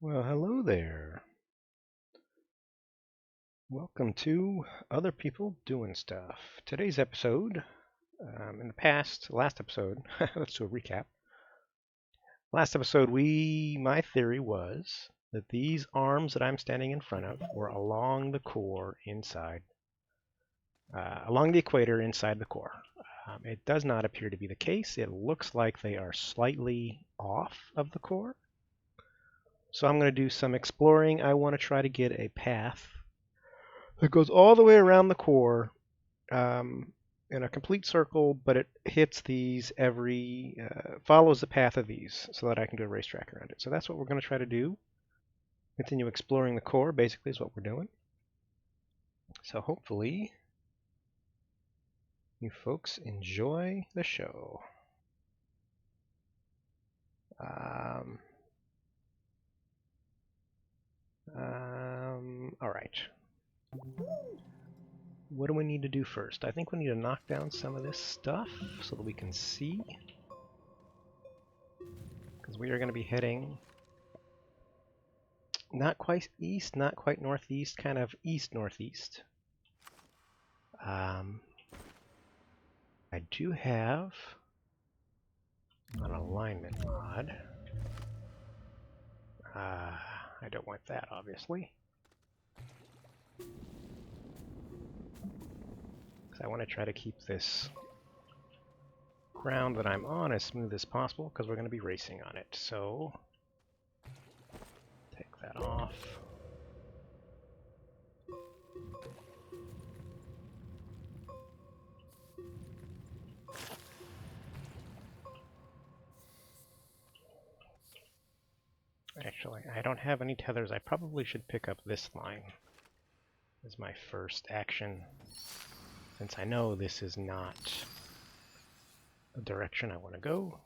Well, hello there. Welcome to Other People Doing Stuff. Today's episode, in the past, last episode, let's do a recap. Last episode, my theory was that these arms that I'm standing in front of were along the core inside, along the equator inside the core. It does not appear to be the case. It looks like they are slightly off of the core. So I'm going to do some exploring. I want to try to get a path that goes all the way around the core in a complete circle, but it hits these follows the path of these so that I can do a racetrack around it. So that's what we're going to try to do. Continue exploring the core, basically, is what we're doing. So hopefully you folks enjoy the show. All right. What do we need to do first? I think we need to knock down some of this stuff so that we can see. Because we are going to be heading not quite east, not quite northeast, kind of east-northeast. I do have an alignment mod. I don't want that, obviously. Because I want to try to keep this ground that I'm on as smooth as possible, because we're going to be racing on it. So, take that off. Actually, I don't have any tethers. I probably should pick up this line as my first action, since I know this is not the direction I want to go.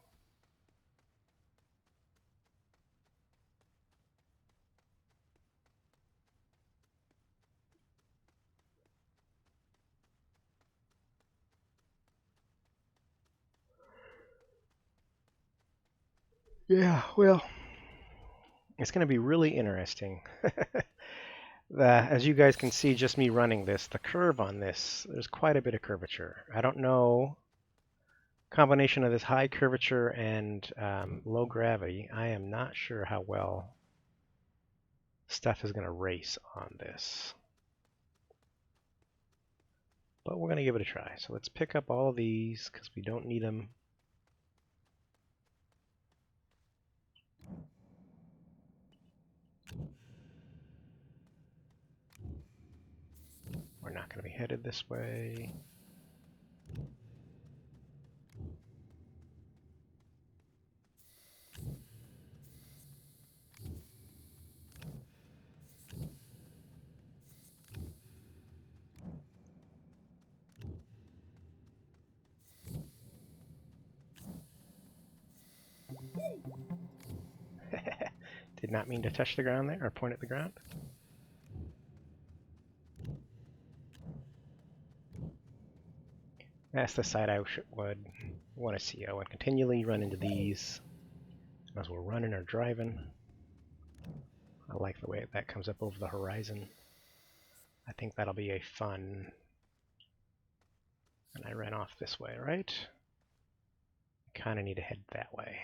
Yeah, well, it's going to be really interesting. As you guys can see, just me running this, the curve on this, there's quite a bit of curvature. I don't know, combination of this high curvature and low gravity, I am not sure how well stuff is going to race on this. But we're going to give it a try. So let's pick up all of these because we don't need them. We're not going to be headed this way. Did not mean to touch the ground there or point at the ground. That's the side I would want to see. I would continually run into these as we're running or driving. I like the way that comes up over the horizon. I think that'll be a fun. And I ran off this way, right? Kind of need to head that way.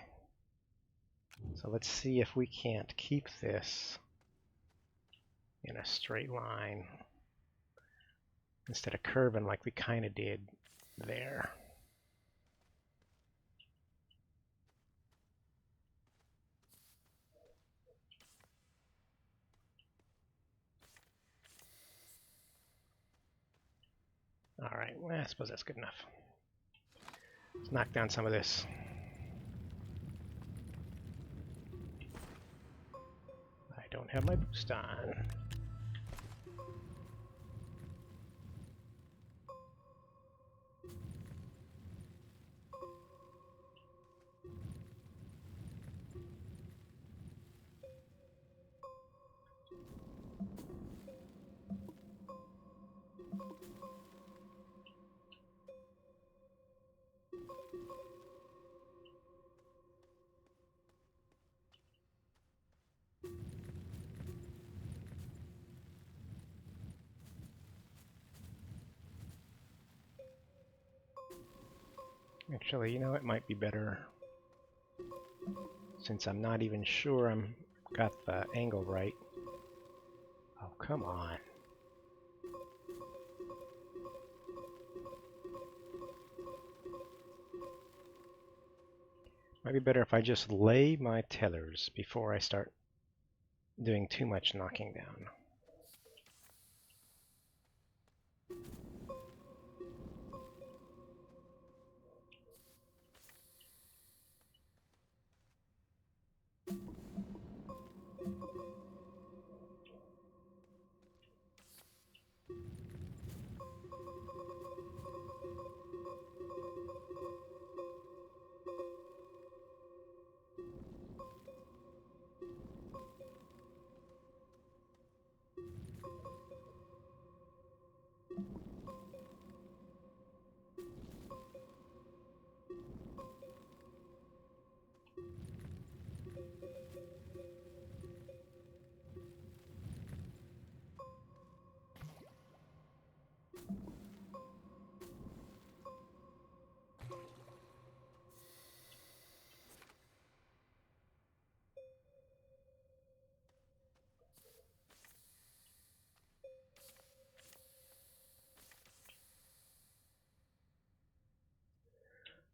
So let's see if we can't keep this in a straight line instead of curving like we kind of did there. All right, well, I suppose that's good enough. Let's knock down some of this. I don't have my boost on. Actually, you know, it might be better, since I'm not even sure I'm got the angle right. Oh, come on. Might be better if I just lay my tethers before I start doing too much knocking down.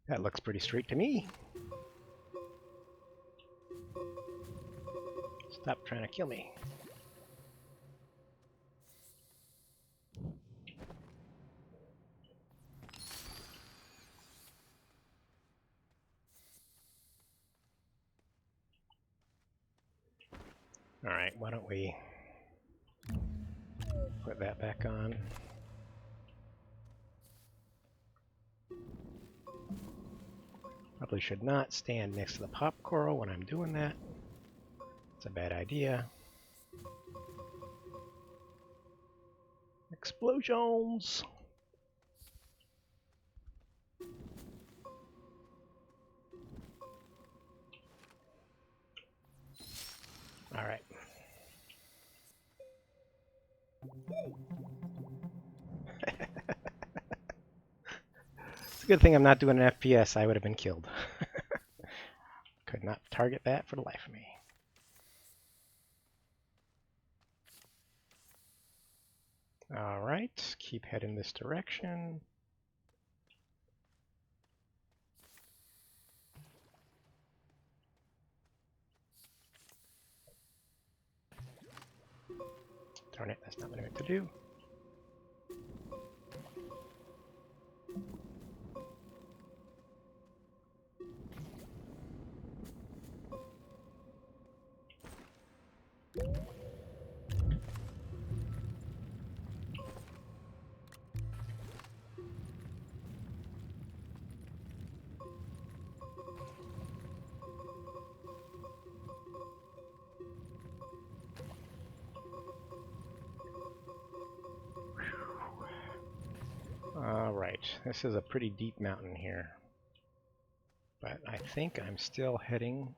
That looks pretty straight to me. Stop trying to kill me. Alright, why don't we put that back on. Probably should not stand next to the pop coral when I'm doing that. It's a bad idea. Explosions! Alright. It's a good thing I'm not doing an FPS. I would have been killed. Could not target that for the life of me. Alright, keep heading this direction. Darn it, that's not what I meant to do. Alright, this is a pretty deep mountain here. But I think I'm still heading...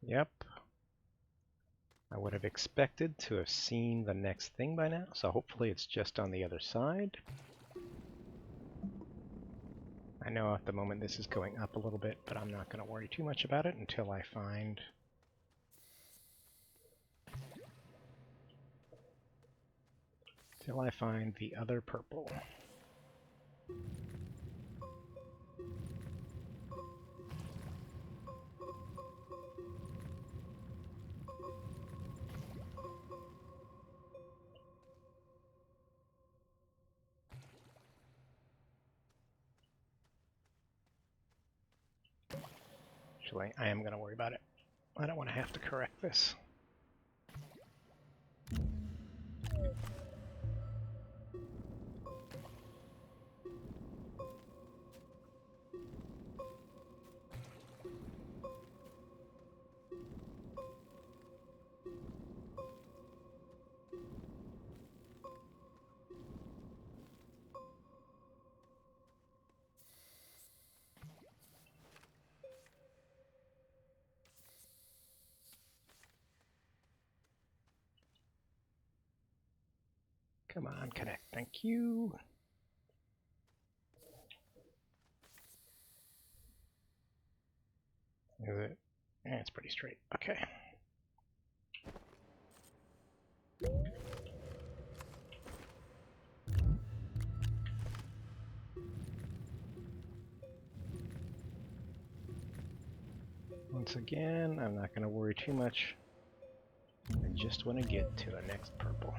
Yep. I would have expected to have seen the next thing by now, so hopefully it's just on the other side. I know at the moment this is going up a little bit, but I'm not going to worry too much about it until I find... the other purple. Actually, I am going to worry about it. I don't want to have to correct this. Come on, connect. Thank you. Is it? Yeah, it's pretty straight. Okay. Once again, I'm not going to worry too much. I just want to get to the next purple.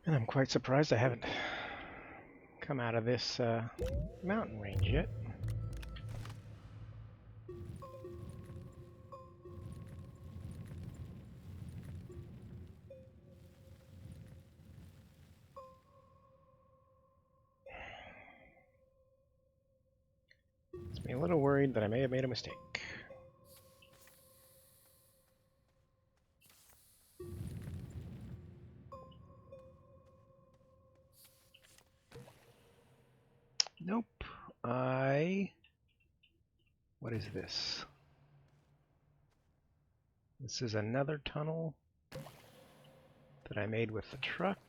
And I'm quite surprised I haven't come out of this mountain range yet. Makes me a little worried that I may have made a mistake. Nope. What is this? This is another tunnel that I made with the truck.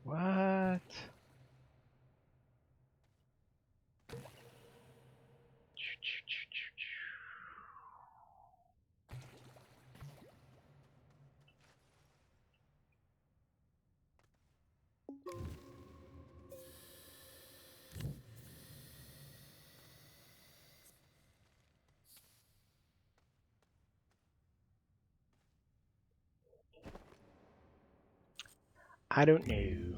What? I don't know.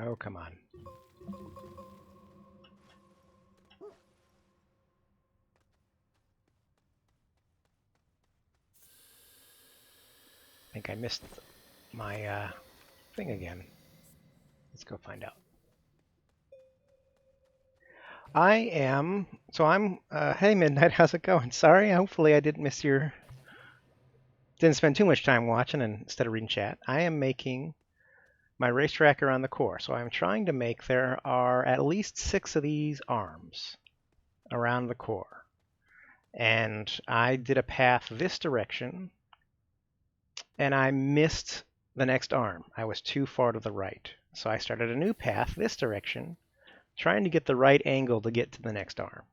Oh, come on. I think I missed my thing again. Let's go find out. I'm, hey Midnight, how's it going? Sorry, hopefully I didn't didn't spend too much time watching instead of reading chat. I am making my racetrack around the core. So I'm trying to make, there are at least 6 of these arms around the core. And I did a path this direction, and I missed the next arm. I was too far to the right. So I started a new path this direction, trying to get the right angle to get to the next arm.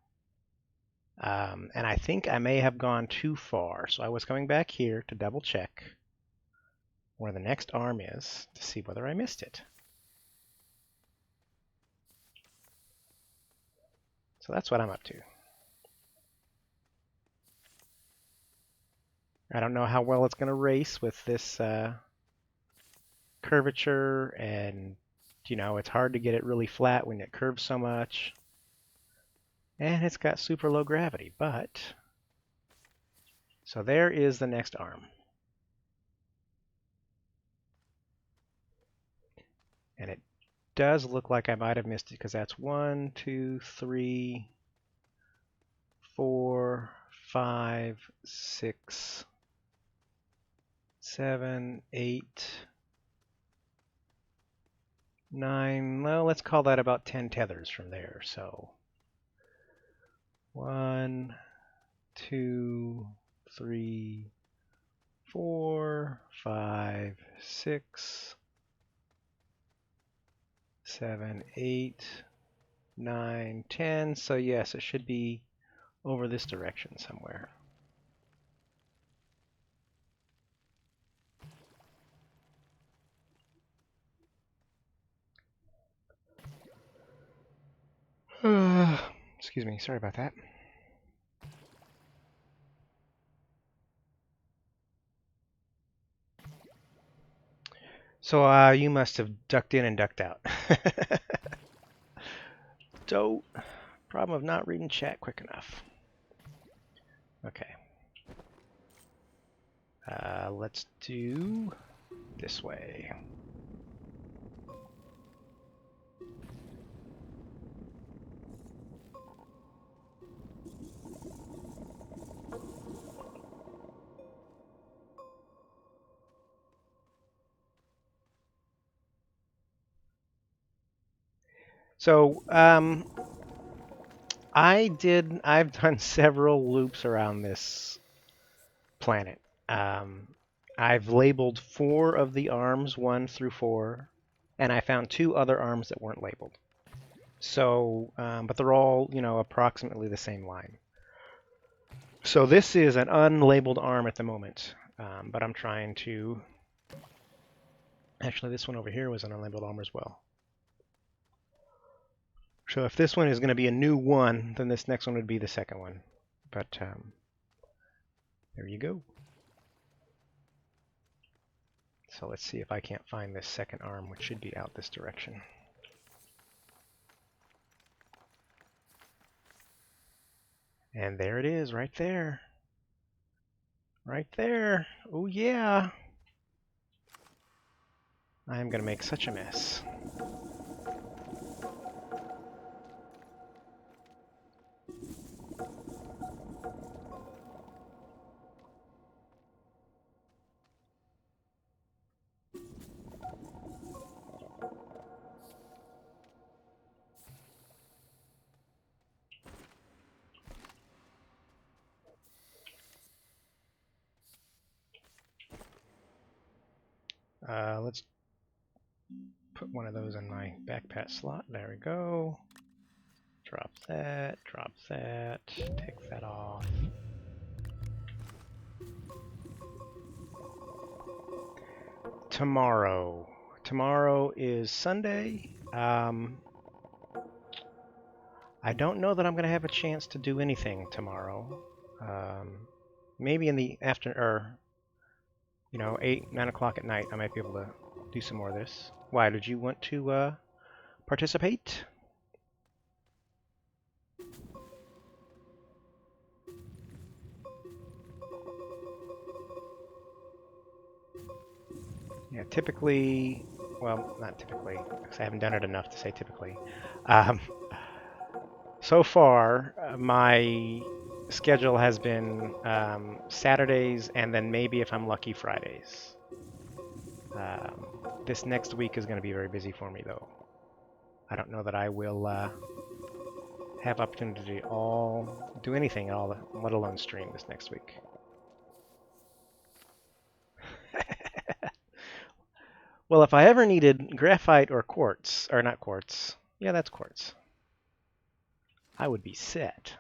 And I think I may have gone too far. So I was coming back here to double check where the next arm is to see whether I missed it. So that's what I'm up to. I don't know how well it's going to race with this curvature, and it's hard to get it really flat when it curves so much. And it's got super low gravity, but so there is the next arm. And it does look like I might have missed it because that's 1, 2, 3, 4, 5, 6, 7, 8, 9. Well, let's call that about 10 tethers from there. So 1, 2, 3, 4, 5, 6, 7, 8, 9, 10. So yes, it should be over this direction somewhere. Excuse me, sorry about that. So you must have ducked in and ducked out. Don't. Problem of not reading chat quick enough. Okay. Let's do this way. So, I've done several loops around this planet. Um, I've labeled 4 of the arms, 1 through 4, and I found 2 other arms that weren't labeled. So, but they're all, approximately the same line. So this is an unlabeled arm at the moment, but I'm trying to... Actually, this one over here was an unlabeled arm as well. So if this one is going to be a new one, then this next one would be the second one. But there you go. So let's see if I can't find this second arm, which should be out this direction. And there it is, right there. Right there. Oh yeah. I am going to make such a mess. Let's put one of those in my backpack slot. There we go. Drop that, take that off. Tomorrow. Tomorrow is Sunday. I don't know that I'm going to have a chance to do anything tomorrow. Maybe in the afternoon, or 8, 9 o'clock at night, I might be able to do some more of this. Why, did you want to participate? Yeah, typically, well, not typically, because I haven't done it enough to say typically. So far, my schedule has been Saturdays, and then maybe if I'm lucky, Fridays. This next week is going to be very busy for me, though. I don't know that I will have opportunity to do anything at all, let alone stream this next week. Well, if I ever needed graphite or quartz, or not quartz, yeah, that's quartz, I would be set.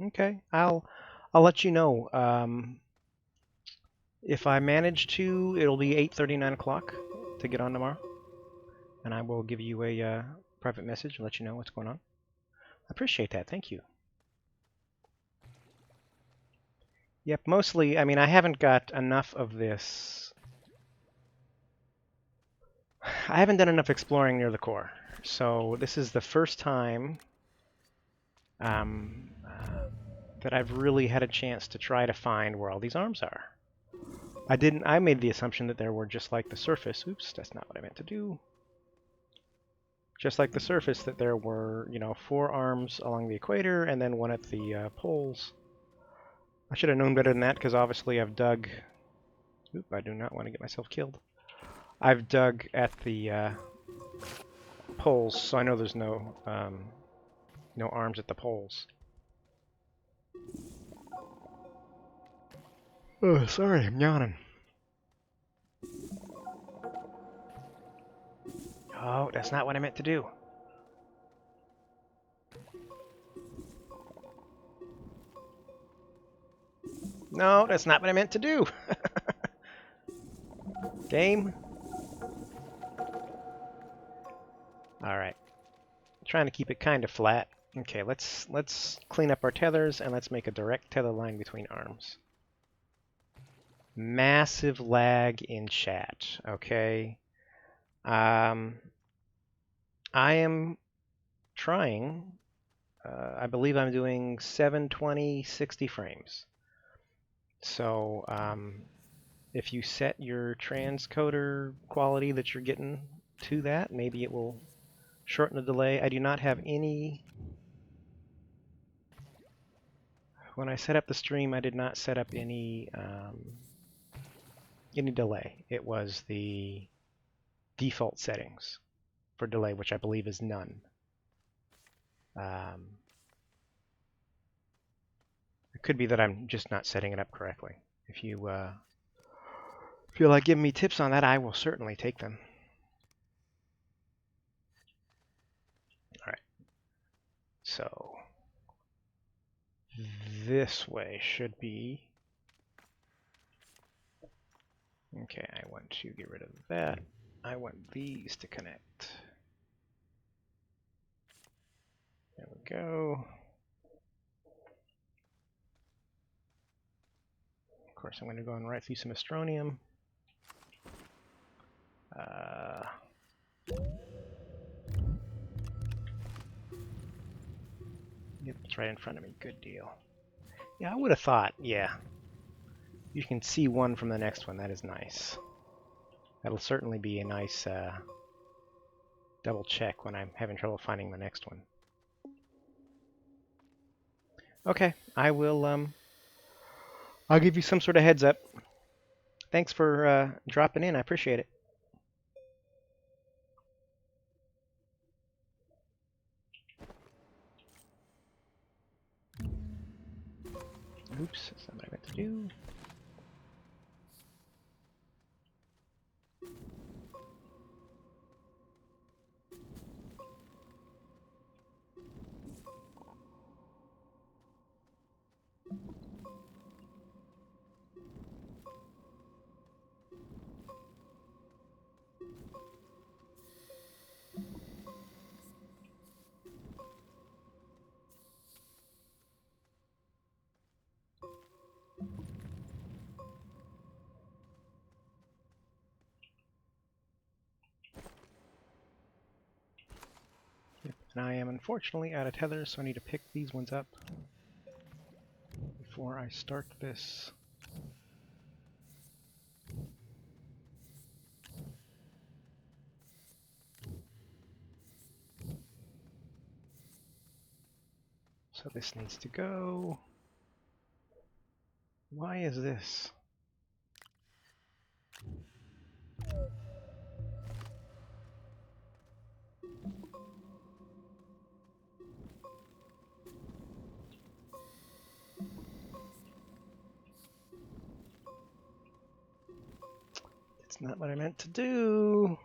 Okay, I'll let you know. If I manage to, it'll be 8:30, 9 o'clock to get on tomorrow, and I will give you a private message and let you know what's going on. I appreciate that. Thank you. Yep, mostly, I mean, I haven't got enough of this. I haven't done enough exploring near the core, so this is the first time that I've really had a chance to try to find where all these arms are. I made the assumption that there were just like the surface. Oops, that's not what I meant to do. Just like the surface, that there were, 4 arms along the equator and then 1 at the poles. I should have known better than that, because obviously I've dug... Oop, I do not want to get myself killed. I've dug at the poles, so I know there's no arms at the poles. Oh, sorry, I'm yawning. Oh, that's not what I meant to do. No, that's not what I meant to do. Game. Alright. Trying to keep it kind of flat. Okay, let's clean up our tethers and let's make a direct tether line between arms. Massive lag in chat. Okay. I am trying. I believe I'm doing 720 60 frames. So if you set your transcoder quality that you're getting to that, maybe it will shorten the delay. I do not have any. When I set up the stream, I did not set up any delay. It was the default settings for delay, which I believe is none. It could be that I'm just not setting it up correctly. If you feel like giving me tips on that, I will certainly take them. All right. So this way should be. Okay, I want to get rid of that. I want these to connect. There we go. Of course, I'm going to go and write through some Astronium. Yep, it's right in front of me. Good deal. Yeah, I would have thought, yeah. You can see one from the next one. That is nice. That'll certainly be a nice double check when I'm having trouble finding the next one. Okay, I will, I'll give you some sort of heads up. Thanks for dropping in. I appreciate it. Oops, that's not what I meant to do. Yep, and I am unfortunately out of tether, so I need to pick these ones up before I start this. So this needs to go. Why is this? It's not what I meant to do.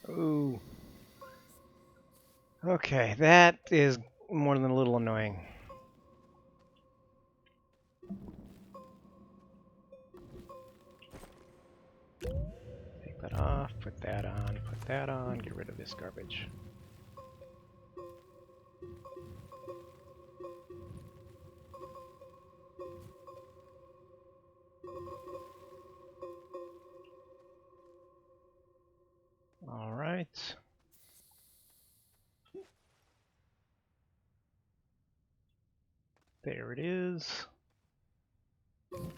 Ooh. Okay, that is more than a little annoying. Take that off, put that on, get rid of this garbage. There it is. Let's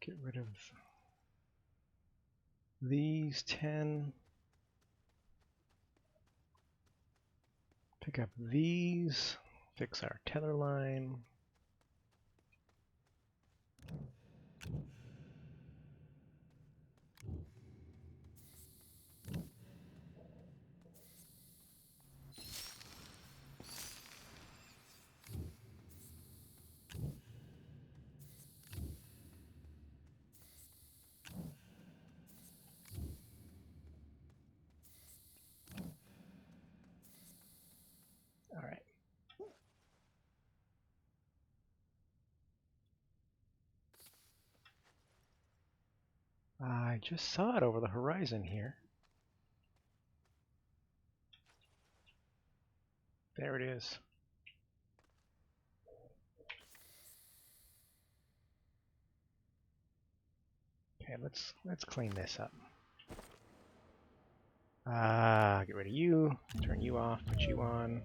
get rid of these 10. Pick up these. Fix our tether line. All right. I just saw it over the horizon here. There it is. Okay, let's clean this up. Get rid of you. Turn you off. Put you on.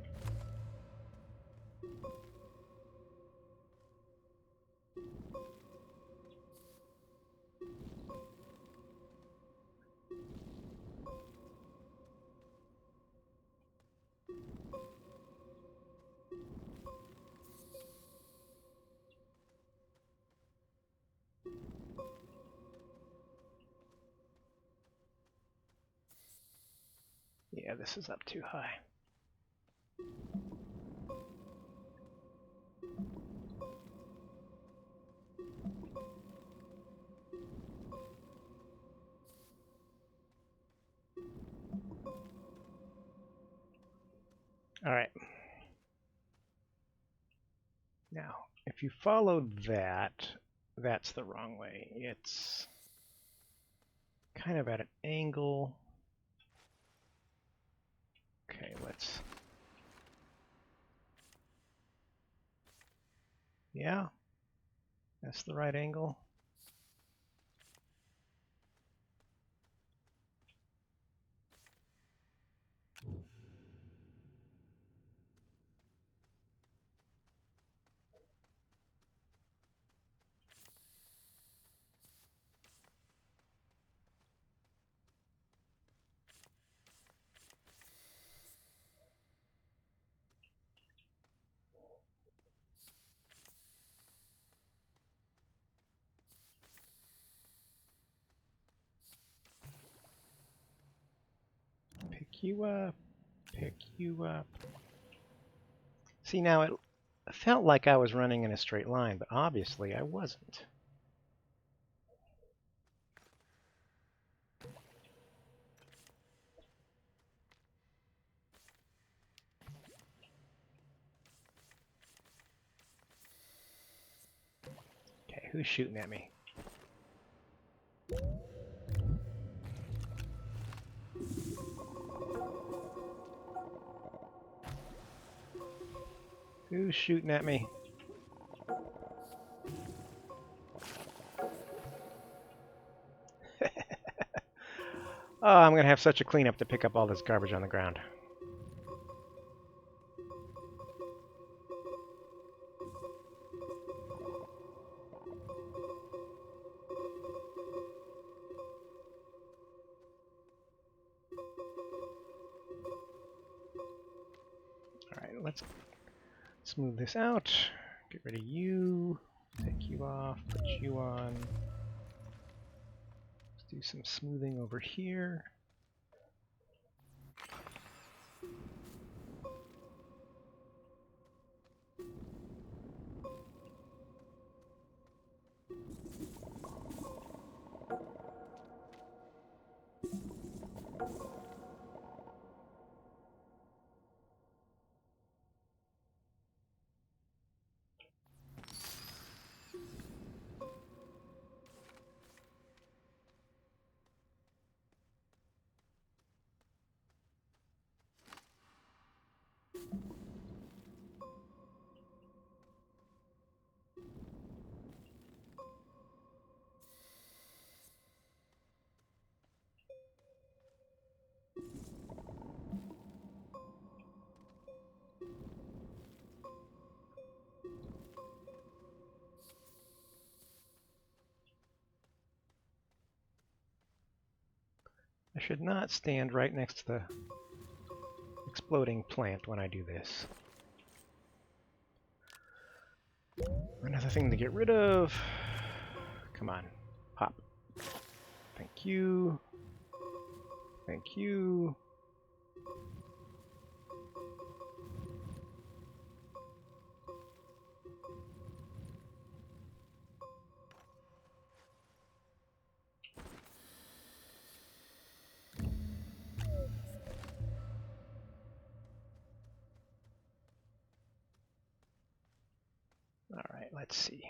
Yeah, this is up too high. All right. Now, if you follow that, that's the wrong way. It's kind of at an angle. Okay, let's... Yeah, that's the right angle. Pick you up. Pick you up. See, now it felt like I was running in a straight line, but obviously I wasn't. Okay, who's shooting at me? Who's shooting at me? Oh, I'm going to have such a cleanup to pick up all this garbage on the ground. Alright, let's smooth this out. Get rid of you. Take you off. Put you on. Let's do some smoothing over here. I should not stand right next to the exploding plant when I do this. Another thing to get rid of. Come on, pop. Thank you. Thank you. All right, let's see.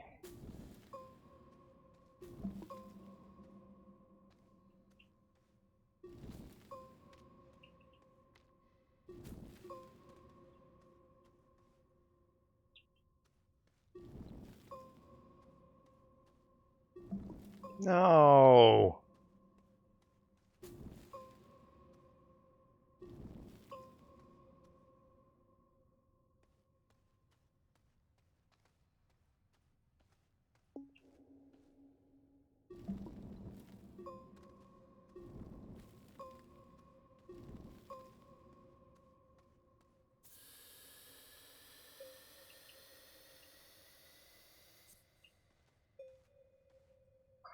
No.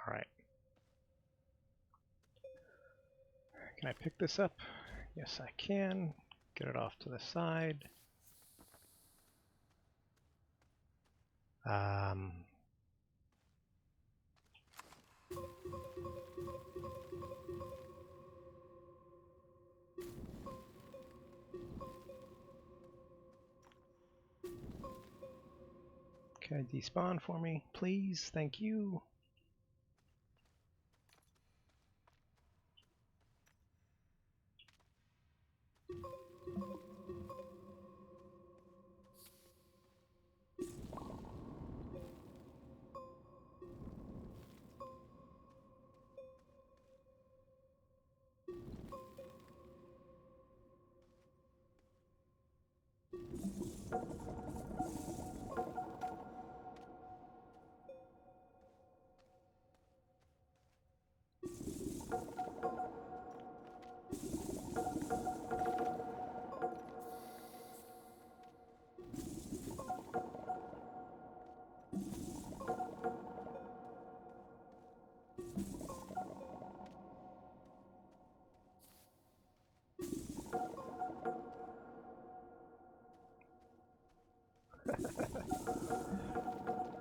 All right. Can I pick this up? Yes, I can. Get it off to the side. Can I despawn for me, please? Thank you.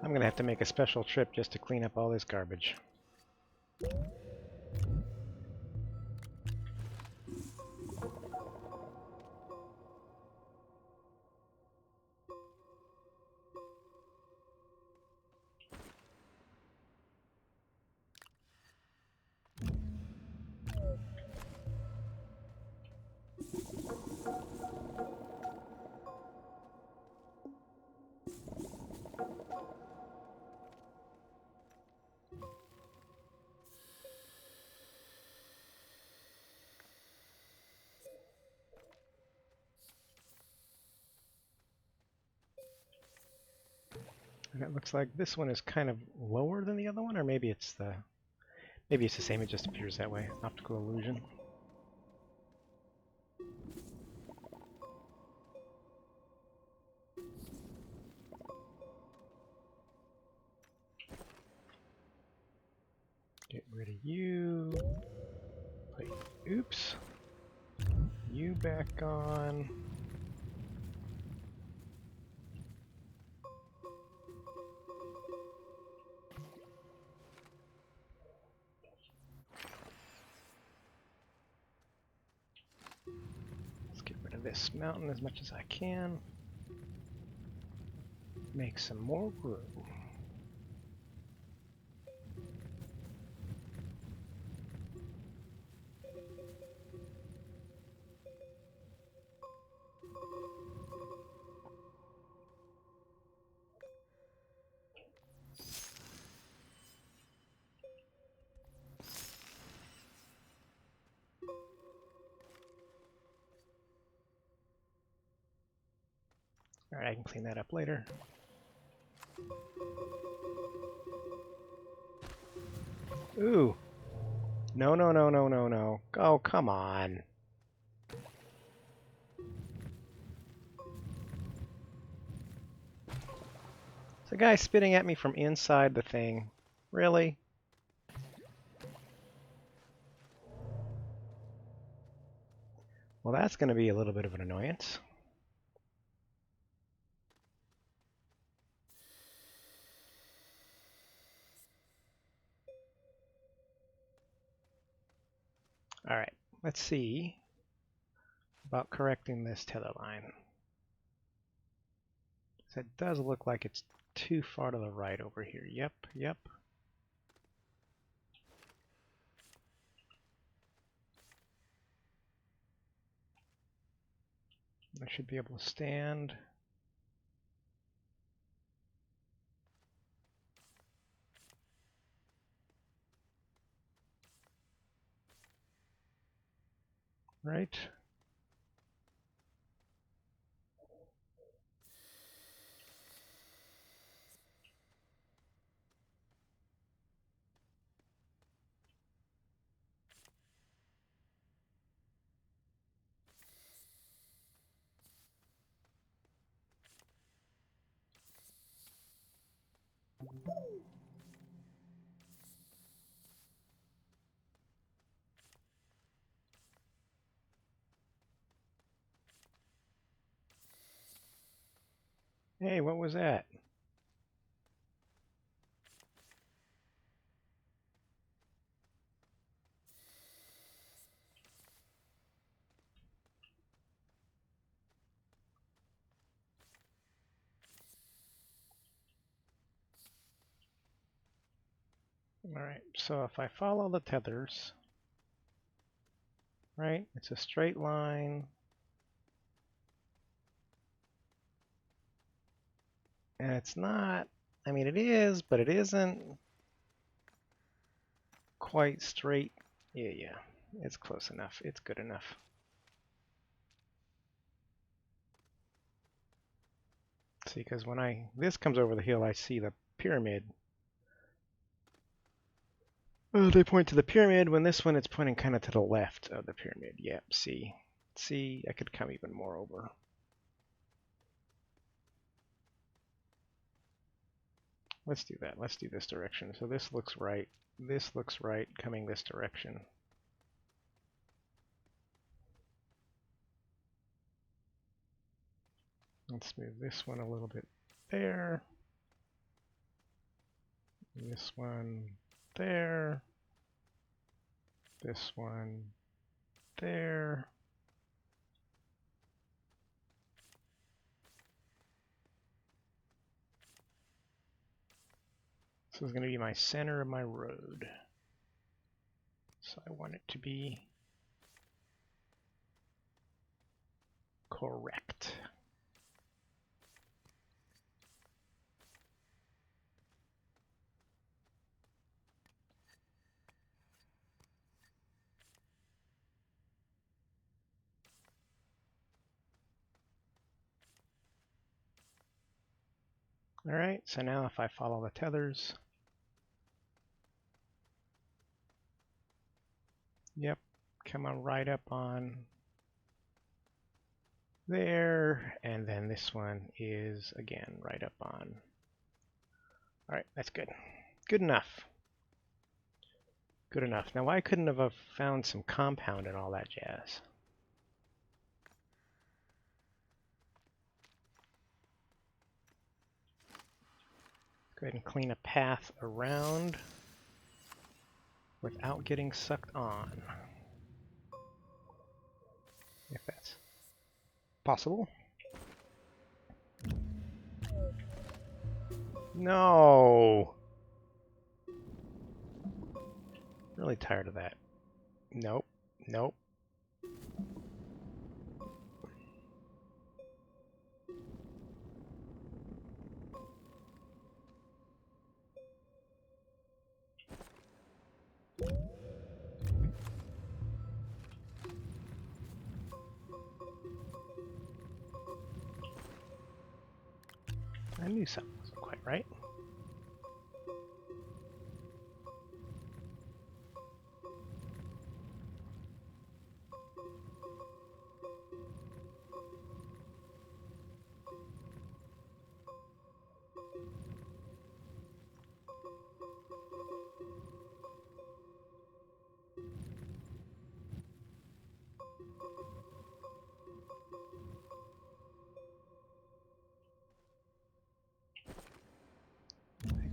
I'm gonna have to make a special trip just to clean up all this garbage. And it looks like this one is kind of lower than the other one, or maybe it's the same, it just appears that way. Optical illusion. Get rid of you. Put, oops. You back on. Let's get rid of this mountain as much as I can. Make some more room. Alright, I can clean that up later. Ooh, No, no, no, no, no, no. Oh, come on. It's a guy spitting at me from inside the thing. Really? Well, that's going to be a little bit of an annoyance. All right, let's see about correcting this tether line. So it does look like it's too far to the right over here. Yep, yep. I should be able to stand. Right. Hey, what was that? All right, so if I follow the tethers, right, it's a straight line. And it's not, I mean, it is, but it isn't quite straight. Yeah, yeah, it's close enough. It's good enough. See, because when this comes over the hill, I see the pyramid. Oh, they point to the pyramid. When this one, it's pointing kind of to the left of the pyramid. Yep, see. See, I could come even more over. Let's do that. Let's do this direction. So this looks right. This looks right, coming this direction. Let's move this one a little bit there. This one there. This one there. This is going to be my center of my road. So I want it to be correct. All right, so now if I follow the tethers, yep, come on right up on there, and then this one is again right up on. All right, that's good. Good enough. Good enough. Now why couldn't have found some compound and all that jazz? Go ahead and clean a path around without getting sucked on. If that's possible. No! Really tired of that. Nope. Nope. I knew something wasn't quite right.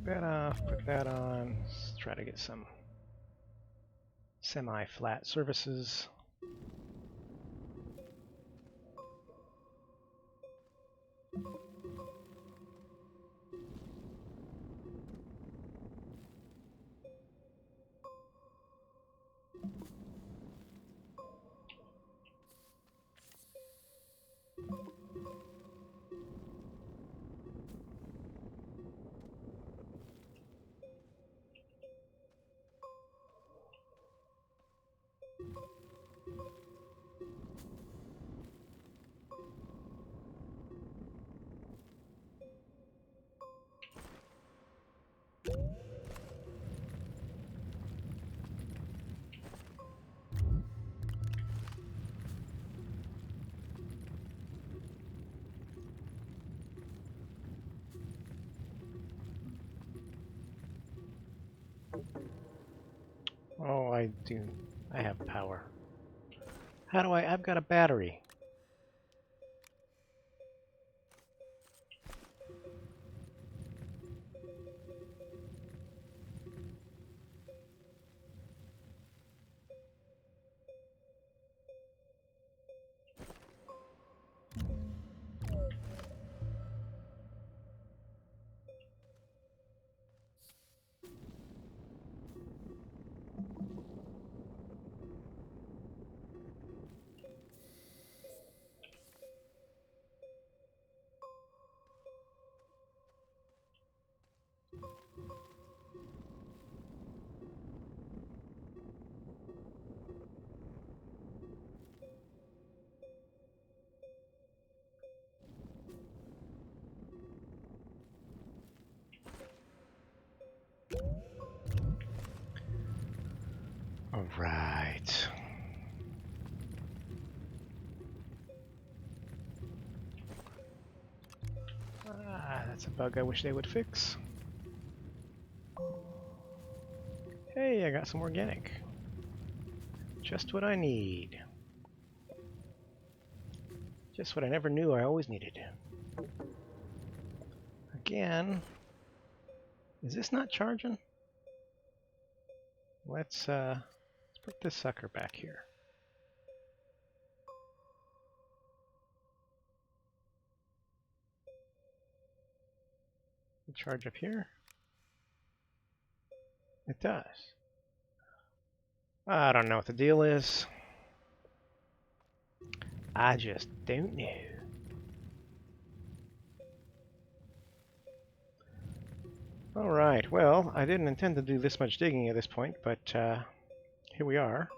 that off, put that on. Let's try to get some semi-flat surfaces. Oh, I do. I have power. How do I've got a battery. All right. That's a bug I wish they would fix. Hey, I got some organic. Just what I need. Just what I never knew I always needed. Again, is this not charging? Let's put this sucker back here. Charge up here. It does. I don't know what the deal is. I just don't know. Alright, well, I didn't intend to do this much digging at this point, but here we are.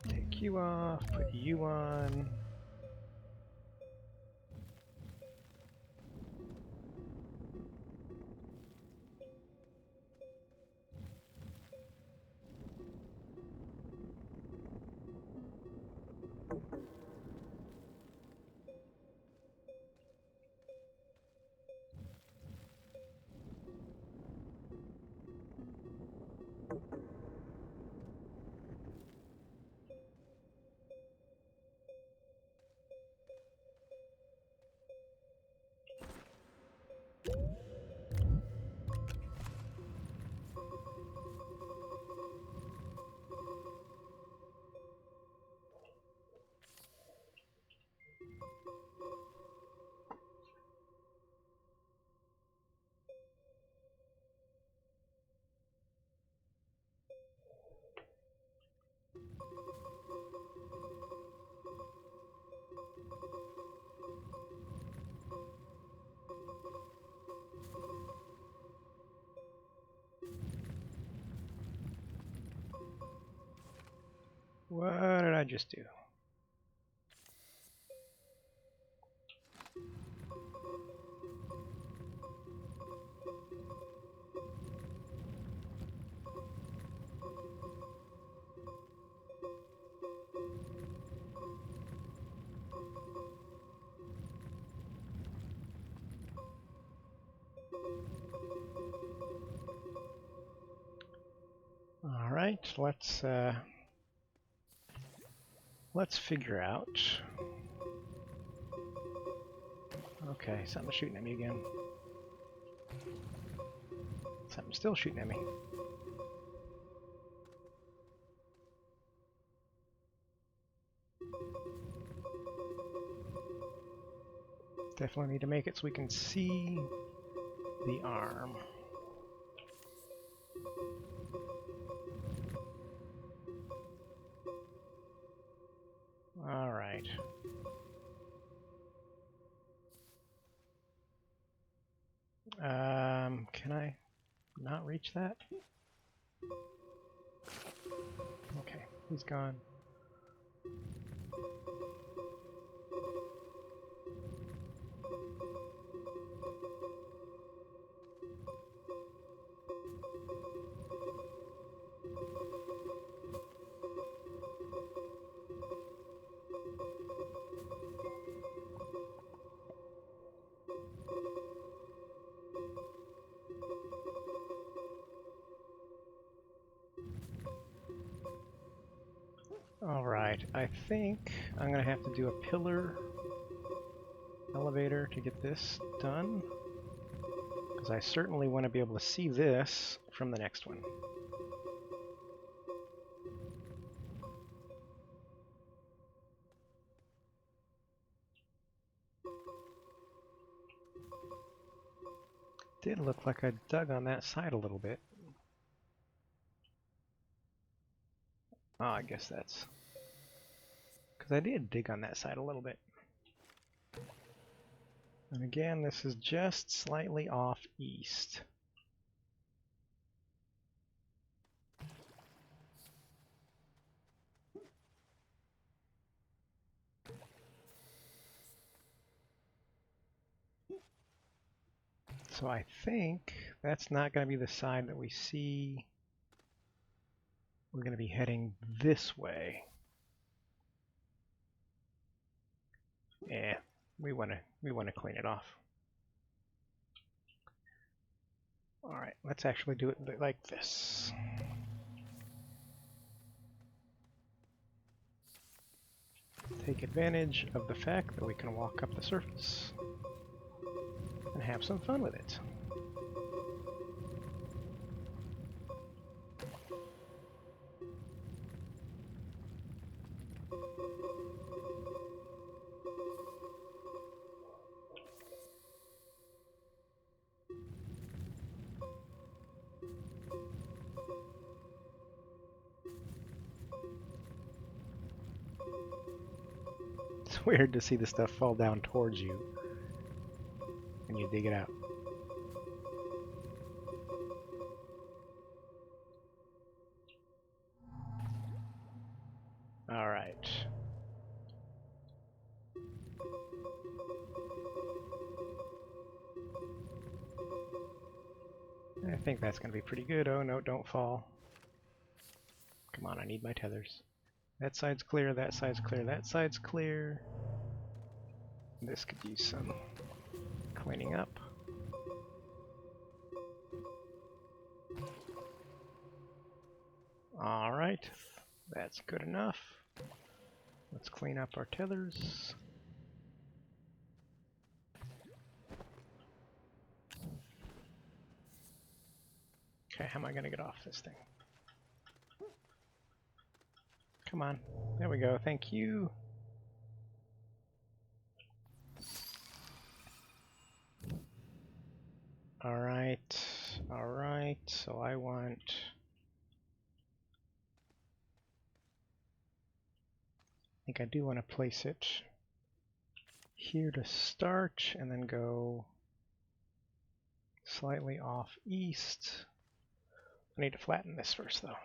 Take you off, put you on. What did I just do? right, let's figure out. Okay, something's shooting at me again. Something's still shooting at me. Definitely need to make it so we can see the arm. All right. Can I not reach that? Okay, he's gone. Alright, I think I'm going to have to do a pillar elevator to get this done, because I certainly want to be able to see this from the next one. Did look like I dug on that side a little bit. Oh, I guess that's because I did dig on that side a little bit. And again, this is just slightly off east. So I think that's not going to be the side that we see. We're going to be heading this way. Yeah, we want to clean it off. All right, let's actually do it like this. Take advantage of the fact that we can walk up the surface and have some fun with it. It's weird to see the stuff fall down towards you when you dig it out. All right. I think that's going to be pretty good. Oh no, don't fall. Come on, I need my tethers. That side's clear, that side's clear, that side's clear. This could use some cleaning up. All right, that's good enough. Let's clean up our tethers. Okay, how am I going to get off this thing? Come on. There we go. Thank you. All right. All right. So I think I do want to place it here to start and then go slightly off east. I need to flatten this first though.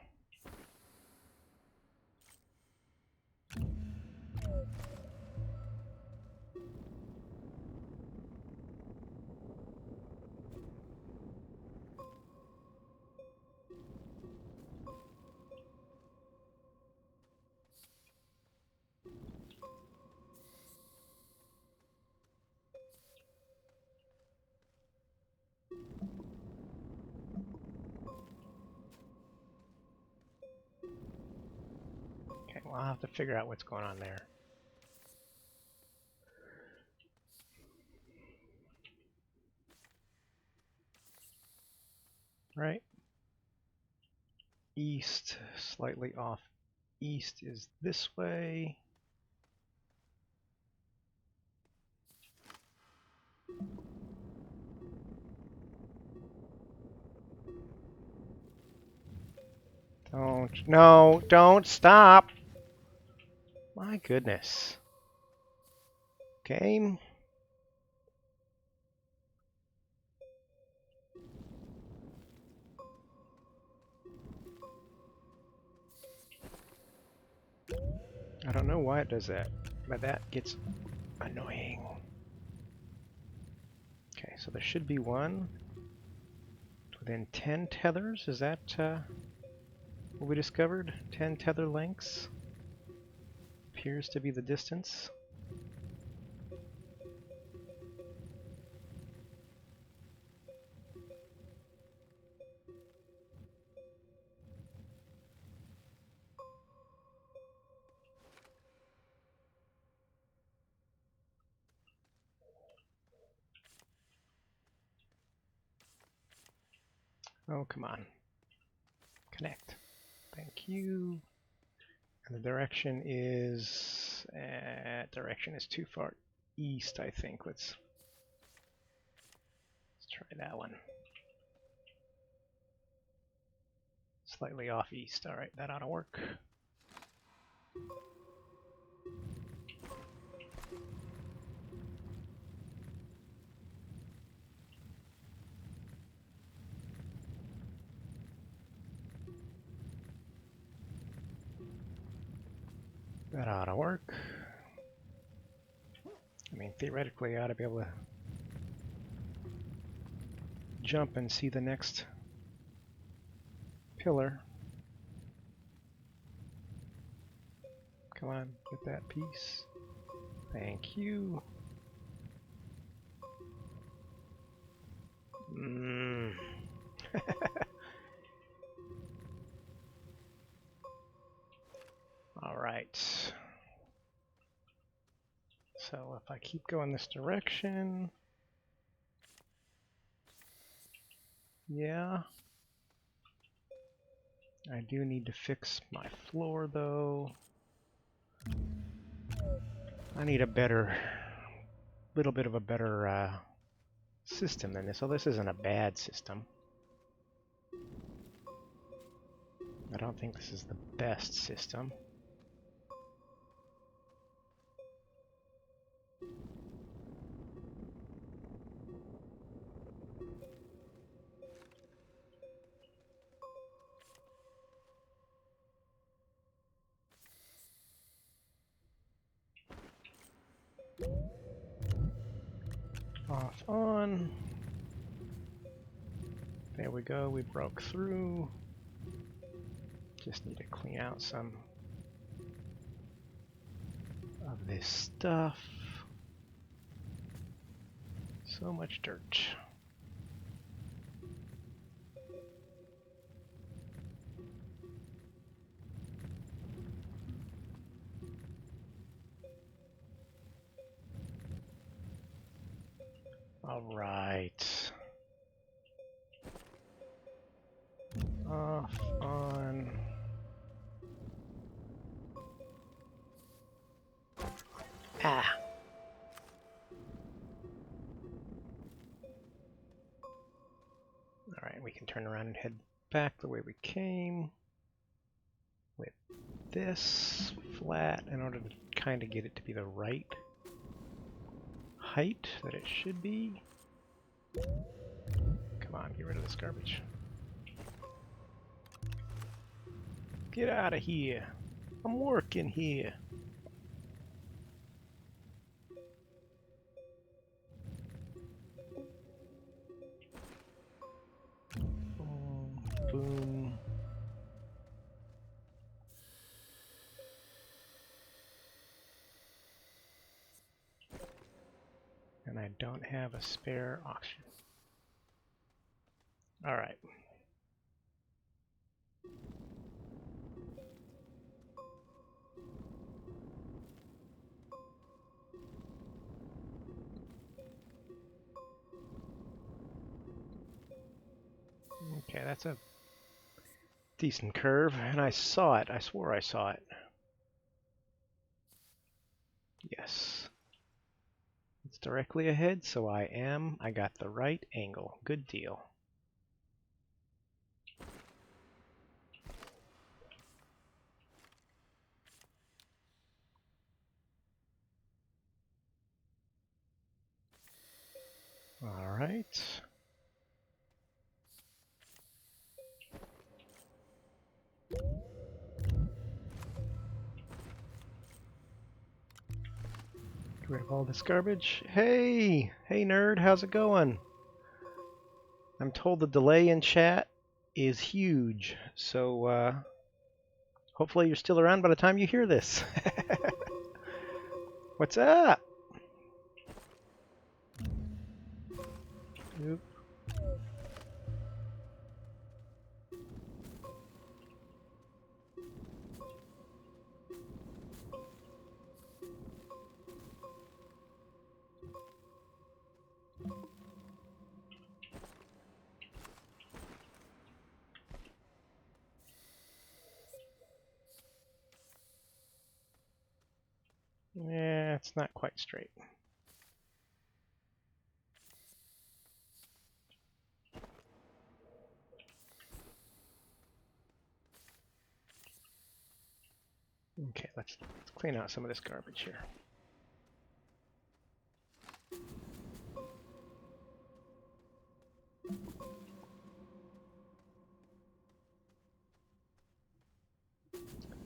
I'll have to figure out what's going on there. Right. East, slightly off. East is this way. Don't stop. My goodness. Game. I don't know why it does that, but that gets annoying. Okay, so there should be one within 10 tethers. Is that what we discovered? 10 tether lengths appears to be the distance. Oh, come on. Connect. Thank you. And the direction is too far east, I think. Let's try that one. Slightly off east. All right, that ought to work. That ought to work. I mean, theoretically, I ought to be able to jump and see the next pillar. Come on, get that piece. Thank you. All right. So if I keep going this direction, yeah. I do need to fix my floor though. I need a little bit of a better system than this. So this isn't a bad system. I don't think this is the best system. Off, on. There we go, we broke through. Just need to clean out some of this stuff. So much dirt. All right. Off, on. Ah. All right, we can turn around and head back the way we came with this flat in order to kind of get it to be the right height that it should be. Come on, get rid of this garbage. Get out of here. I'm working here. Boom, boom. And I don't have a spare oxygen. All right. Okay, that's a decent curve, and I saw it. I swore I saw it. Yes. It's directly ahead, so I got the right angle. Good deal. All right. Get rid of all this garbage. Hey! Hey, nerd, how's it going? I'm told the delay in chat is huge, so hopefully you're still around by the time you hear this. What's up? Oop. Yeah, it's not quite straight. Okay, let's clean out some of this garbage here.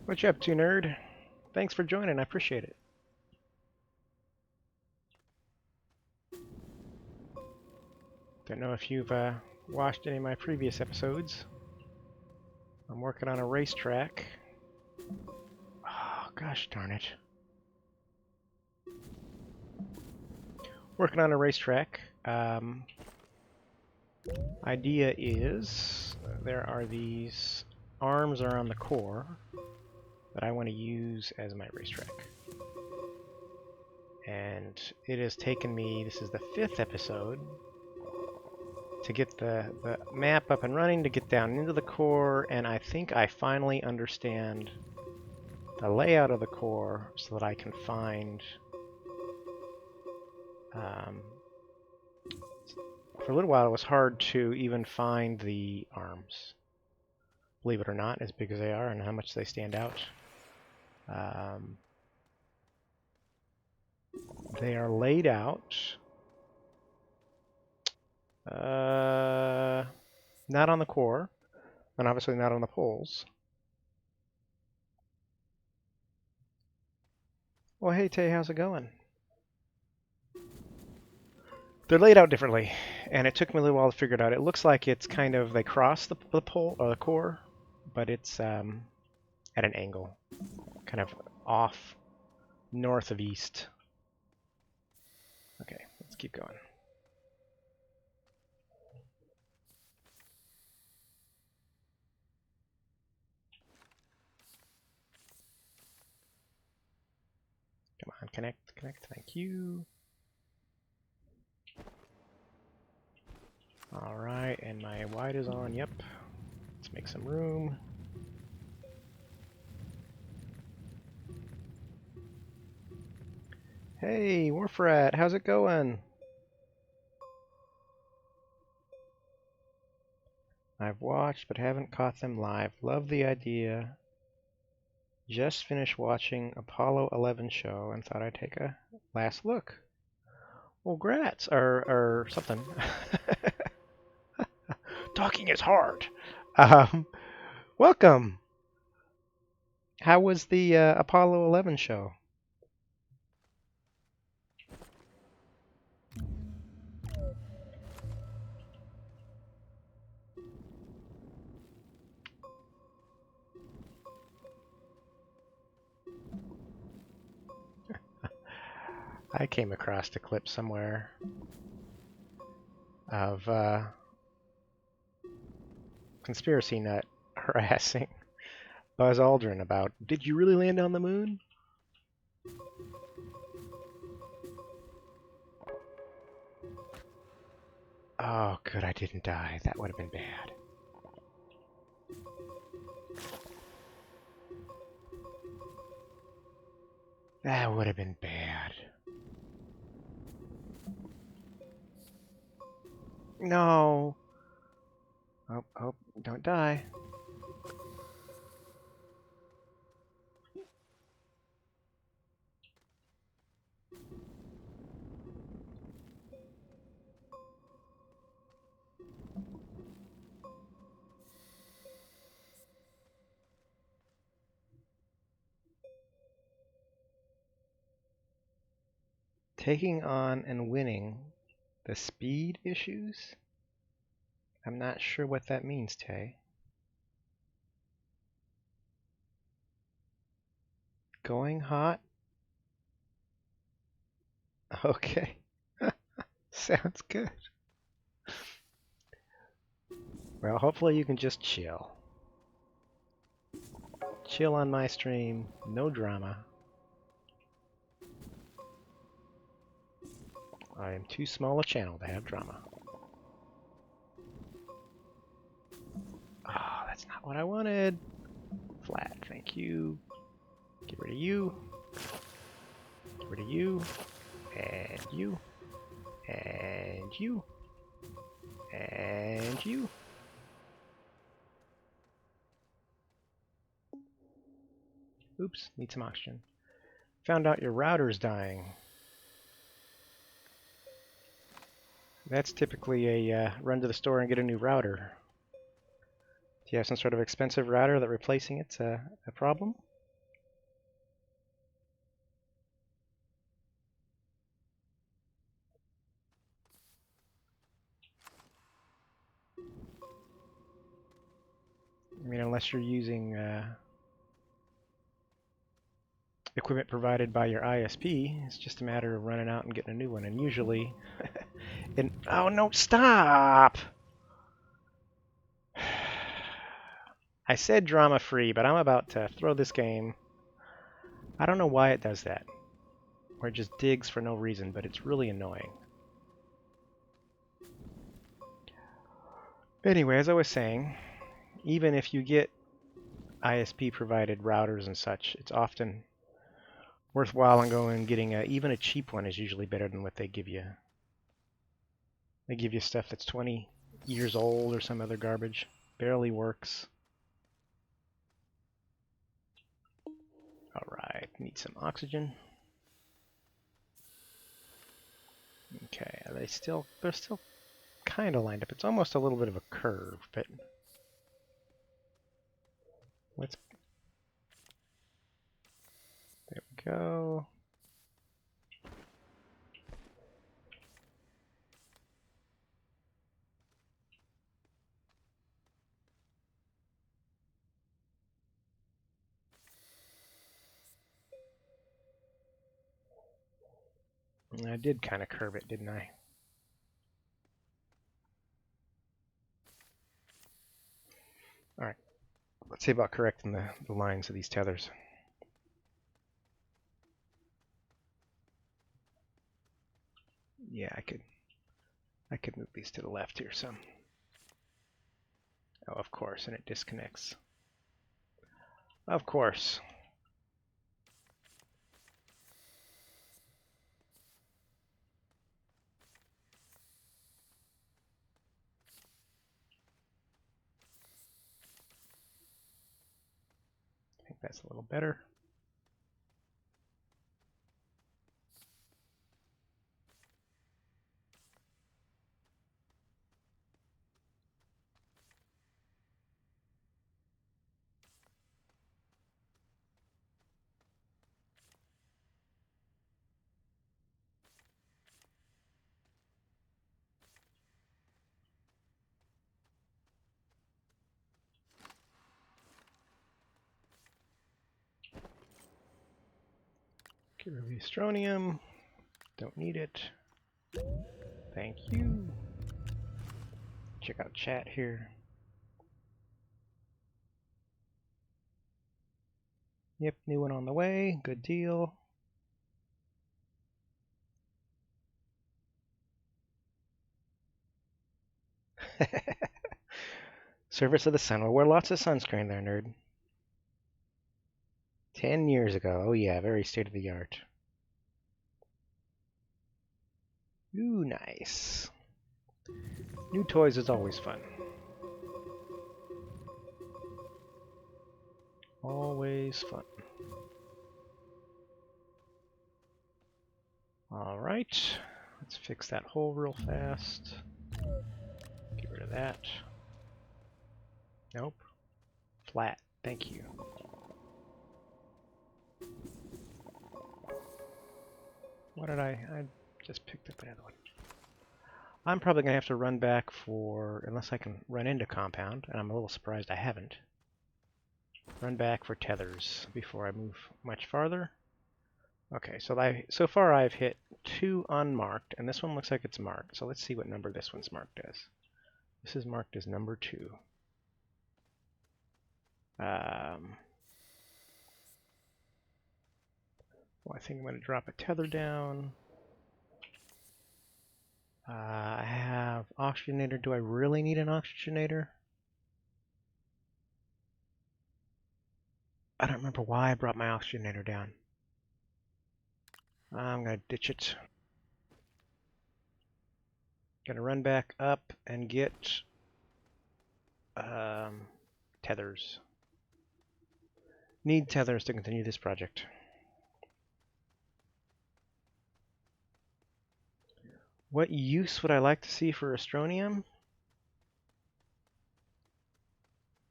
What you up to, nerd? Thanks for joining, I appreciate it. Don't know if you've watched any of my previous episodes. I'm working on a racetrack. Oh, gosh darn it. Working on a racetrack. Idea is there are these arms around the core that I want to use as my racetrack. And it has taken me, this is the 5th episode, to get the map up and running, to get down into the core, and I think I finally understand the layout of the core so that I can find for a little while it was hard to even find the arms, believe it or not, as big as they are and how much they stand out. They are laid out not on the core, and obviously not on the poles. Well, hey Tay, how's it going? They're laid out differently, and it took me a little while to figure it out. It looks like it's kind of, they cross the pole or the core, but it's at an angle, kind of off north of east. Okay, let's keep going. Come on, connect, connect, thank you. Alright, and my wide is on, yep. Let's make some room. Hey, Warfrat, how's it going? I've watched but haven't caught them live. Love the idea. Just finished watching Apollo 11 show and thought I'd take a last look. Well, grats, or something. Talking is hard. Welcome. How was the Apollo 11 show? I came across a clip somewhere of conspiracy nut harassing Buzz Aldrin about, did you really land on the moon? Oh, good, I didn't die. That would have been bad. That would have been bad. No. Oh, oh, don't die. Taking on and winning the speed issues? I'm not sure what that means, Tay. Going hot? Okay. Sounds good. Well, hopefully you can just chill. Chill on my stream, no drama. I am too small a channel to have drama. Ah, oh, that's not what I wanted. Flat, thank you. Get rid of you. Get rid of you. And you. And you. And you. Oops, need some oxygen. Found out your router's dying. That's typically a run to the store and get a new router. Do you have some sort of expensive router that replacing it's a problem? I mean, unless you're using equipment provided by your ISP, it's just a matter of running out and getting a new one. And usually, oh no, stop! I said drama-free, but I'm about to throw this game. I don't know why it does that, or it just digs for no reason, but it's really annoying. Anyway, as I was saying, even if you get ISP-provided routers and such, it's often worthwhile and going and getting even a cheap one is usually better than what they give you. They give you stuff that's 20 years old or some other garbage. Barely works. Alright, need some oxygen. Okay, they're still kind of lined up. It's almost a little bit of a curve, but let's... There we go. I did kind of curve it, didn't I? Alright, let's see about correcting the lines of these tethers. Yeah, I could move these to the left here some. Oh, of course, and it disconnects. Of course. I think that's a little better. Get rid of the Astronium. Don't need it. Thank you. Check out chat here. Yep, new one on the way. Good deal. Surface of the sun. Well, wear lots of sunscreen there, nerd. 10 years ago. Oh yeah, very state-of-the-art. Ooh, nice. New toys is always fun. Always fun. Alright, let's fix that hole real fast. Get rid of that. Nope. Flat. Thank you. What did I just picked up another one. I'm probably going to have to run back for, unless I can run into compound, and I'm a little surprised I haven't. Run back for tethers before I move much farther. Okay, so far I've hit 2 unmarked, and this one looks like it's marked. So let's see what number this one's marked as. This is marked as number 2. Well, I think I'm going to drop a tether down. I have oxygenator. Do I really need an oxygenator? I don't remember why I brought my oxygenator down. I'm going to ditch it. Going to run back up and get tethers. Need tethers to continue this project. What use would I like to see for Astronium?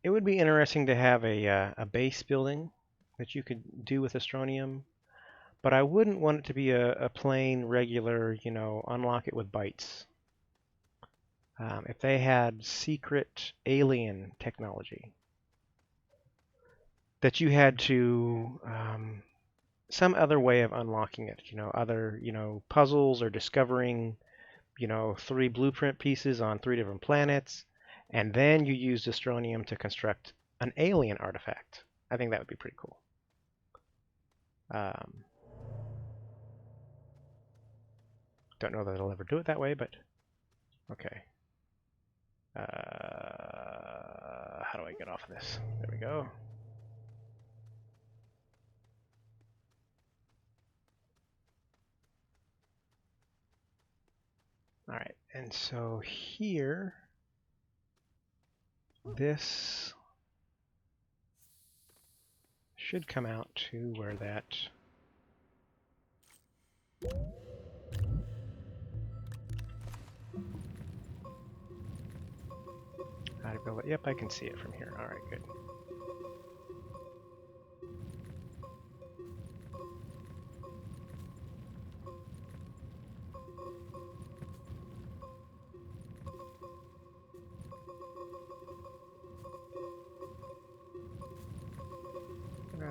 It would be interesting to have a base building that you could do with Astronium, but I wouldn't want it to be a plain, regular, you know, unlock it with bytes. If they had secret alien technology that you had to some other way of unlocking it, you know, other, you know, puzzles or discovering, you know, 3 blueprint pieces on 3 different planets, and then you used Astronium to construct an alien artifact. I think that would be pretty cool. Don't know that I'll ever do it that way, but okay. How do I get off of this? There we go. All right, and so here, this should come out to where that how to build it. Yep, I can see it from here. All right, good.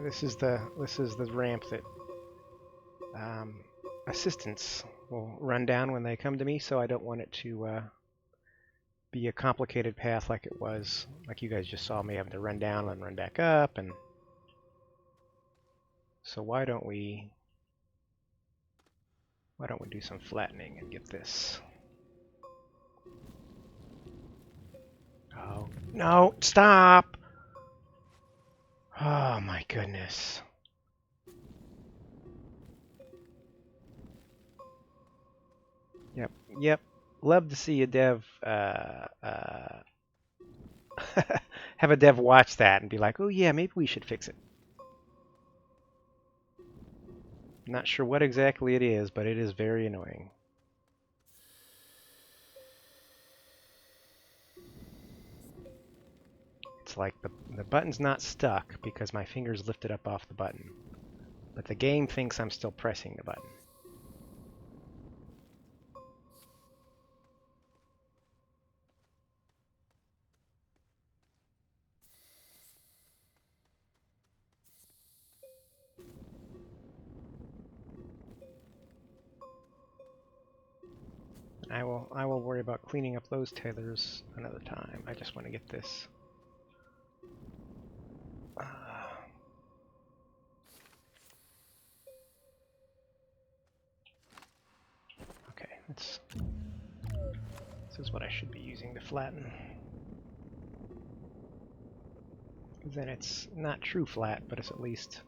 This is the ramp that assistants will run down when they come to me, so I don't want it to be a complicated path like it was, like you guys just saw me having to run down and run back up. And so why don't we do some flattening and get this? Oh no! Stop! Oh my goodness. Yep. Love to see a dev have a dev watch that and be like, oh yeah, maybe we should fix it. Not sure what exactly it is, but it is very annoying. It's like the button's not stuck because my finger's lifted up off the button, but the game thinks I'm still pressing the button. I will worry about cleaning up those tethers another time. I just want to get this. Okay, this is what I should be using to flatten. Because then it's not true flat, but it's at least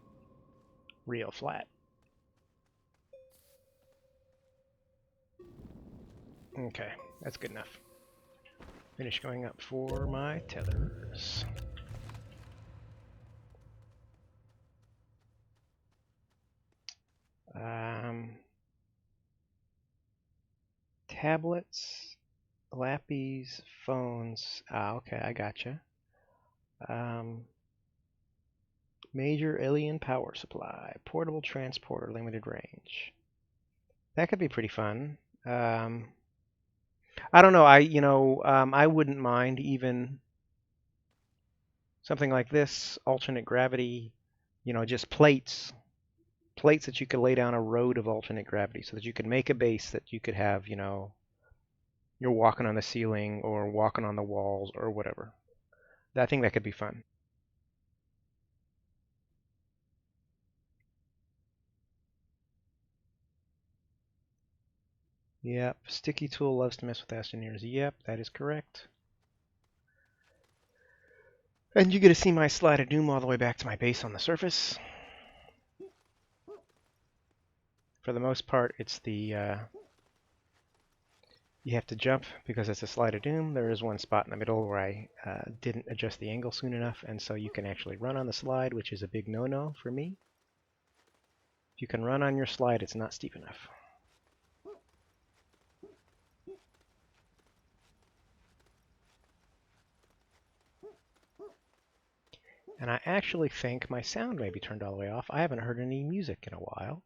real flat. Okay, that's good enough. Finish going up for my tethers. Tablets, lappies, phones. Ah, okay, I gotcha. Major alien power supply, portable transporter, limited range. That could be pretty fun. I don't know. I wouldn't mind even something like this, alternate gravity. Just plates that you could lay down a road of alternate gravity, so that you could make a base that you could have. You're walking on the ceiling or walking on the walls or whatever. I think that could be fun. Yep, Sticky Tool loves to mess with Astroneers. Yep, that is correct. And you get to see my slide of doom all the way back to my base on the surface. For the most part, it's the you have to jump because it's a slide of doom. There is one spot in the middle where I didn't adjust the angle soon enough, and so you can actually run on the slide, which is a big no-no for me. If you can run on your slide, it's not steep enough. And I actually think my sound may be turned all the way off. I haven't heard any music in a while.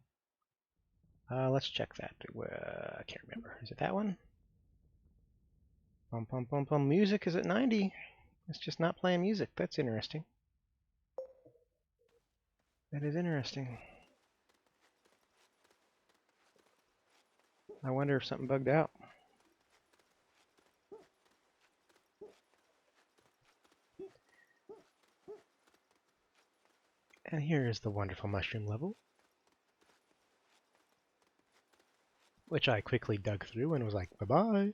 Let's check that. I can't remember. Is it that one? Bum, bum, bum, bum. Music is at 90. It's just not playing music. That's interesting. That is interesting. I wonder if something bugged out. And here is the wonderful mushroom level, which I quickly dug through and was like, bye-bye.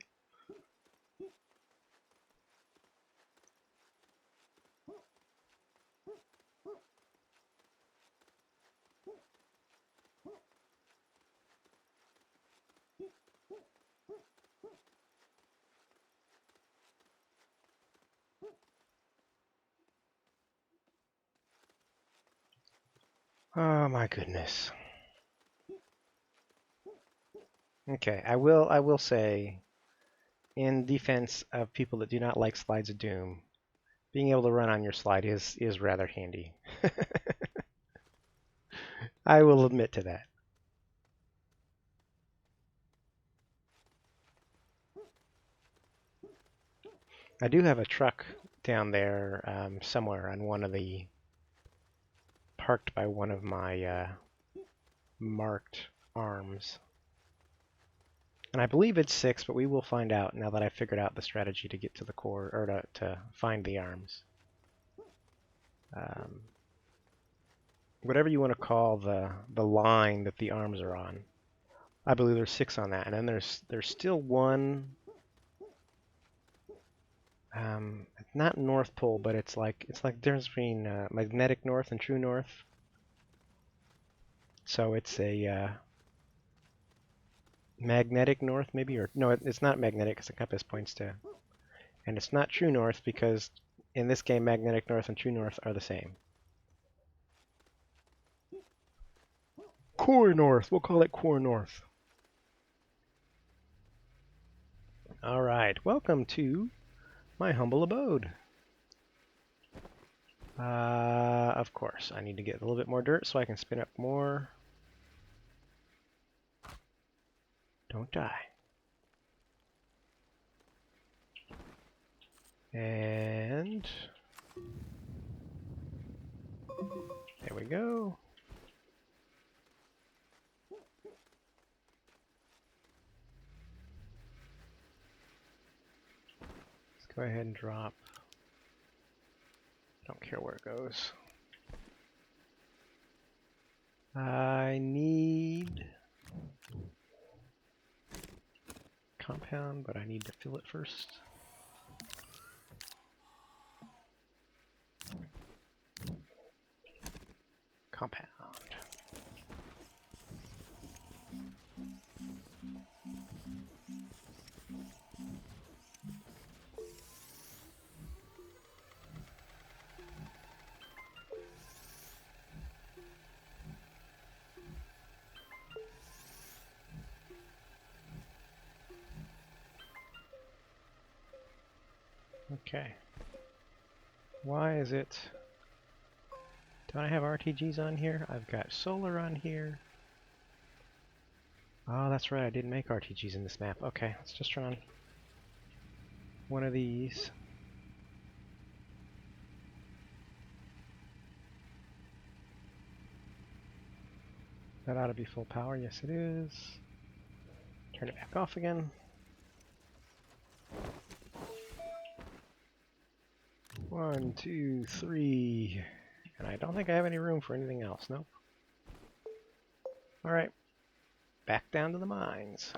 Oh my goodness. Okay, I will say, in defense of people that do not like slides of doom, being able to run on your slide is rather handy. I will admit to that. I do have a truck down there somewhere on one of the parked by one of my marked arms. And I believe it's 6, but we will find out now that I've figured out the strategy to get to the core, or to find the arms. Whatever you want to call the line that the arms are on. I believe there's 6 on that, and then there's still one. It's not North Pole, but it's like the difference between magnetic north and true north. So it's a magnetic north, maybe, or no, it's not magnetic because the compass points to, and it's not true north because in this game magnetic north and true north are the same. Core north, we'll call it core north. All right, welcome to my humble abode. Of course, I need to get a little bit more dirt so I can spin up more. Don't die. And there we go. Let's go ahead and drop. Don't care where it goes. I need compound, but I need to fill it first. Compound. Okay. Why is it... Don't I have RTGs on here? I've got solar on here. Oh, that's right, I didn't make RTGs in this map. Okay, let's just run one of these. That ought to be full power. Yes, it is. Turn it back off again. 1, 2, 3. And I don't think I have any room for anything else. Nope. Alright. Back down to the mines.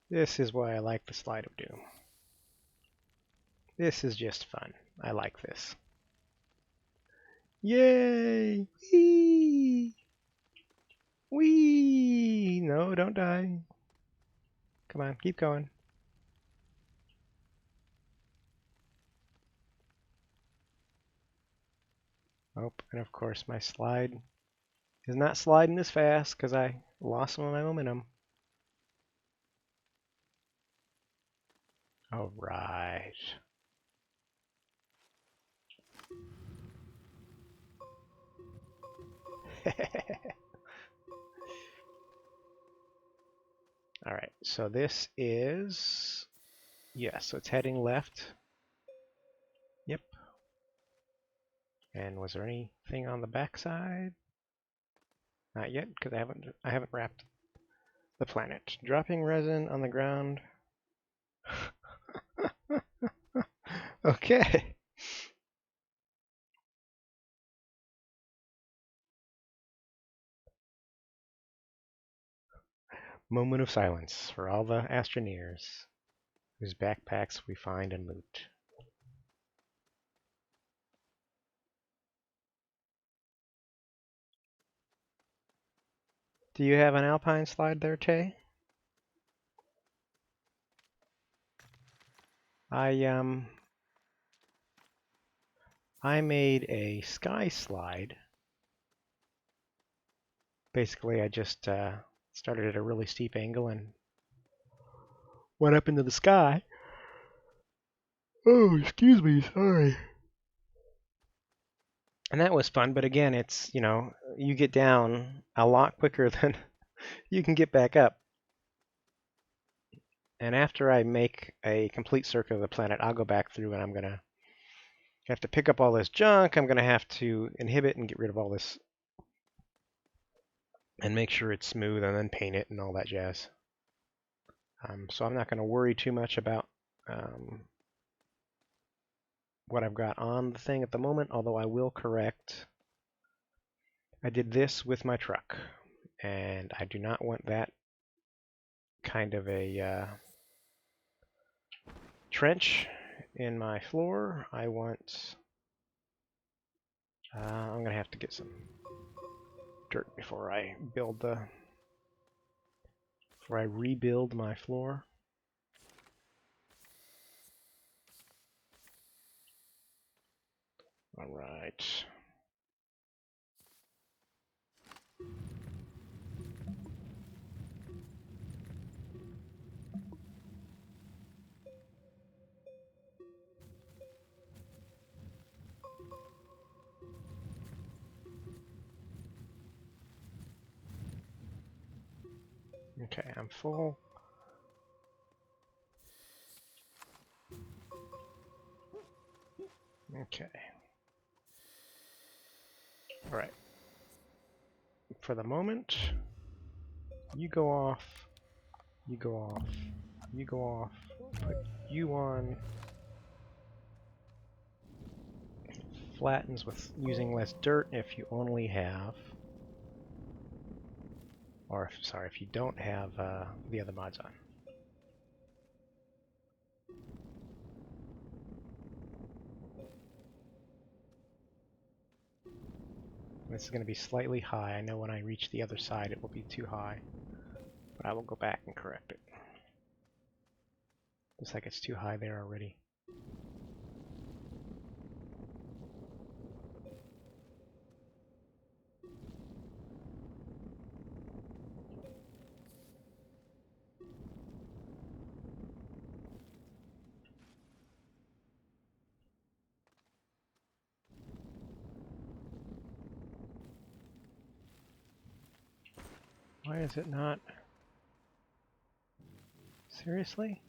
This is why I like the Slide of Doom. This is just fun. I like this. Yay! Whee! Whee! No, don't die. Come on, keep going. Oh, and of course my slide is not sliding as fast because I lost some of my momentum. All right. All right, so this is, yeah, so it's heading left. Yep. And was there anything on the backside? Not yet, because I haven't wrapped the planet. Dropping resin on the ground. Okay. Moment of silence for all the Astroneers whose backpacks we find and loot. Do you have an alpine slide there, Tay? I made a sky slide. Basically, I just started at a really steep angle and went up into the sky. Oh, excuse me, sorry. And that was fun, but again, it's, you know, you get down a lot quicker than you can get back up. And after I make a complete circuit of the planet, I'll go back through and I'm going to have to pick up all this junk. I'm going to have to inhibit and get rid of all this and make sure it's smooth and then paint it and all that jazz. So I'm not going to worry too much about what I've got on the thing at the moment, although I will correct. I did this with my truck, and I do not want that kind of a trench in my floor. I want... I'm going to have to get some dirt before I rebuild my floor. All right. Okay, I'm full. Okay. All right. For the moment, you go off, you go off, you go off, put you on. Flattens with using less dirt if you only have, or sorry, if you don't have the other mods on. This is going to be slightly high. I know when I reach the other side it will be too high, but I will go back and correct it. Looks like it's too high there already. Why is it not? Seriously?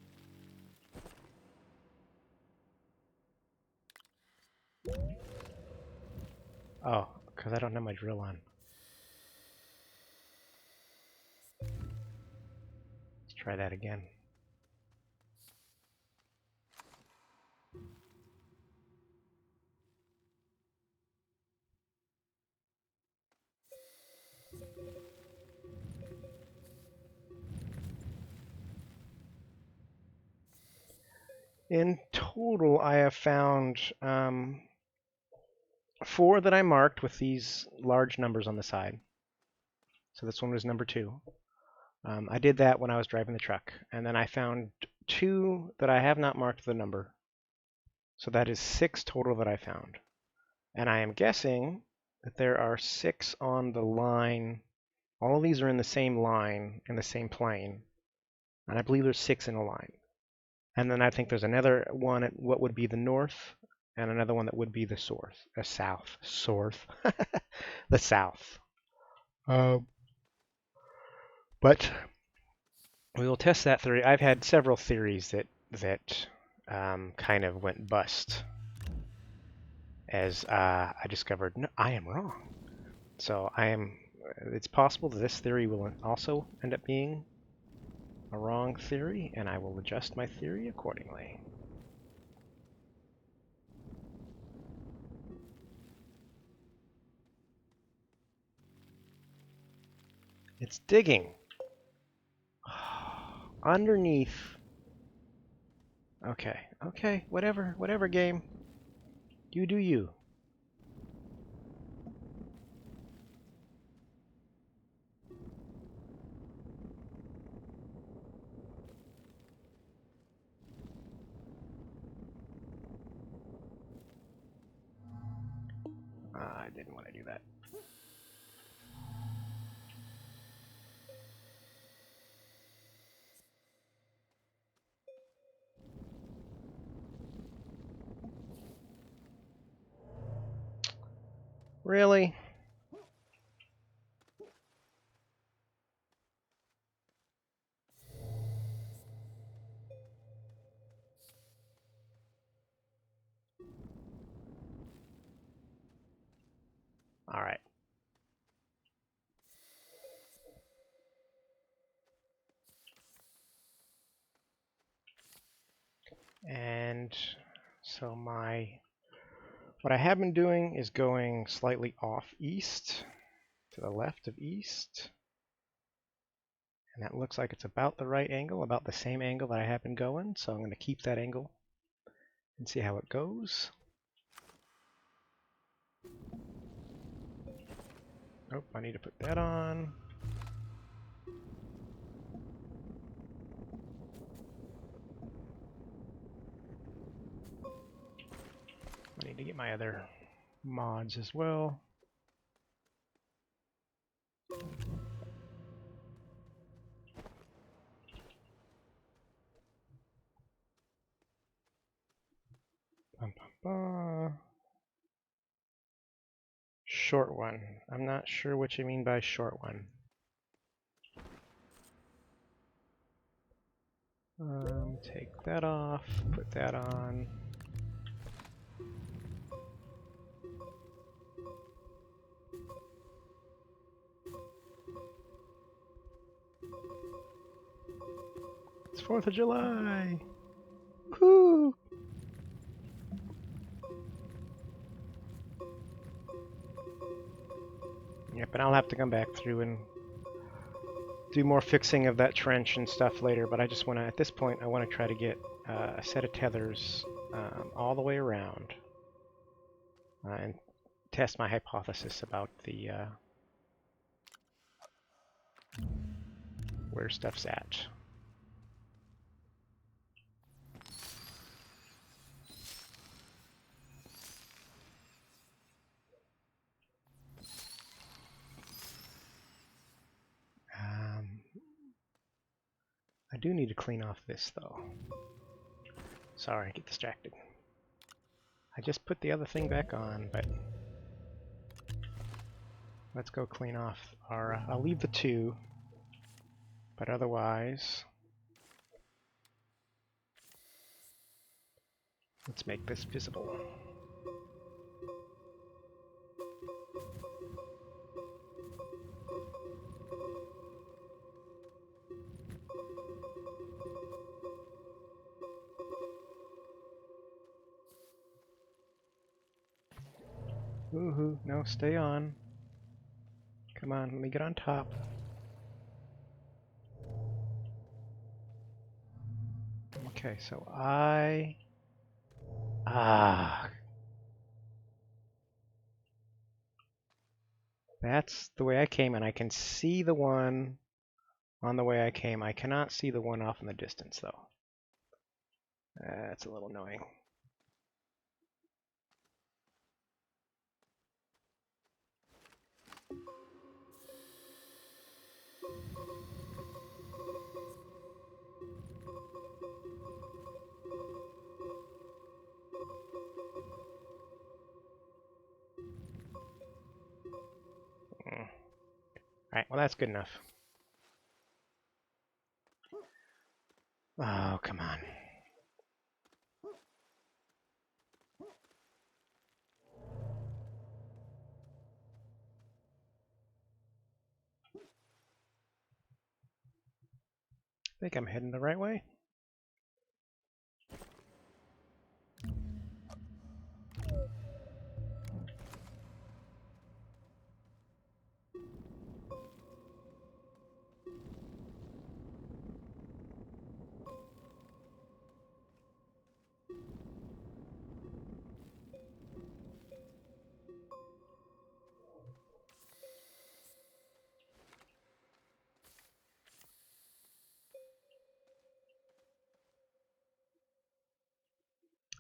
Oh, because I don't have my drill on. Let's try that again. In total, I have found 4 that I marked with these large numbers on the side. So this one was number 2. I did that when I was driving the truck. And then I found 2 that I have not marked the number. So that is 6 total that I found. And I am guessing that there are 6 on the line. All of these are in the same line, in the same plane. And I believe there's 6 in a line. And then I think there's another one at what would be the north, and another one that would be the south. The south. But we will test that theory. I've had several theories that kind of went bust as I discovered no, I am wrong. So it's possible that this theory will also end up being a wrong theory, and I will adjust my theory accordingly. It's digging. Underneath. Okay, whatever game. You do you. I didn't want to do that. Really? All right. And so what I have been doing is going slightly off east to the left of east. And that looks like it's about the right angle, about the same angle that I have been going. So I'm going to keep that angle and see how it goes. Nope, I need to put that on. I need to get my other mods as well. Short one. I'm not sure what you mean by short one. Take that off, put that on. It's 4th of July! Woo! Yep, and I'll have to come back through and do more fixing of that trench and stuff later, but I just want to, at this point, I want to try to get a set of tethers all the way around and test my hypothesis about the where stuff's at. I do need to clean off this, though. Sorry, I get distracted. I just put the other thing back on, but let's go clean off our... I'll leave the 2. But otherwise, let's make this visible. Woohoo, no, stay on. Come on, let me get on top. Okay, so that's the way I came, and I can see the one on the way I came. I cannot see the one off in the distance, though. That's a little annoying. Alright, well that's good enough. Oh, come on. I think I'm heading the right way.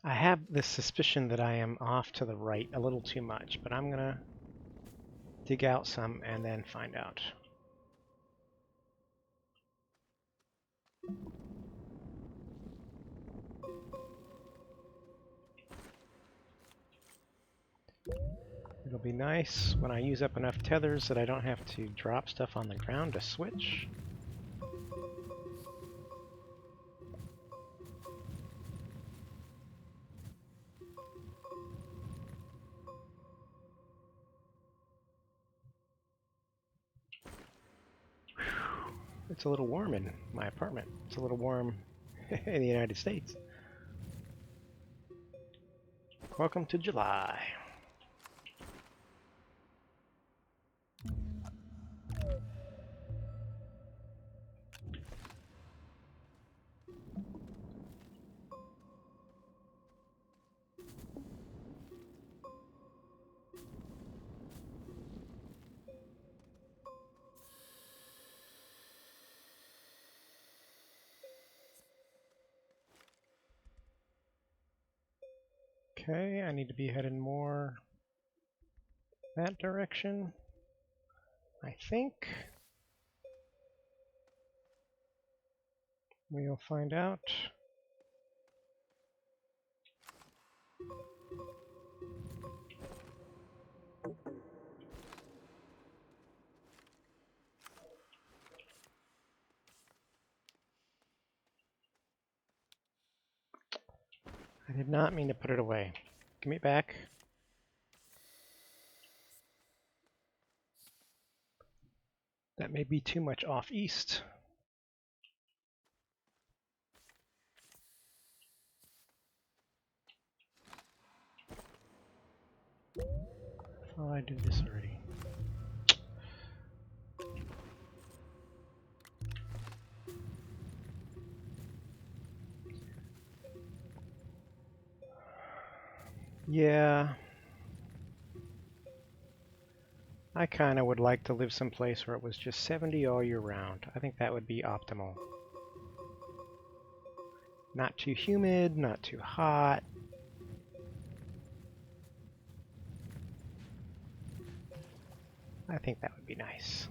I have this suspicion that I am off to the right a little too much, but I'm gonna dig out some and then find out. It'll be nice when I use up enough tethers that I don't have to drop stuff on the ground to switch. It's a little warm in my apartment. It's a little warm in the United States. Welcome to July. Okay, I need to be heading more that direction, I think. We'll find out. I did not mean to put it away. Give me it back. That may be too much off east. Thought I did this already. Yeah. I kind of would like to live someplace where it was just 70 all year round. I think that would be optimal. Not too humid, not too hot. I think that would be nice.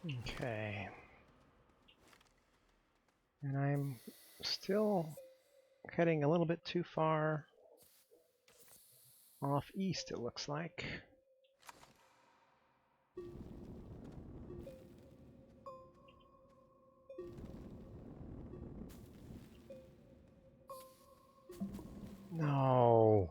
Okay. And I'm still heading a little bit too far off east, it looks like. No.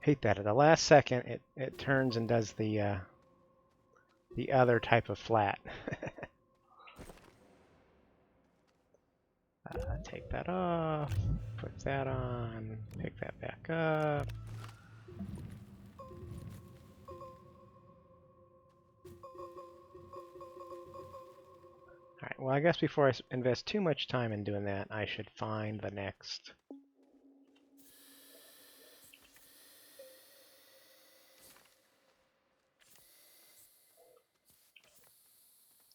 Hate that. At the last second, it turns and does the other type of flat. Take that off, put that on, pick that back up. Alright, well I guess before I invest too much time in doing that, I should find the next.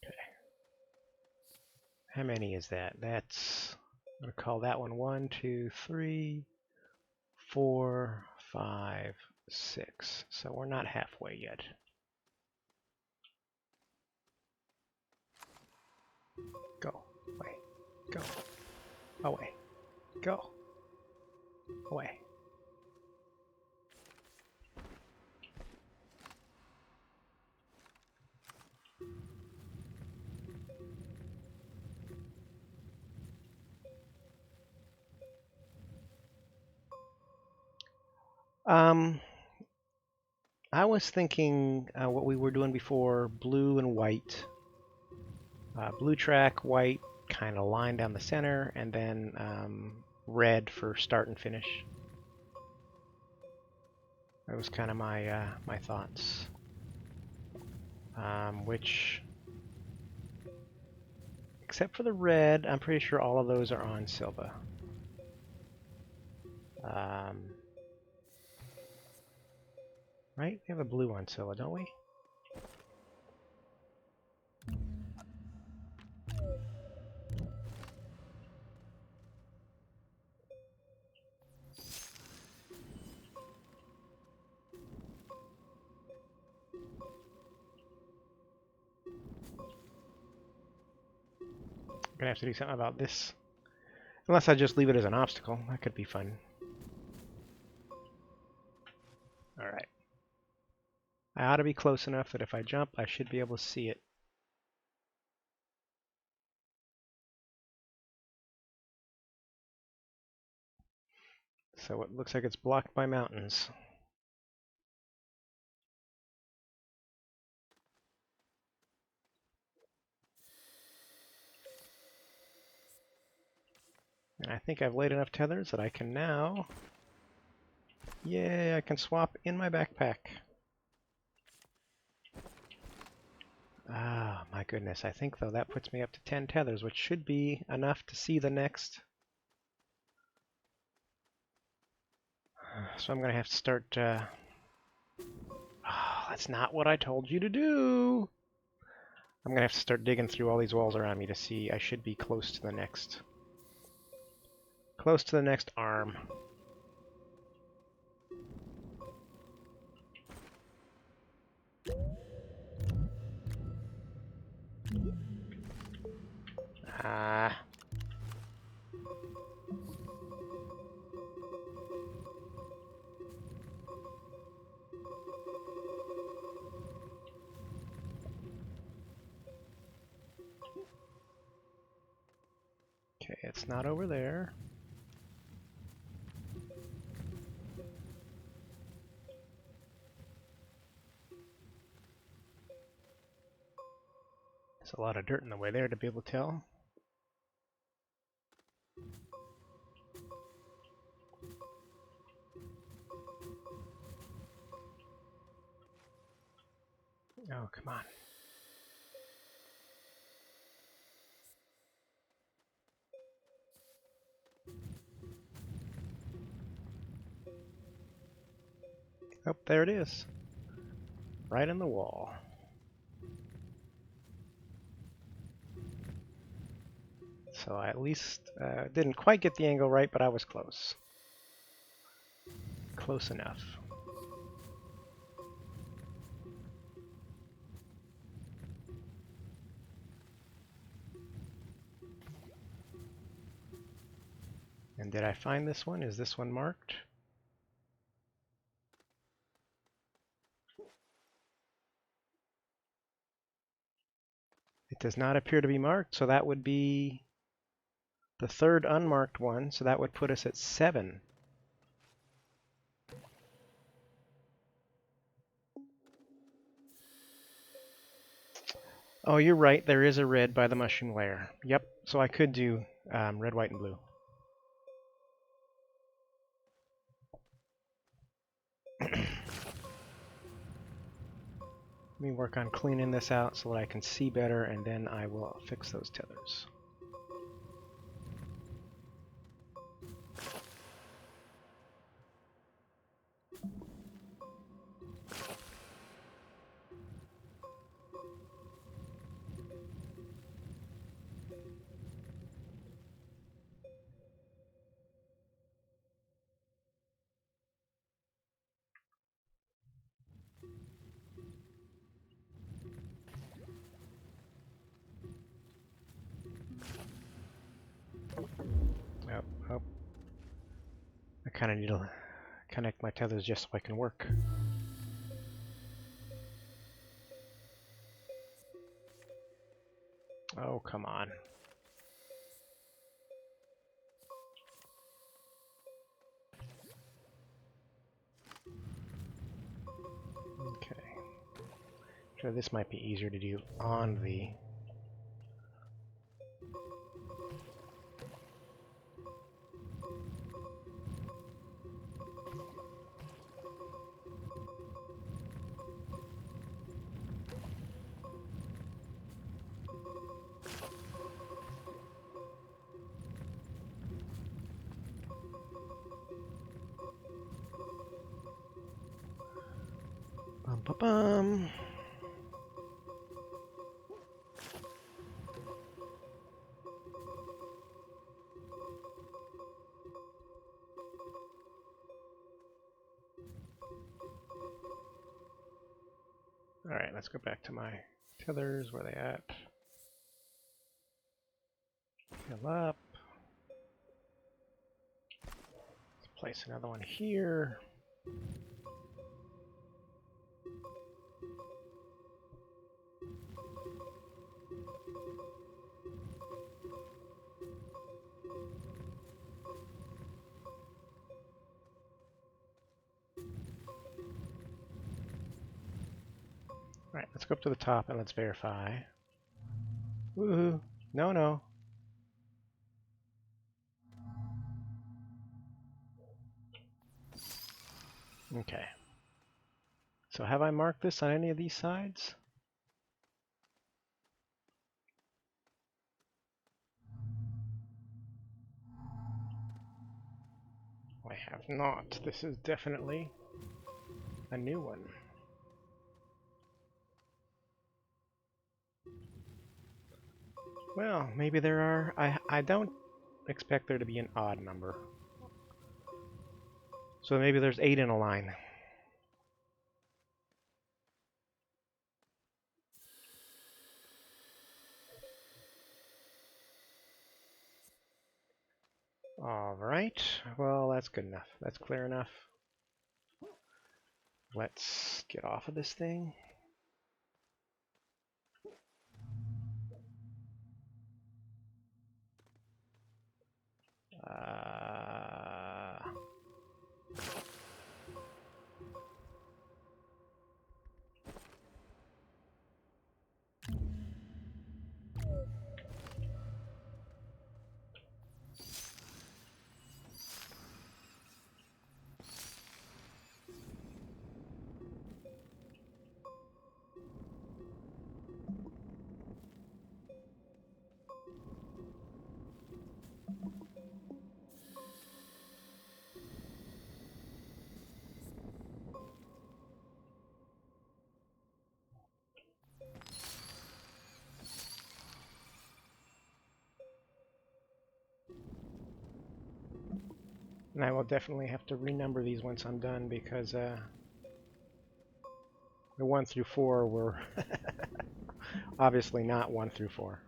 Okay. How many is that? That's, I'm going to call that one 1, 2, 3, 4, 5, 6. So we're not halfway yet. Go away, go away, go away. I was thinking what we were doing before, blue and white. Blue track, white, kind of line down the center, and then red for start and finish. That was kind of my my thoughts. Which, except for the red, I'm pretty sure all of those are on Sylva. Right? We have a blue on Sylva, don't we? I'm gonna have to do something about this. Unless I just leave it as an obstacle. That could be fun. Alright. I ought to be close enough that if I jump, I should be able to see it. So it looks like it's blocked by mountains. And I think I've laid enough tethers that I can now... Yay, I can swap in my backpack. Ah, my goodness. I think, though, that puts me up to 10 tethers, which should be enough to see the next. So I'm going to have to start... Oh, that's not what I told you to do! I'm going to have to start digging through all these walls around me to see. I should be close to the next... Close to the next arm. Ah. Okay, it's not over there. There's a lot of dirt in the way there to be able to tell. Oh, come on. Oh, there it is. Right in the wall. So I at least didn't quite get the angle right, but I was close. Close enough. And did I find this one? Is this one marked? It does not appear to be marked, so that would be the third unmarked one, so that would put us at 7. Oh, you're right, there is a red by the mushroom layer. Yep, so I could do red, white, and blue. Let me work on cleaning this out so that I can see better, and then I will fix those tethers. Oh. I kind of need to connect my tethers just so I can work. Oh, come on. Okay. So this might be easier to do on the... Bum, bum, bum. Alright, let's go back to my tethers. Where are they at? Fill up. Let's place another one here. Alright, let's go up to the top and let's verify. Woohoo! No, no. Okay. So have I marked this on any of these sides? I have not. This is definitely a new one. Well, maybe there are... I don't expect there to be an odd number. So maybe there's 8 in a line. Alright, well that's good enough. That's clear enough. Let's get off of this thing. And I will definitely have to renumber these once I'm done because the 1 through 4 were obviously not 1 through 4.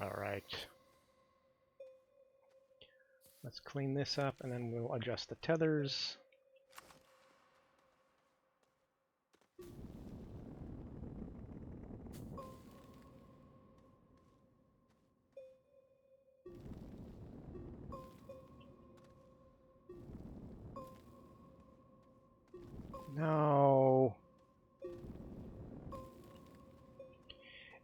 All right. Let's clean this up and then we'll adjust the tethers. No.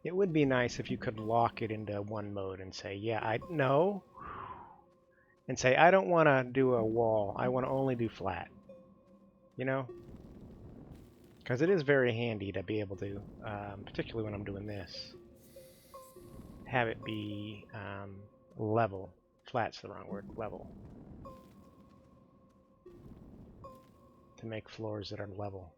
It would be nice if you could lock it into one mode and say, yeah, no. And say, I don't want to do a wall. I want to only do flat. You know? Because it is very handy to be able to, particularly when I'm doing this, have it be level. Flat's the wrong word. Level. To make floors that are level.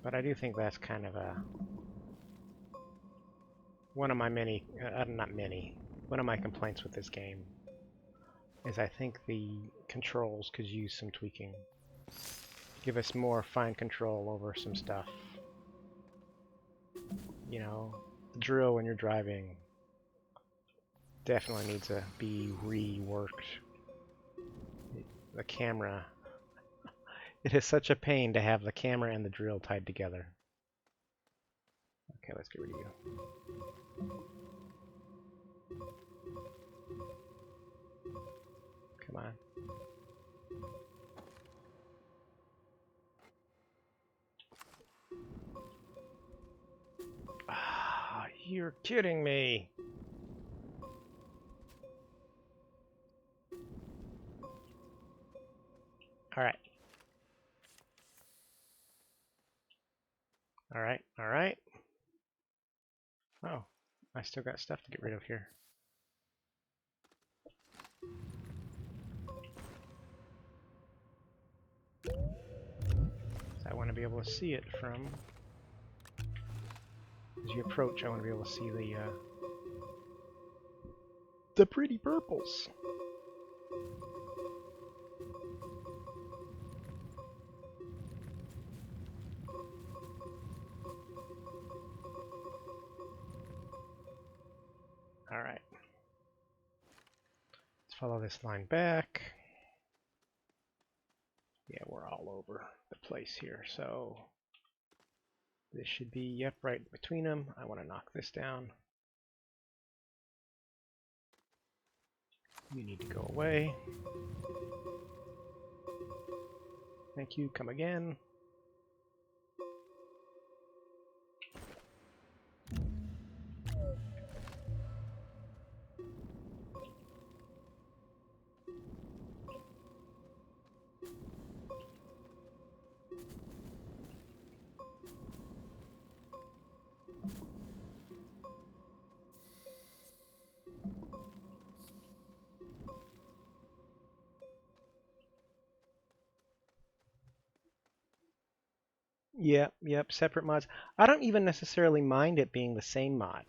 But I do think that's kind of one of my many, not many, one of my complaints with this game is I think the controls could use some tweaking. Give us more fine control over some stuff. You know, the drill when you're driving definitely needs to be reworked. The camera. It is such a pain to have the camera and the drill tied together. Okay, let's get rid of you. Come on. Ah, you're kidding me. All right. All right, all right. Oh, I still got stuff to get rid of here. I want to be able to see it from, as you approach, I want to be able to see the pretty purples. All right. Let's follow this line back. Yeah, we're all over the place here. So this should be, yep, right between them. I want to knock this down. You need to go away. Thank you. Come again. Yep, separate mods. I don't even necessarily mind it being the same mod,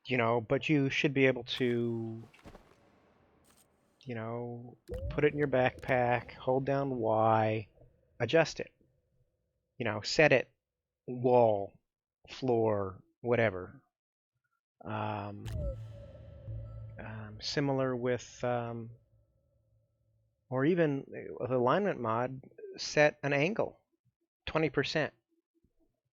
you know, but you should be able to, you know, put it in your backpack, hold down Y, adjust it, you know, set it, wall, floor, whatever. Similar with, or even with alignment mod, set an angle, 20%.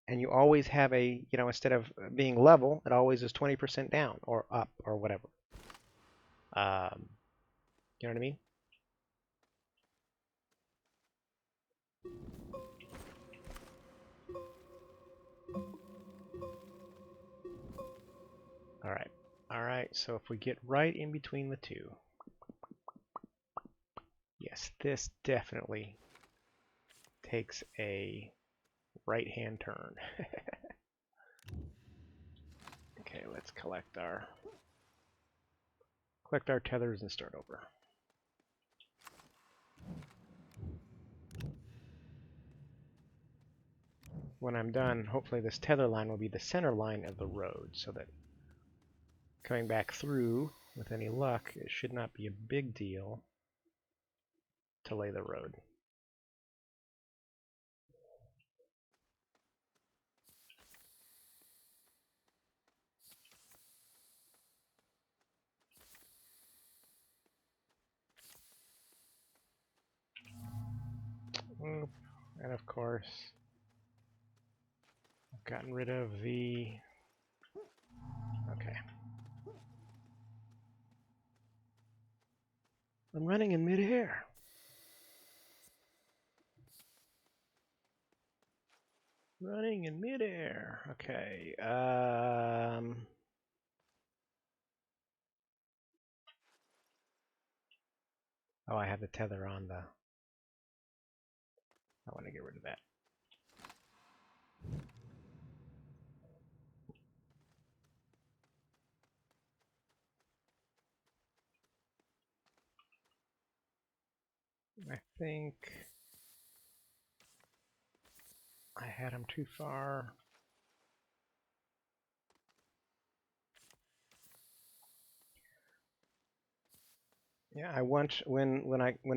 And you always have a, you know, instead of being level, it always is 20% down or up or whatever. You know what I mean? All right, so if we get right in between the two, yes, this definitely takes a right-hand turn. Okay, let's collect our tethers and start over. When I'm done, hopefully this tether line will be the center line of the road, so that coming back through, with any luck, it should not be a big deal to lay the road. And of course, I've gotten rid of the... Okay. I'm running in midair. Running in midair. Okay. Oh, I have the tether on the... I want to get rid of that. I think I had him too far. Yeah, I want when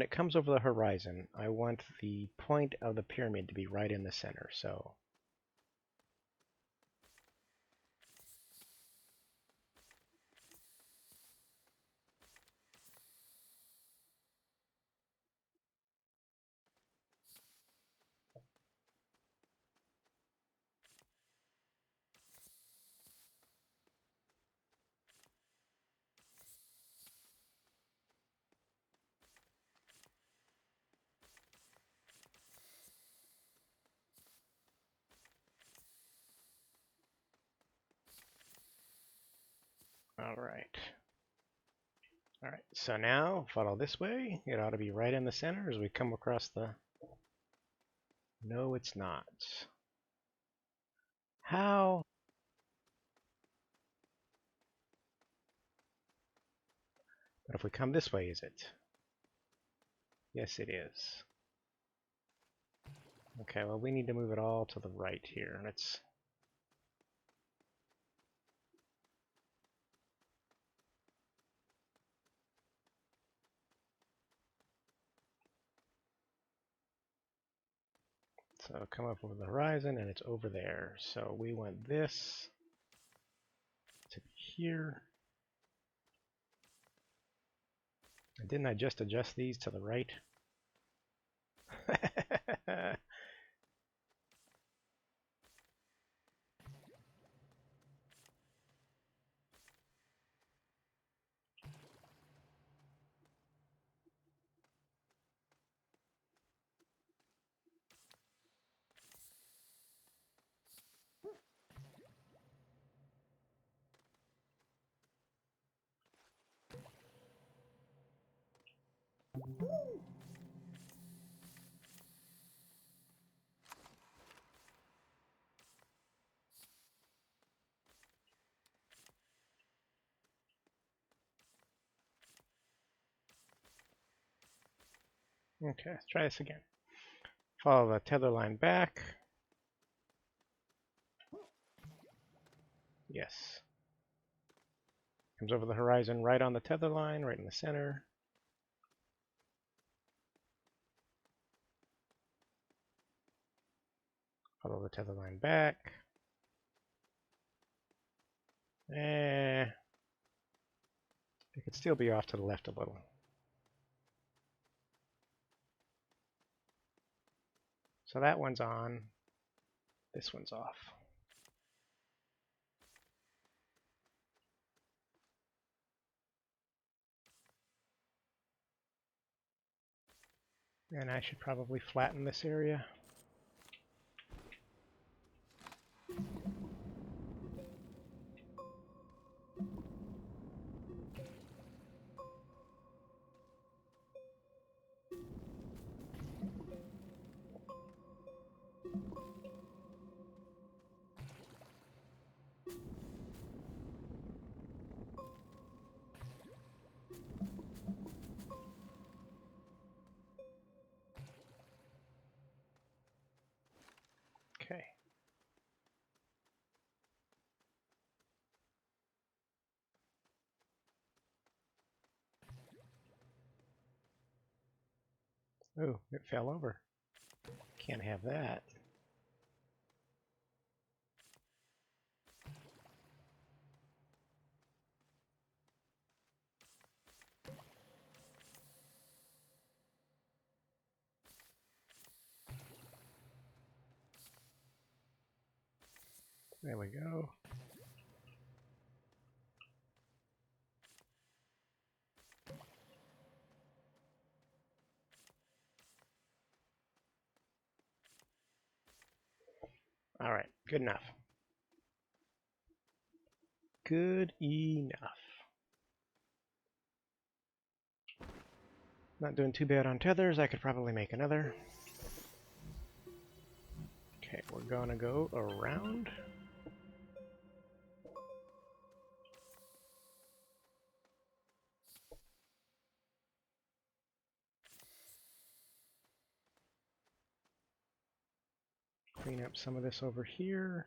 it comes over the horizon, I want the point of the pyramid to be right in the center. So all right. All right, so now follow this way. It ought to be right in the center as we come across the... No, it's not. How? But if we come this way, is it? Yes, it is. Okay, well, we need to move it all to the right here. Let's... So come up over the horizon, and it's over there. So we want this to be here. And didn't I just adjust these to the right? Okay, let's try this again. Follow the tether line back. Yes. Comes over the horizon right on the tether line, right in the center. Follow the tether line back. It could still be off to the left a little. So that one's on. This one's off. And I should probably flatten this area. Okay. Oh, it fell over. Can't have that. There we go. All right, good enough. Good enough. Not doing too bad on tethers. I could probably make another. Okay, we're gonna go around. Clean up some of this over here.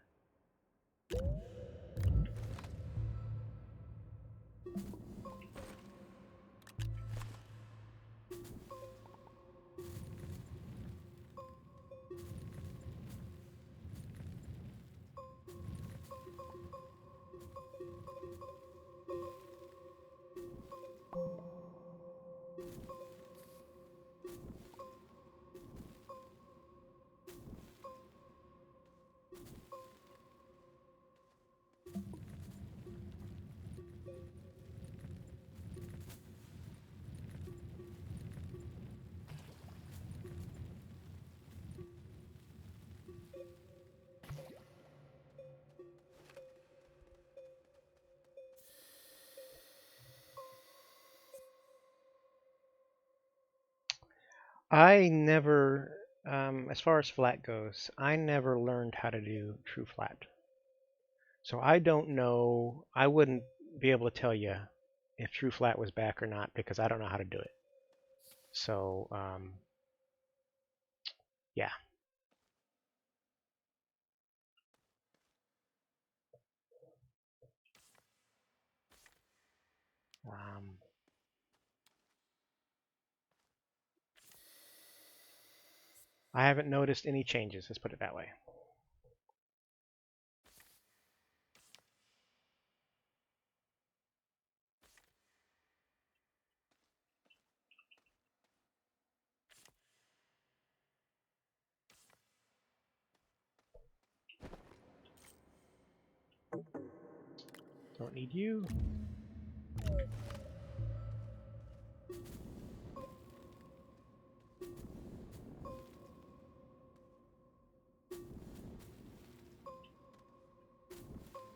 I never, as far as flat goes, I never learned how to do true flat. So I don't know, I wouldn't be able to tell you if true flat was back or not because I don't know how to do it. So, yeah. Um, I haven't noticed any changes, let's put it that way. Don't need you.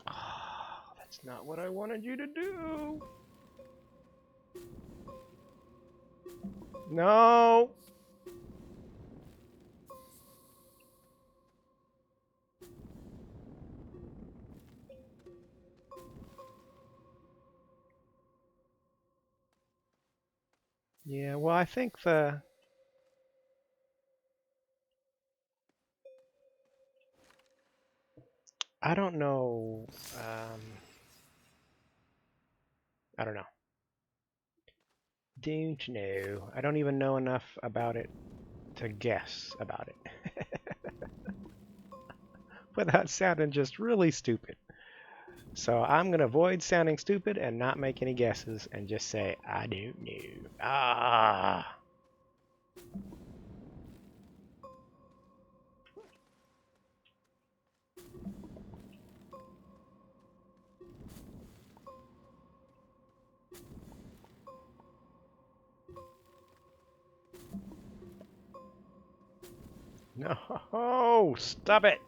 Oh, that's not what I wanted you to do. No. Yeah, well, I think I don't know, I don't know. Don't know. I don't even know enough about it to guess about it. Without sounding just really stupid. So I'm going to avoid sounding stupid and not make any guesses and just say, I don't know. Ah. No, stop it.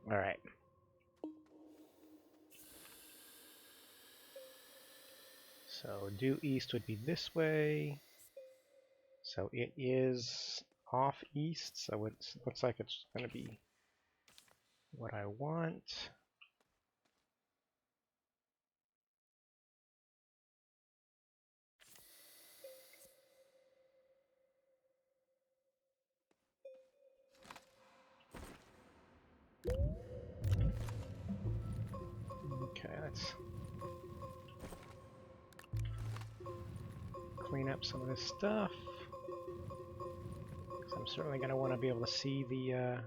All right. So due east would be this way. So it is off east, so it looks like it's going to be what I want. Okay, let's clean up some of this stuff. I'm certainly going to want to be able to see the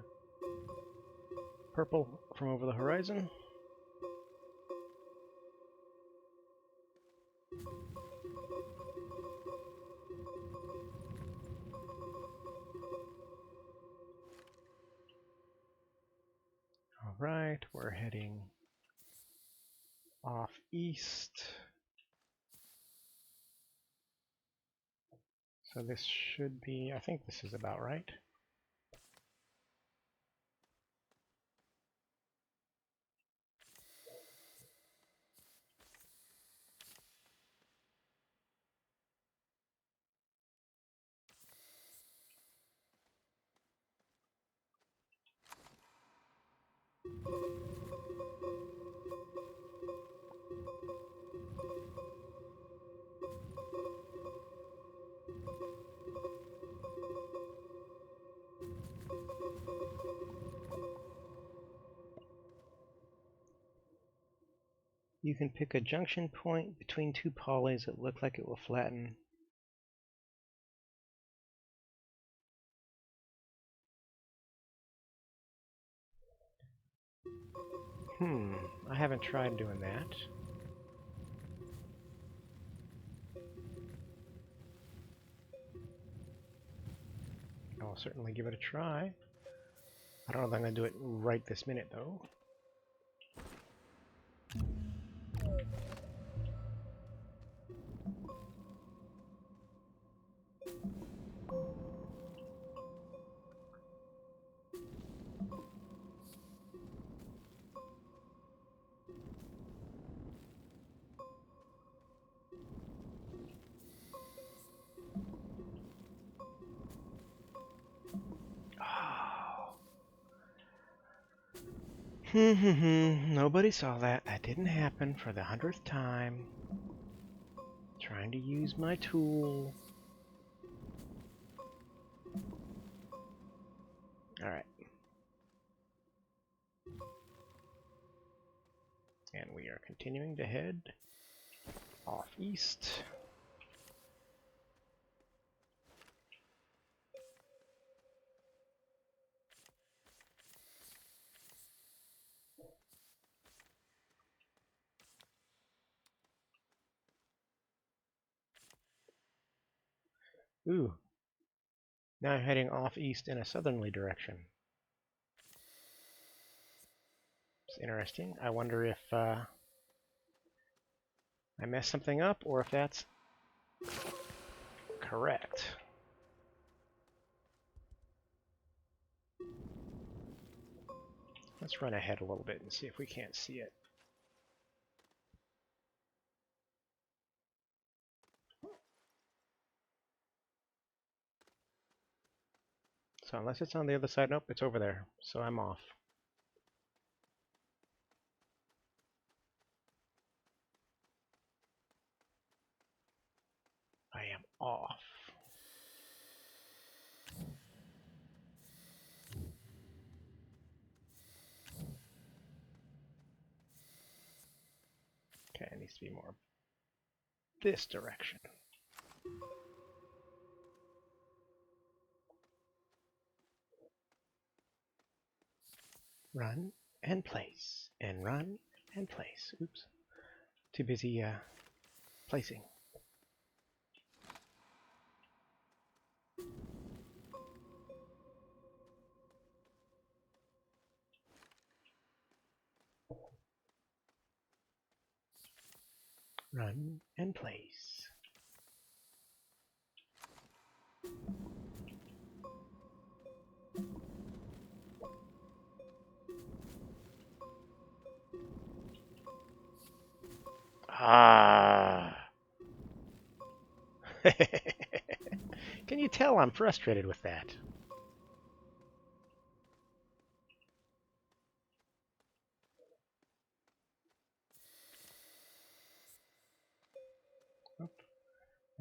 purple from over the horizon. All right, we're heading off east. So this should be, I think this is about right. You can pick a junction point between two polys that look like it will flatten. I haven't tried doing that. I'll certainly give it a try. I don't know if I'm going to do it right this minute, though. Nobody saw that. That didn't happen for the 100th time. Trying to use my tool. Alright. And we are continuing to head off east. Ooh. Now I'm heading off east in a southerly direction. It's interesting. I wonder if I messed something up or if that's correct. Let's run ahead a little bit and see if we can't see it. So unless it's on the other side, nope, it's over there. So I'm off. I am off. Okay, it needs to be more this direction. Run and place, and run and place. Oops. Too busy placing. Run and place. Ah. Can you tell I'm frustrated with that?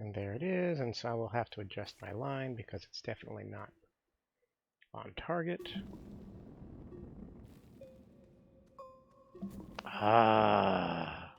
And there it is, and so I will have to adjust my line because it's definitely not on target. Ah.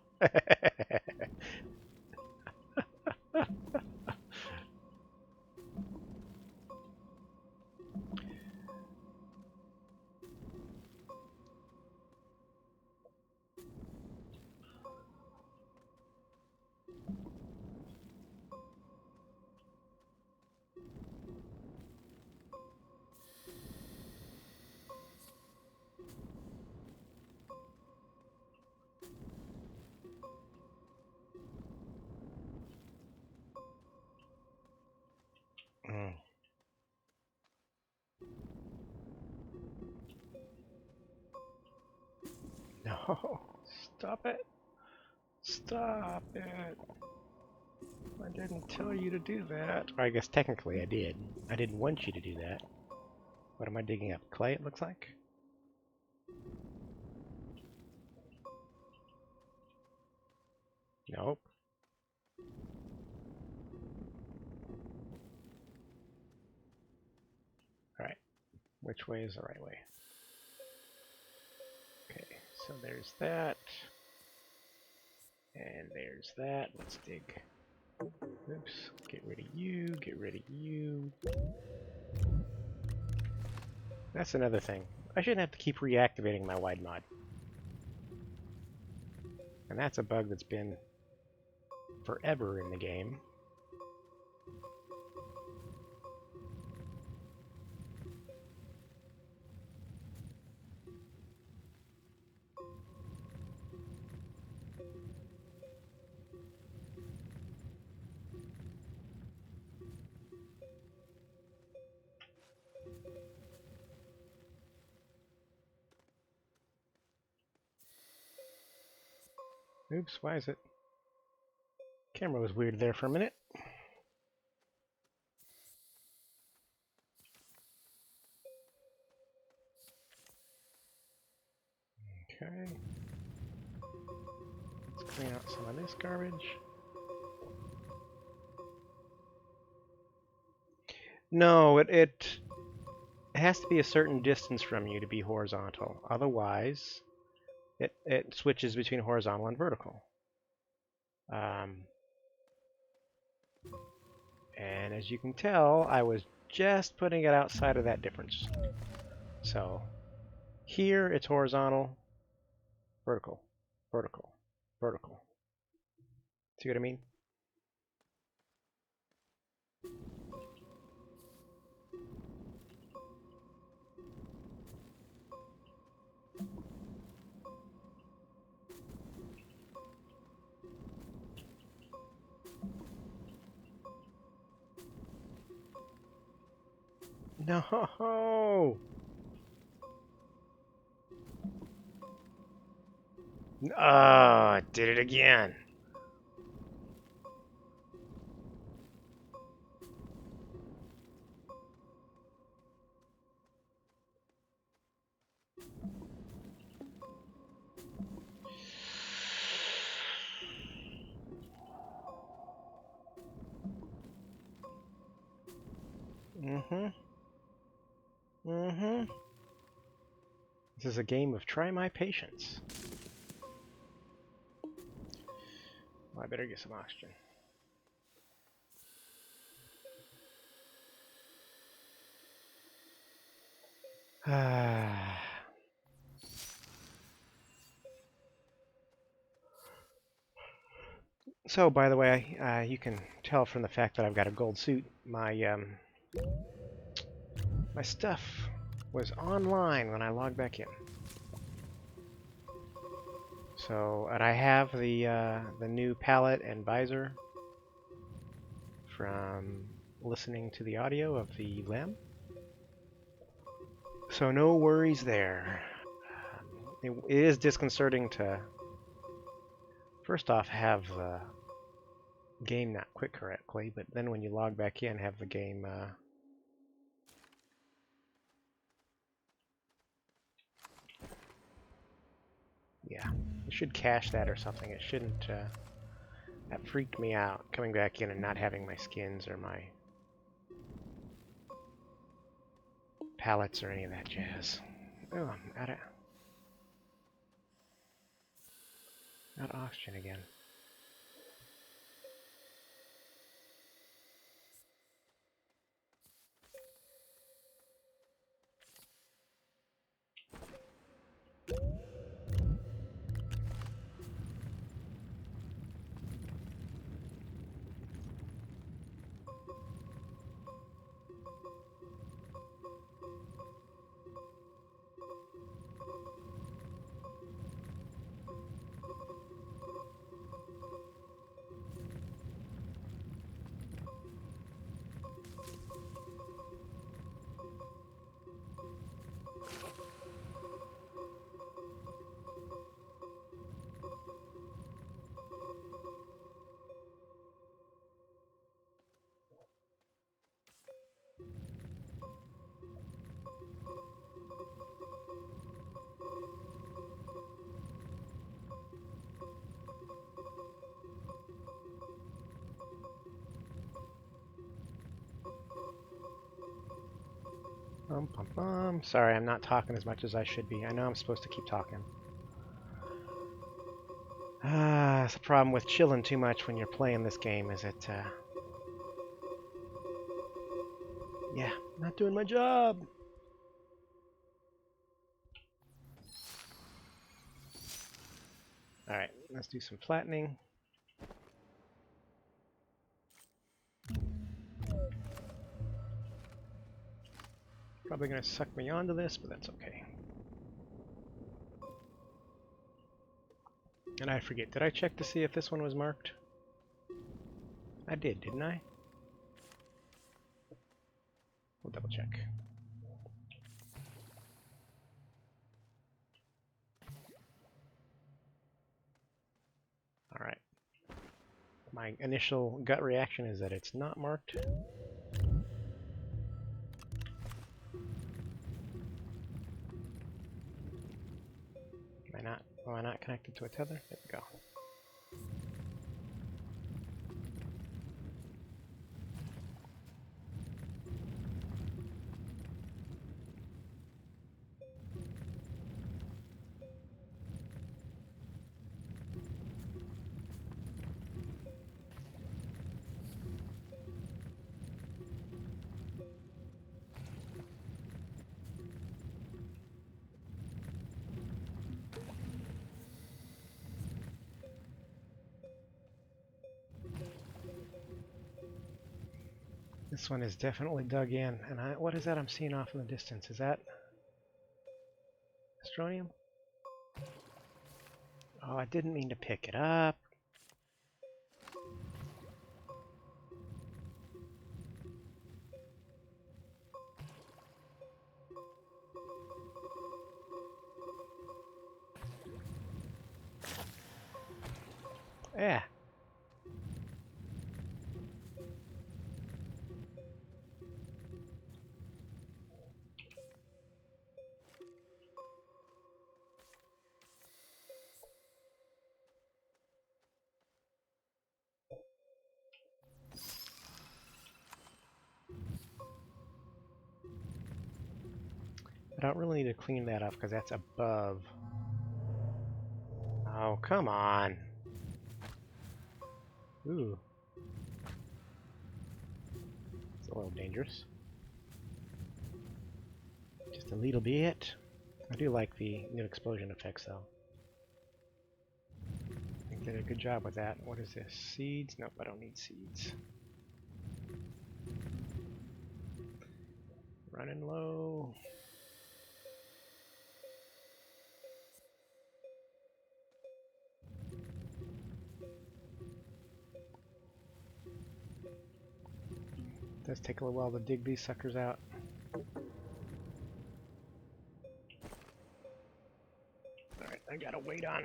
Mm. No, stop it. Stop it. I didn't tell you to do that. Or I guess technically I did. I didn't want you to do that. What am I digging up? Clay, it looks like? Nope. Alright. Which way is the right way? Okay, so there's that. And there's that. Let's dig. Oops. Get rid of you. Get rid of you. That's another thing. I shouldn't have to keep reactivating my wide mod. And that's a bug that's been forever in the game. Oops, why is it? Camera was weird there for a minute. Okay. Let's clean out some of this garbage. No, it has to be a certain distance from you to be horizontal. Otherwise, it switches between horizontal and vertical. And as you can tell, I was just putting it outside of that difference. So here it's horizontal, vertical, vertical, vertical. See what I mean? No! Ah, I did it again. This is a game of try my patience. Well, I better get some oxygen. So, by the way, you can tell from the fact that I've got a gold suit, my stuff was online when I logged back in. So, and I have the new palette and visor from listening to the audio of the LEM. So no worries there. It is disconcerting to, first off, have the game not quit correctly, but then when you log back in, have the game yeah, it should cache that or something. It shouldn't That freaked me out, coming back in and not having my skins or my pallets or any of that jazz. Oh, I'm out of oxygen again. Sorry, I'm not talking as much as I should be. I know I'm supposed to keep talking. It's the problem with chilling too much when you're playing this game, is it, yeah, not doing my job. Alright, let's do some flattening. Probably going to suck me onto this, but that's okay. And I forget, did I check to see if this one was marked? I did, didn't I? We'll double check. Alright. My initial gut reaction is that it's not marked. Am I not connected to a tether? There we go. This one is definitely dug in. And what is that I'm seeing off in the distance? Is that Astroneer? Oh, I didn't mean to pick it up. Yeah. I don't really need to clean that up because that's above. Oh, come on. Ooh. It's a little dangerous. Just a little bit. I do like the new explosion effects, though. I think they did a good job with that. What is this? Seeds? Nope, I don't need seeds. Running low. Does take a little while to dig these suckers out. Alright, I gotta wait on.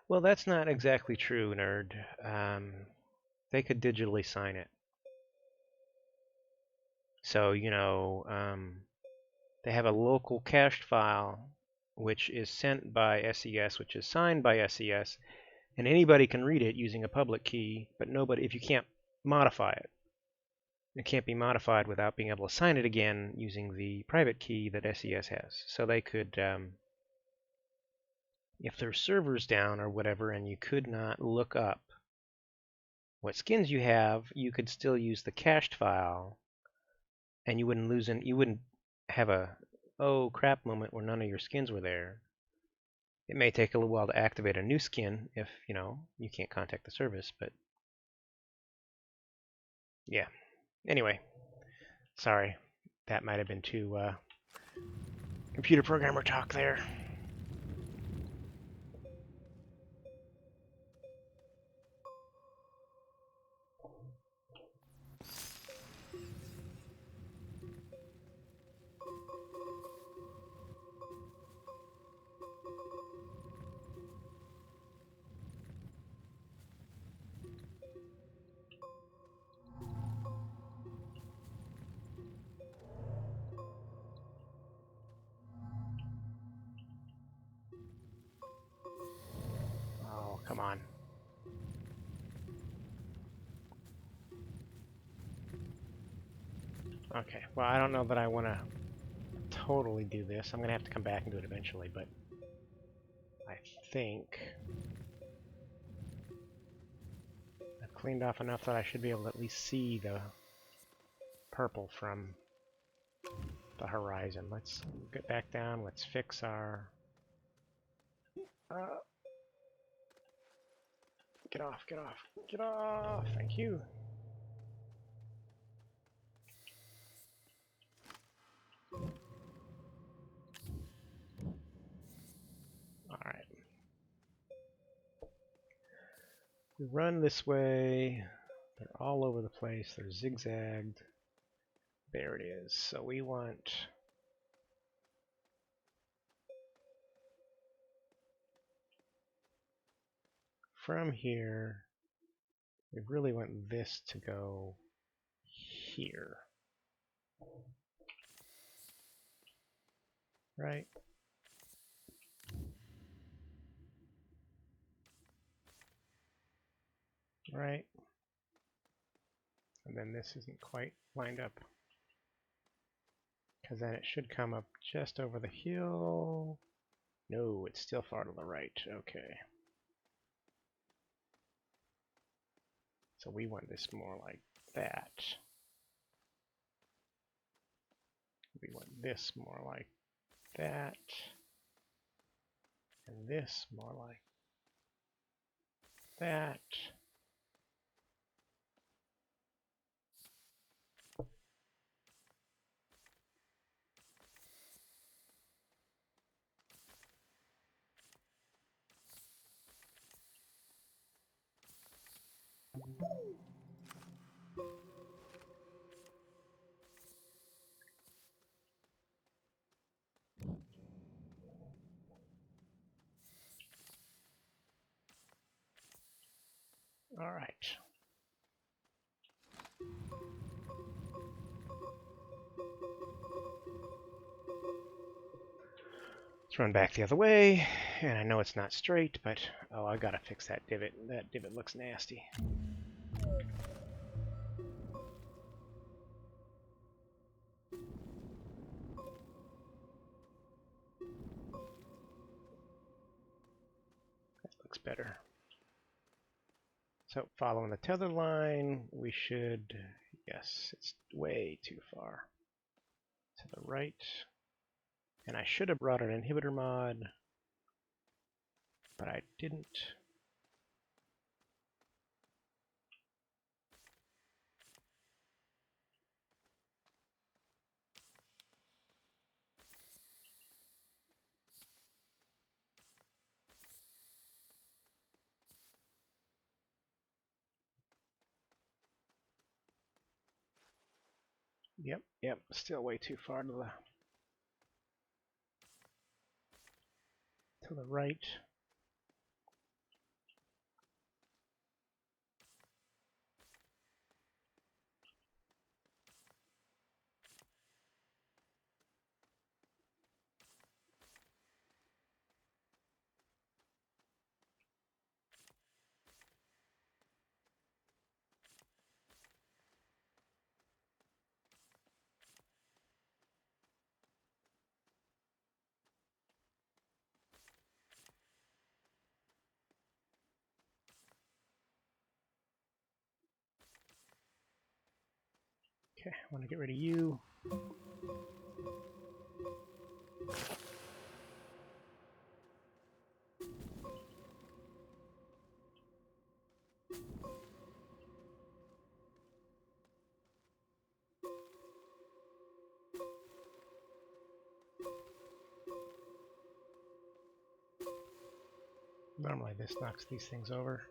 Well, that's not exactly true, nerd. They could digitally sign it. So, they have a local cached file which is sent by SES, which is signed by SES, and anybody can read it using a public key, but nobody, if you can't modify it. It can't be modified without being able to sign it again using the private key that SES has. So they could, if their server's down or whatever, and you could not look up what skins you have, you could still use the cached file, and you wouldn't have a oh crap moment where none of your skins were there. It may take a little while to activate a new skin if you can't contact the service, but yeah. Anyway, sorry, that might have been too computer programmer talk there. Oh, come on. Okay, well, I don't know that I want to totally do this. I'm going to have to come back and do it eventually, but I think I've cleaned off enough that I should be able to at least see the purple from the horizon. Let's get back down. Let's fix our... get off, get off, get off! Thank you. Alright. We run this way. They're all over the place. They're zigzagged. There it is. So we want... from here, we really want this to go here. Right? Right? And then this isn't quite lined up, because then it should come up just over the hill. No, it's still far to the right. Okay. So we want this more like that. We want this more like that. And this more like that. All right. Let's run back the other way. And I know it's not straight, but oh, I gotta fix that divot. That divot looks nasty. That looks better. So following the tether line, we should, yes, it's way too far to the right. And I should have brought an inhibitor mod, but I didn't. Yep, still way too far to the right. Okay, I want to get rid of you. Normally this knocks these things over.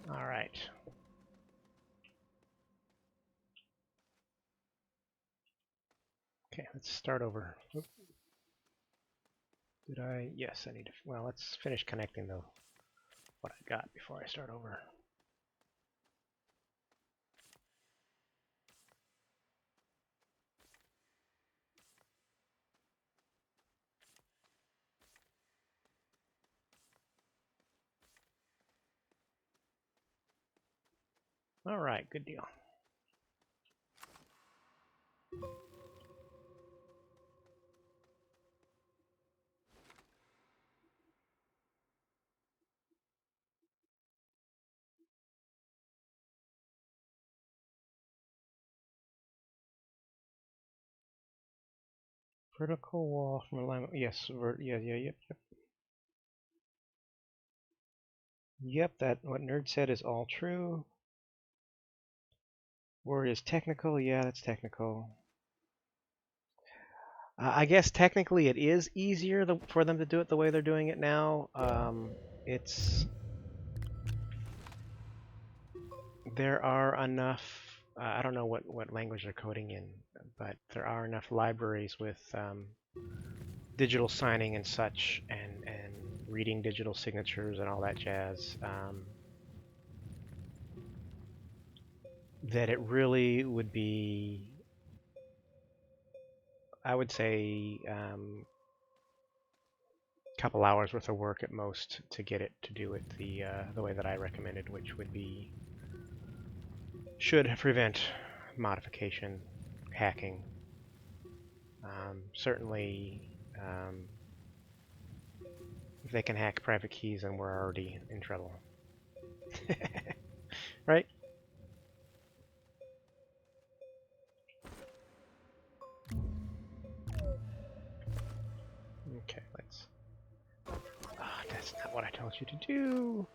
All right. Okay, let's start over. Oop. Did I? Yes, I need to. Well, let's finish connecting though. What I got before I start over. All right, good deal. Vertical wall from alignment. Yes, yep. Yep, that what Nerd said is all true. Word is technical. Yeah, that's technical. I guess technically it is easier for them to do it the way they're doing it now. It's there are enough. I don't know what language they're coding in, but there are enough libraries with digital signing and such, and reading digital signatures and all that jazz. That it really would be, I would say, couple hours worth of work at most to get it to do it the way that I recommended, which would be should prevent modification, hacking. Certainly, if they can hack private keys, then we're already in trouble, right? Okay, let's. Oh, that's not what I told you to do.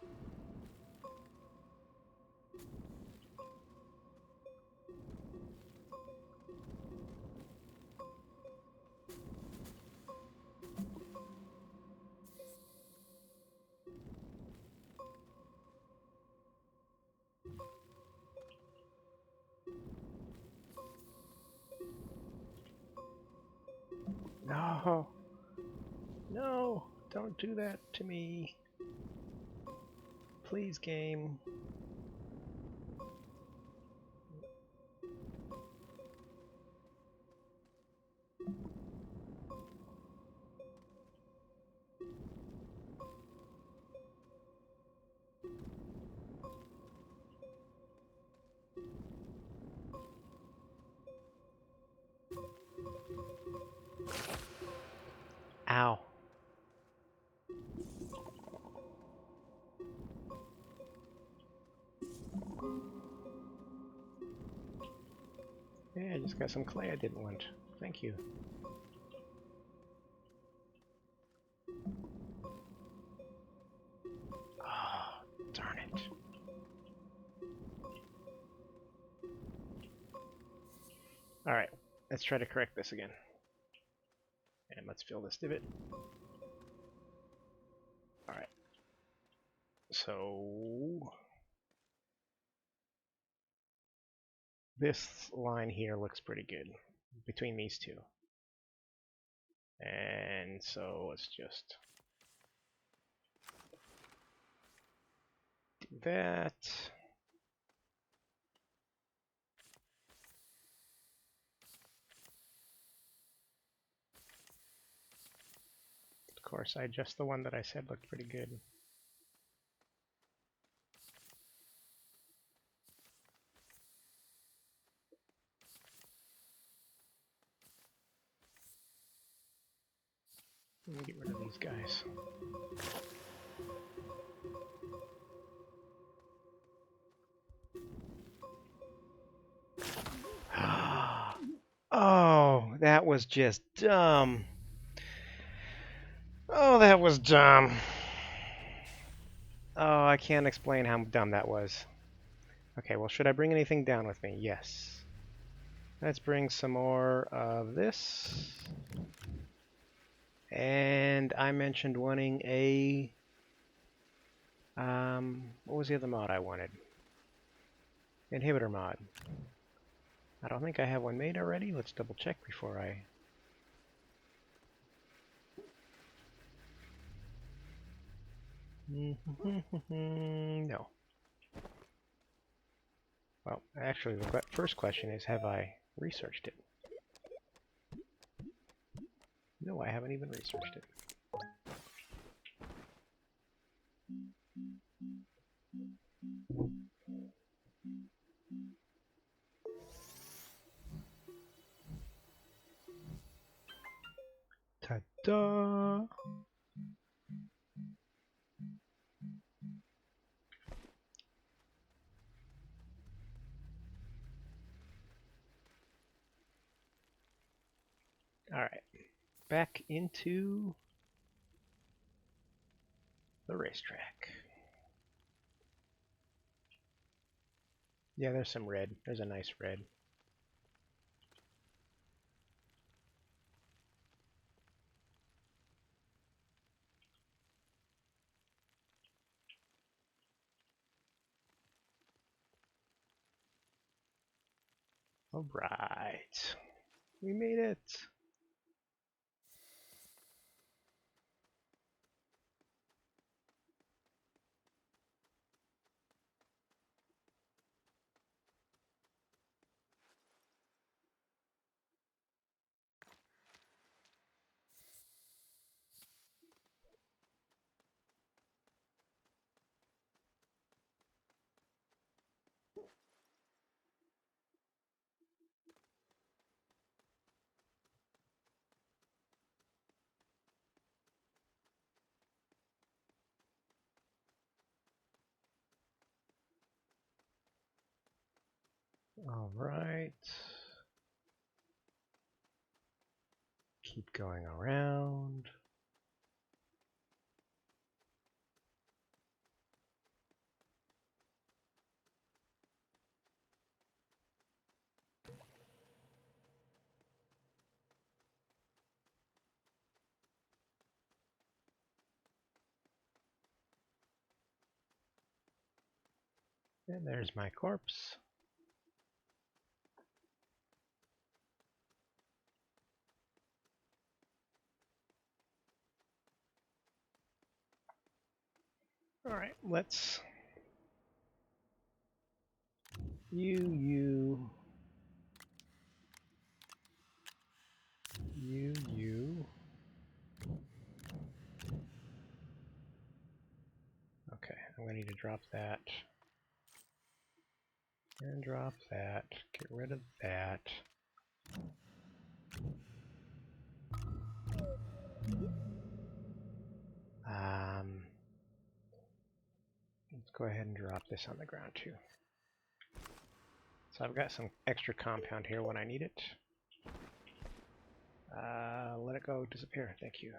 No. No, don't do that to me. Please, game. Ow. Yeah, I just got some clay I didn't want. Thank you. Oh, darn it. Alright, let's try to correct this again. And let's fill this divot. Alright. So this line here looks pretty good between these two. And so let's just do that. Of course, just the one that I said looked pretty good. Let me get rid of these guys. Oh, that was just dumb. Oh, that was dumb. Oh, I can't explain how dumb that was. Okay, well, should I bring anything down with me? Yes. Let's bring some more of this. And I mentioned wanting a... what was the other mod I wanted? Inhibitor mod. I don't think I have one made already. Let's double check before I... No. Well, actually, the first question is, have I researched it? No, I haven't even researched it. Ta-da! Alright, back into the racetrack. Yeah, there's some red. There's a nice red. Alright, we made it. Alright. Keep going around. And there's my corpse. Alright, let's... You. Okay, I'm going to need to drop that. And drop that. Get rid of that. Let's go ahead and drop this on the ground too. So I've got some extra compound here when I need it. Let it go disappear. Thank you.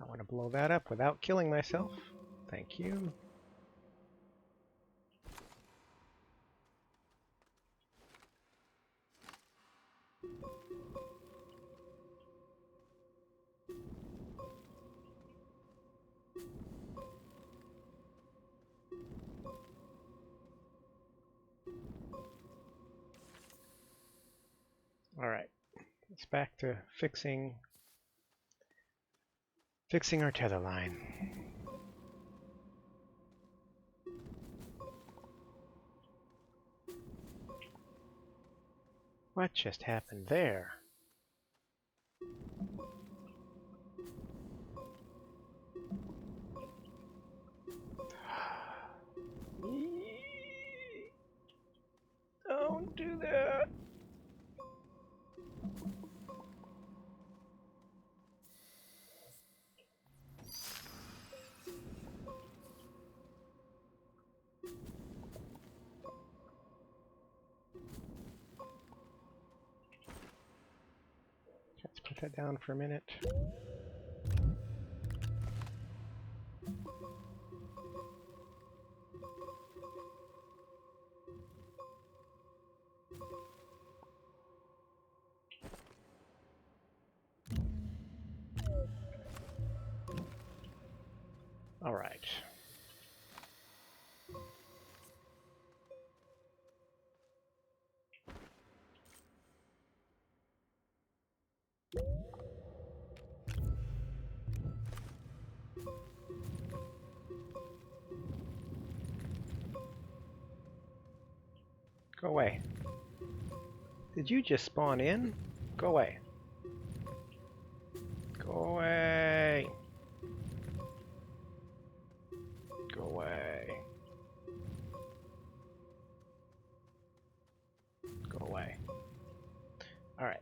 I want to blow that up without killing myself. Thank you. Alright. It's back to fixing our tether line. What just happened there? Don't do that. that down for a minute. All right. Go away. Did you just spawn in? Go away. Go away. Go away. Go away. All right.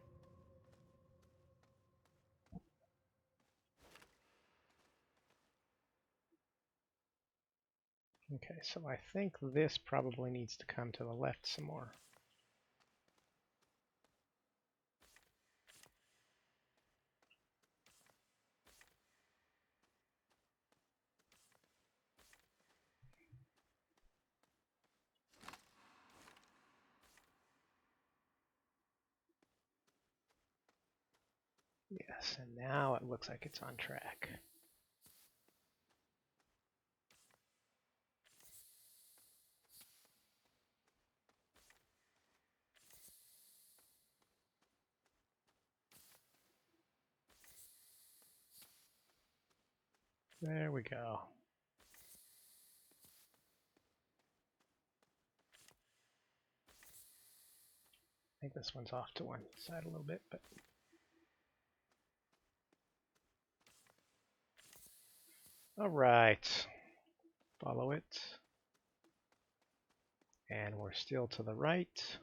Okay, so I think this probably needs to come to the left some more. Yes, and now it looks like it's on track. There we go. I think this one's off to one side a little bit, but all right. Follow it. And we're still to the right.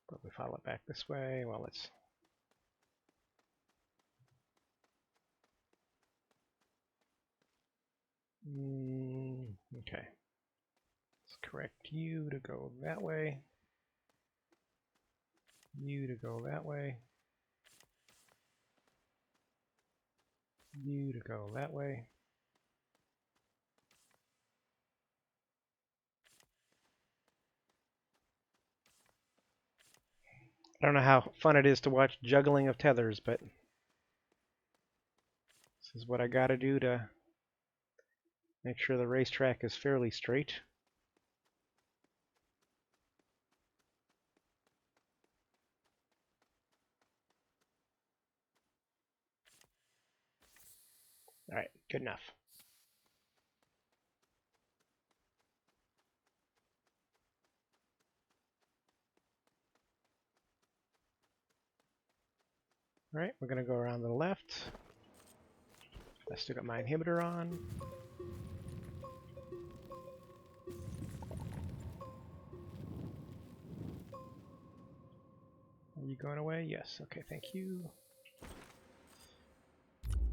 But we follow it back this way. Well, let's... okay. Let's correct you to go that way. You to go that way. You to go that way. I don't know how fun it is to watch juggling of tethers, but this is what I gotta do to make sure the racetrack is fairly straight. All right, good enough. All right, we're gonna go around to the left. I still got my inhibitor on. Are you going away? Yes. Okay, thank you.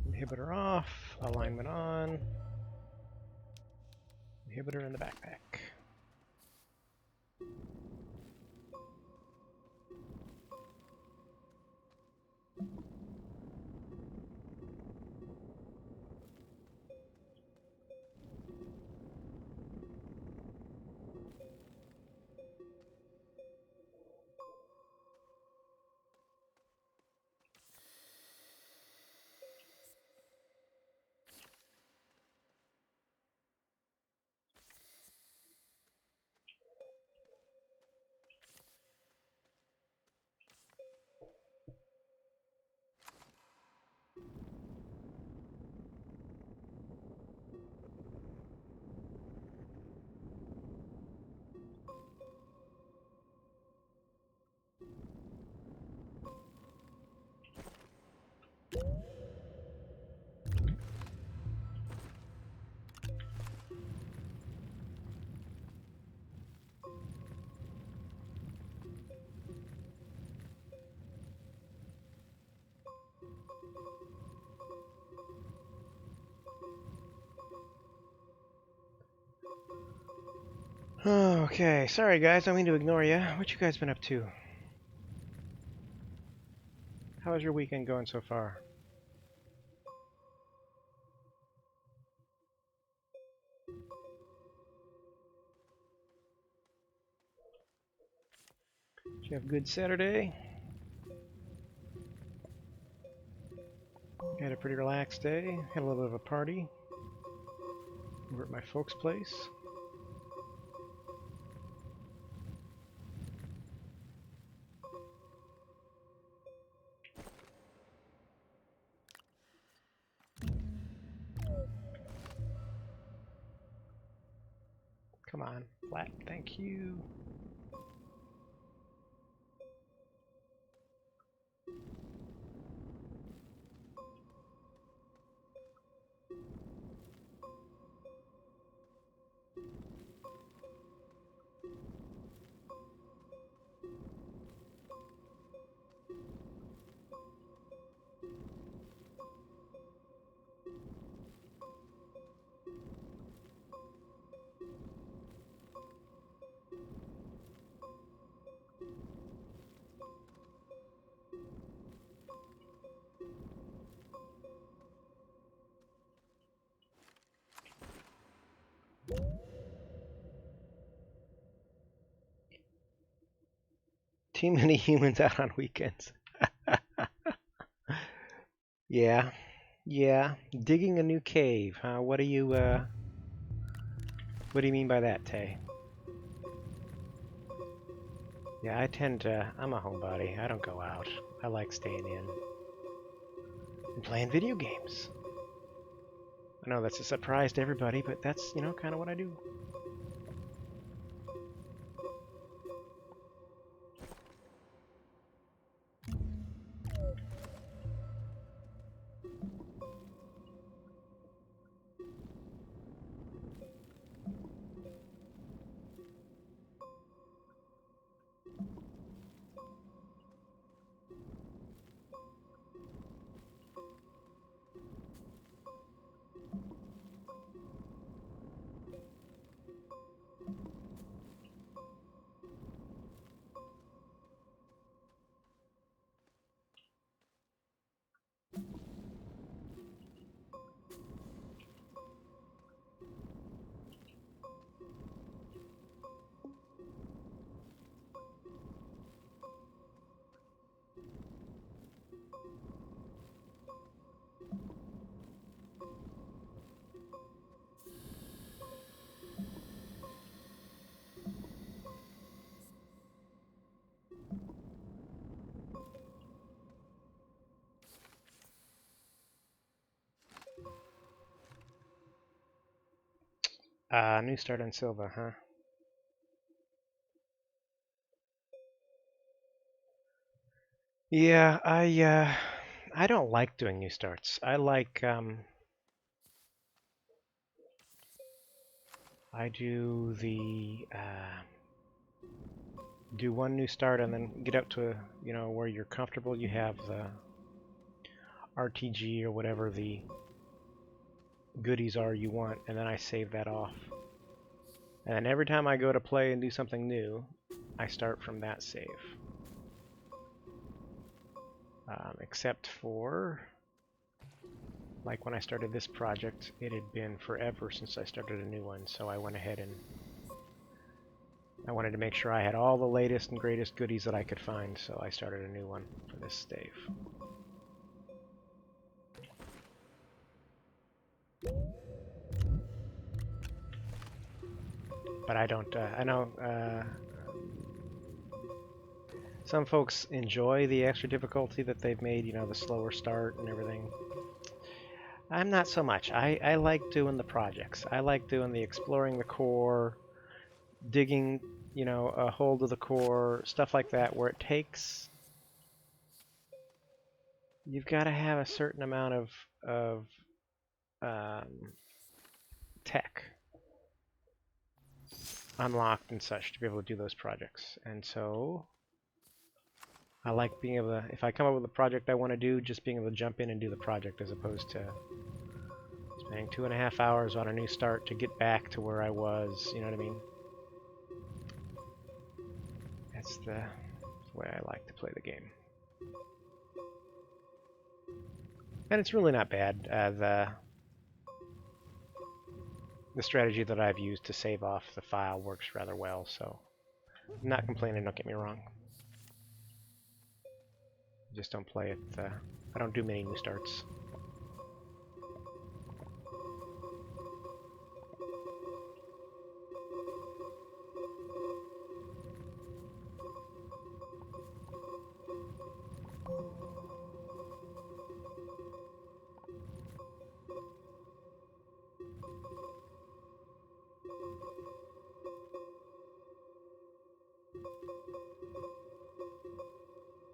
Inhibitor off. Alignment on. Inhibitor in the backpack. Okay, sorry guys, I don't mean to ignore you. What you guys been up to? How's your weekend going so far? Did you have a good Saturday? Had a pretty relaxed day. Had a little bit of a party over at my folks' place. Come on, flat, thank you. Too many humans out on weekends. Yeah, yeah. Digging a new cave, huh? What do you mean by that, Tay? Yeah, I'm a homebody. I don't go out. I like staying in and playing video games. I know that's a surprise to everybody, but that's, kind of what I do. New start on Sylva, huh? Yeah, I don't like doing new starts. I do do one new start and then get up to, where you're comfortable. You have the RTG or whatever the goodies are you want, and then I save that off. And then every time I go to play and do something new, I start from that save. Except for, like when I started this project, it had been forever since I started a new one, so I went ahead and I wanted to make sure I had all the latest and greatest goodies that I could find, so I started a new one for this save. But I don't, I know some folks enjoy the extra difficulty that they've made, the slower start and everything. I'm not so much. I like doing the projects. I like doing the exploring the core, digging, a hole to the core, stuff like that, where it takes... You've got to have a certain amount of tech unlocked and such to be able to do those projects. And so I like being able to, if I come up with a project I want to do, just being able to jump in and do the project as opposed to spending 2.5 hours on a new start to get back to where I was, you know what I mean? That's the way I like to play the game. And it's really not bad. The strategy that I've used to save off the file works rather well, so I'm not complaining, don't get me wrong. I just don't play it, I don't do many new starts.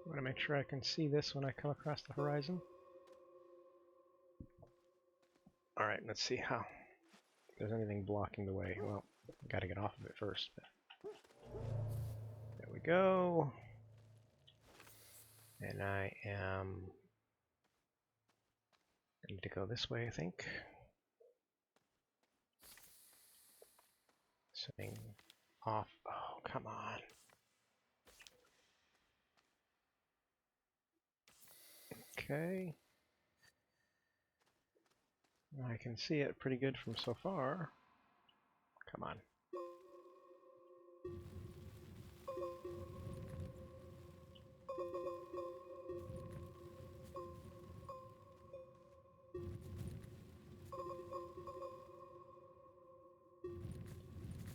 I want to make sure I can see this when I come across the horizon. Alright, let's see how. If there's anything blocking the way. Well, I gotta get off of it first. But there we go. And I need to go this way, I think. Setting off. Oh, come on. Okay. I can see it pretty good from so far. Come on.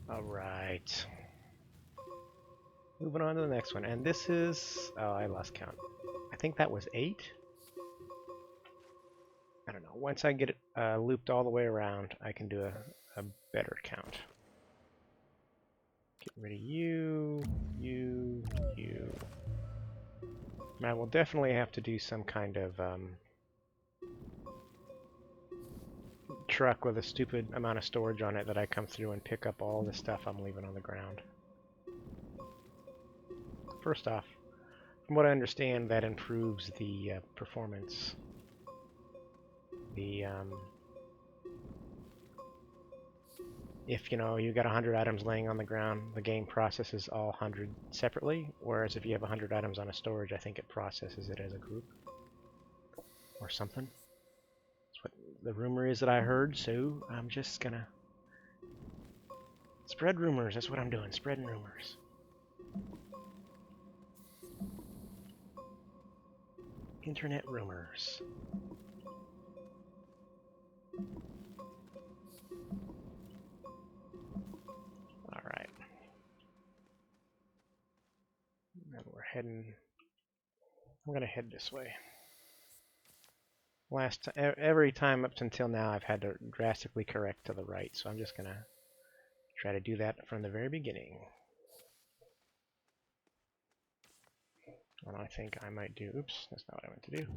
Alright. Moving on to the next one. And this is... Oh, I lost count. I think that was 8? I don't know. Once I get it looped all the way around, I can do a better count. Get rid of you, you. I will definitely have to do some kind of truck with a stupid amount of storage on it that I come through and pick up all the stuff I'm leaving on the ground. First off, from what I understand, that improves the performance. If you got 100 items laying on the ground, the game processes all 100 separately, whereas if you have 100 items on a storage, I think it processes it as a group or something. That's what the rumor is that I heard, so I'm just gonna spread rumors. That's what I'm doing, spreading rumors. Internet rumors. Alright. And we're heading... I'm going to head this way. Every time up until now, I've had to drastically correct to the right, so I'm just going to try to do that from the very beginning. And I think I might do... Oops, that's not what I meant to do.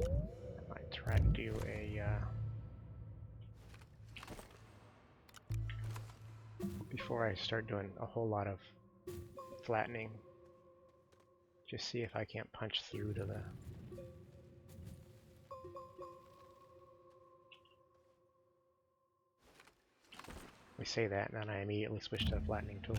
I might try to do a... before I start doing a whole lot of flattening, just see if I can't punch through to the... We say that, and then I immediately switch to a flattening tool.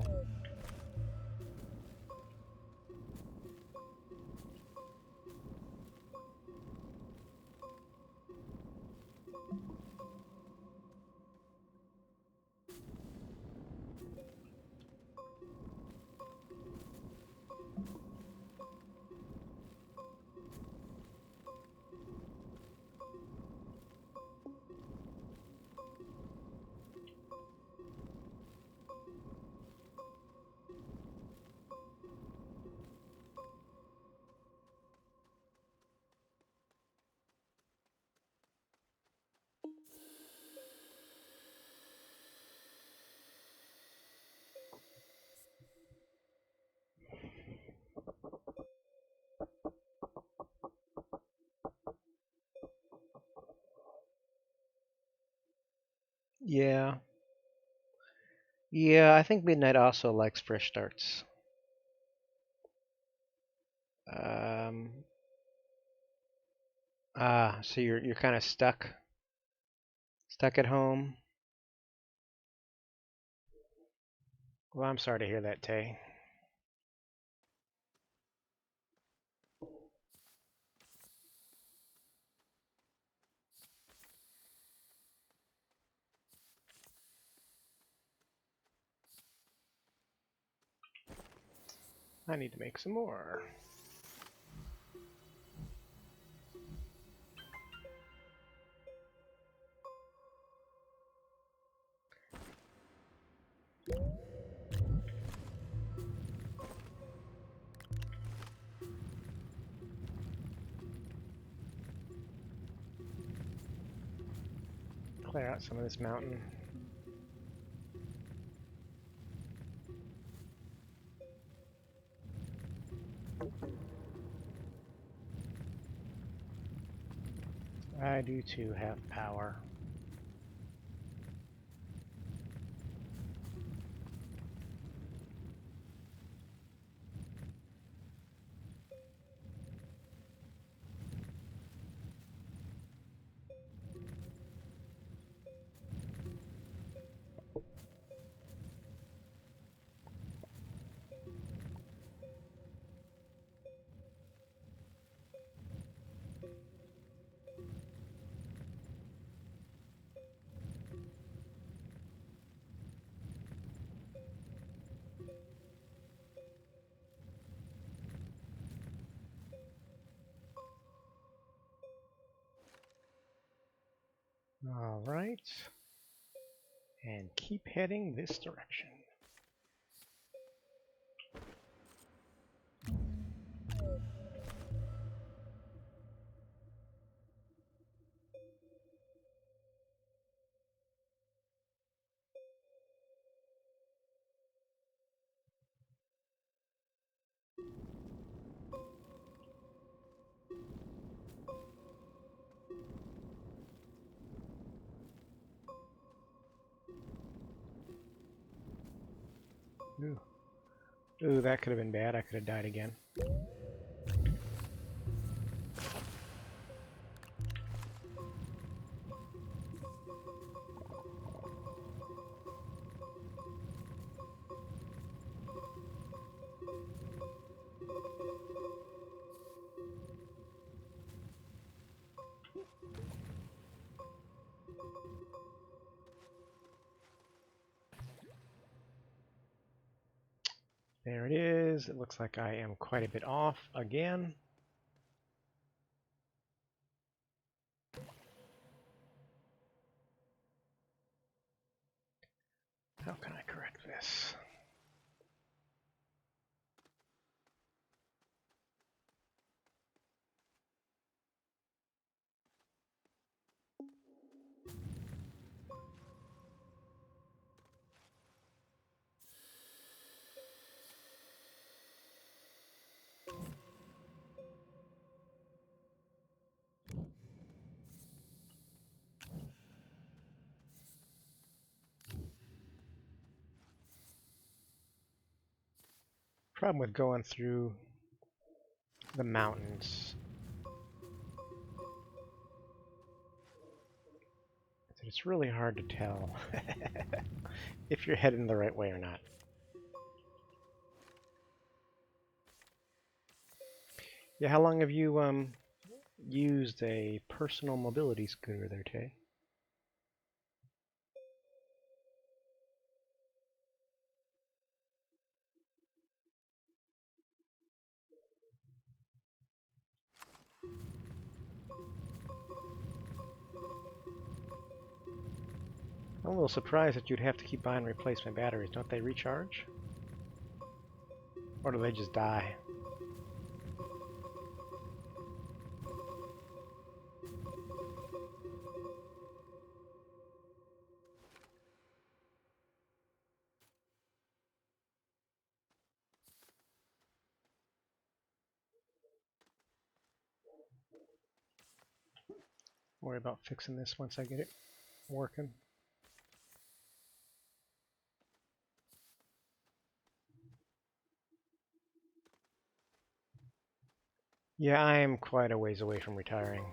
Yeah. Yeah, I think Midnight also likes fresh starts. So you're kind of stuck at home. Well, I'm sorry to hear that, Tay. I need to make some more. Clear out some of this mountain. I do too have power. All right. And keep heading this direction. Ooh. Ooh, that could have been bad. I could have died again. There it is. It looks like I am quite a bit off again. How can I correct this? Problem with going through the mountains is that it's really hard to tell if you're heading the right way or not. Yeah, how long have you used a personal mobility scooter there, Tay? I'm a little surprised that you'd have to keep buying replacement batteries. Don't they recharge? Or do they just die? Worry about fixing this once I get it working. Yeah, I am quite a ways away from retiring.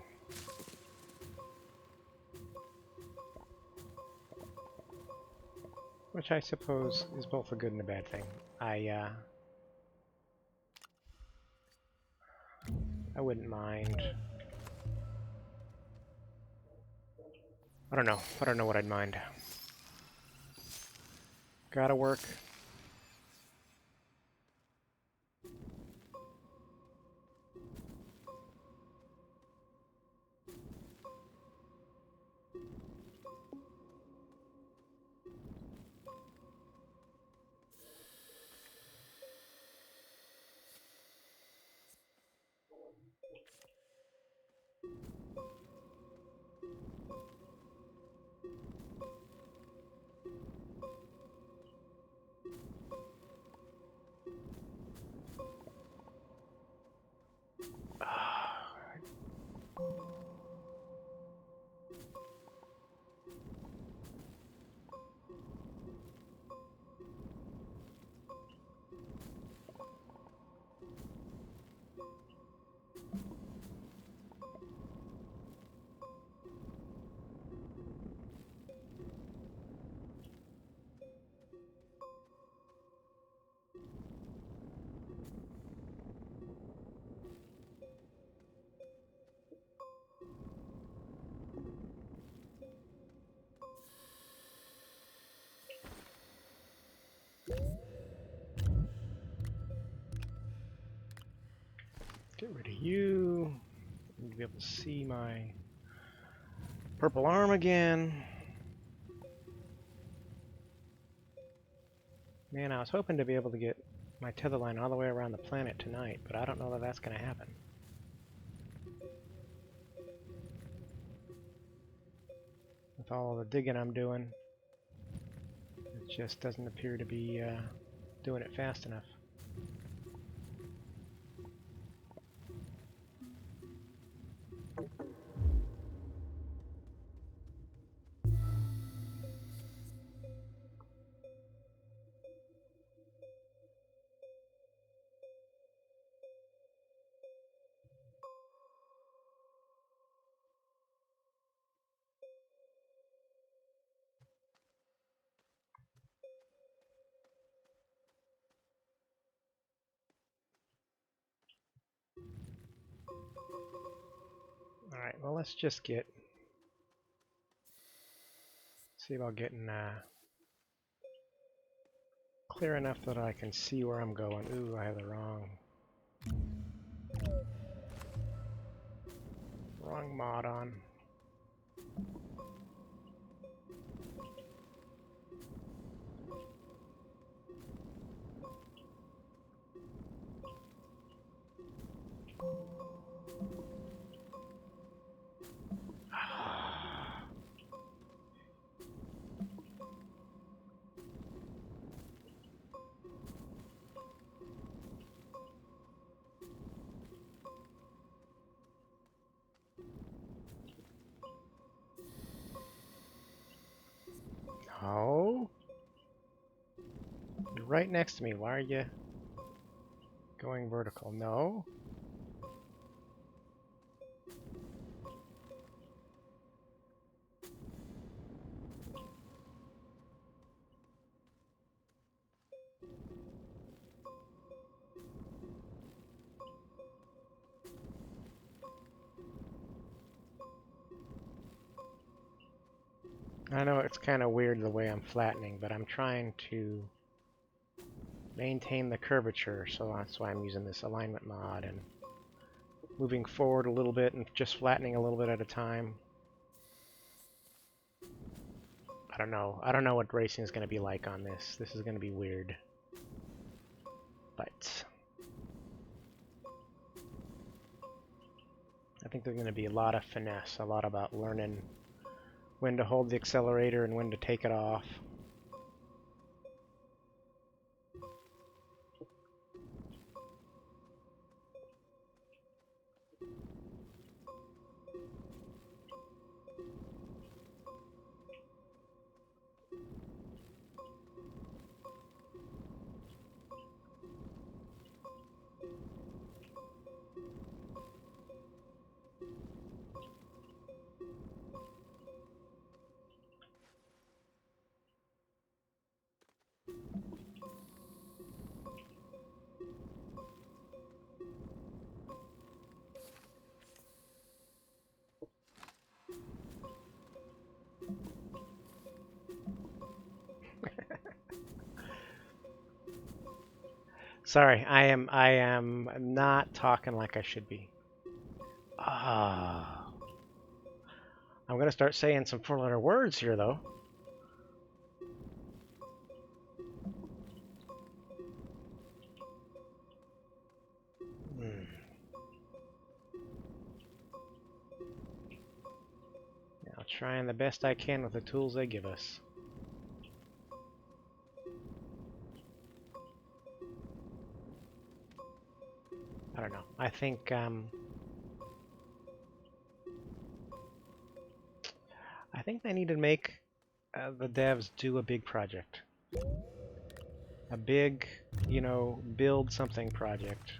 Which I suppose is both a good and a bad thing. I wouldn't mind. I don't know. I don't know what I'd mind. Gotta work. Get rid of you. Need to be able to see my purple arm again. Man, I was hoping to be able to get my tether line all the way around the planet tonight, but I don't know that that's going to happen. With all the digging I'm doing, it just doesn't appear to be doing it fast enough. Alright, well let's just see about getting clear enough that I can see where I'm going. Ooh, I have the wrong mod on. No. You're right next to me. Why are you going vertical? No. I know it's kind of weird the way I'm flattening, but I'm trying to maintain the curvature, so that's why I'm using this alignment mod and moving forward a little bit and just flattening a little bit at a time. I don't know. I don't know what racing is going to be like on this. This is going to be weird. But I think there's going to be a lot of finesse, a lot about learning when to hold the accelerator and when to take it off. Sorry, I am not talking like I should be. Ah. I'm going to start saying some four-letter words here, though. Now, trying the best I can with the tools they give us. I don't know. I think they need to make the devs do a big project. A big, build something project.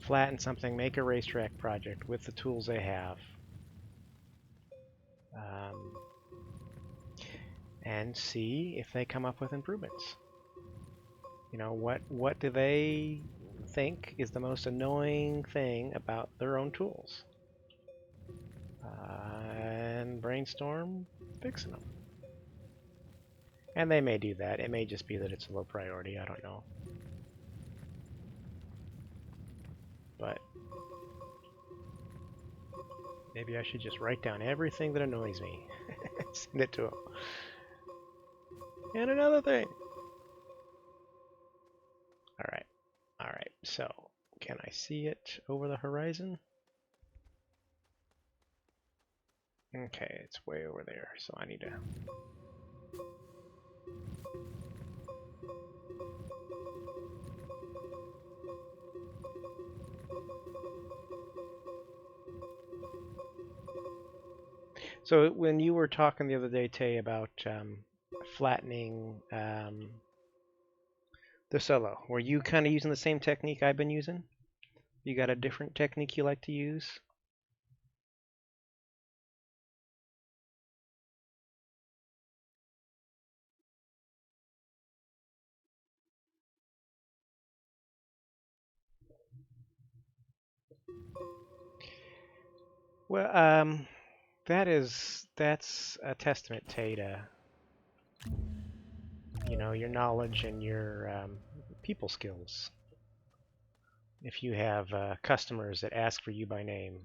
Flatten something, make a racetrack project with the tools they have. And see if they come up with improvements. What do they think is the most annoying thing about their own tools? And brainstorm fixing them. And they may do that. It may just be that it's a low priority. I don't know. But Maybe I should just write down everything that annoys me. Send it to him. And another thing. Alright. Alright, so can I see it over the horizon? Okay, it's way over there, so I need to... So when you were talking the other day, Tay, about flattening the solo, were you kind of using the same technique I've been using? You got a different technique you like to use? Well, that's a testament, Tay, to your knowledge and your people skills. If you have customers that ask for you by name,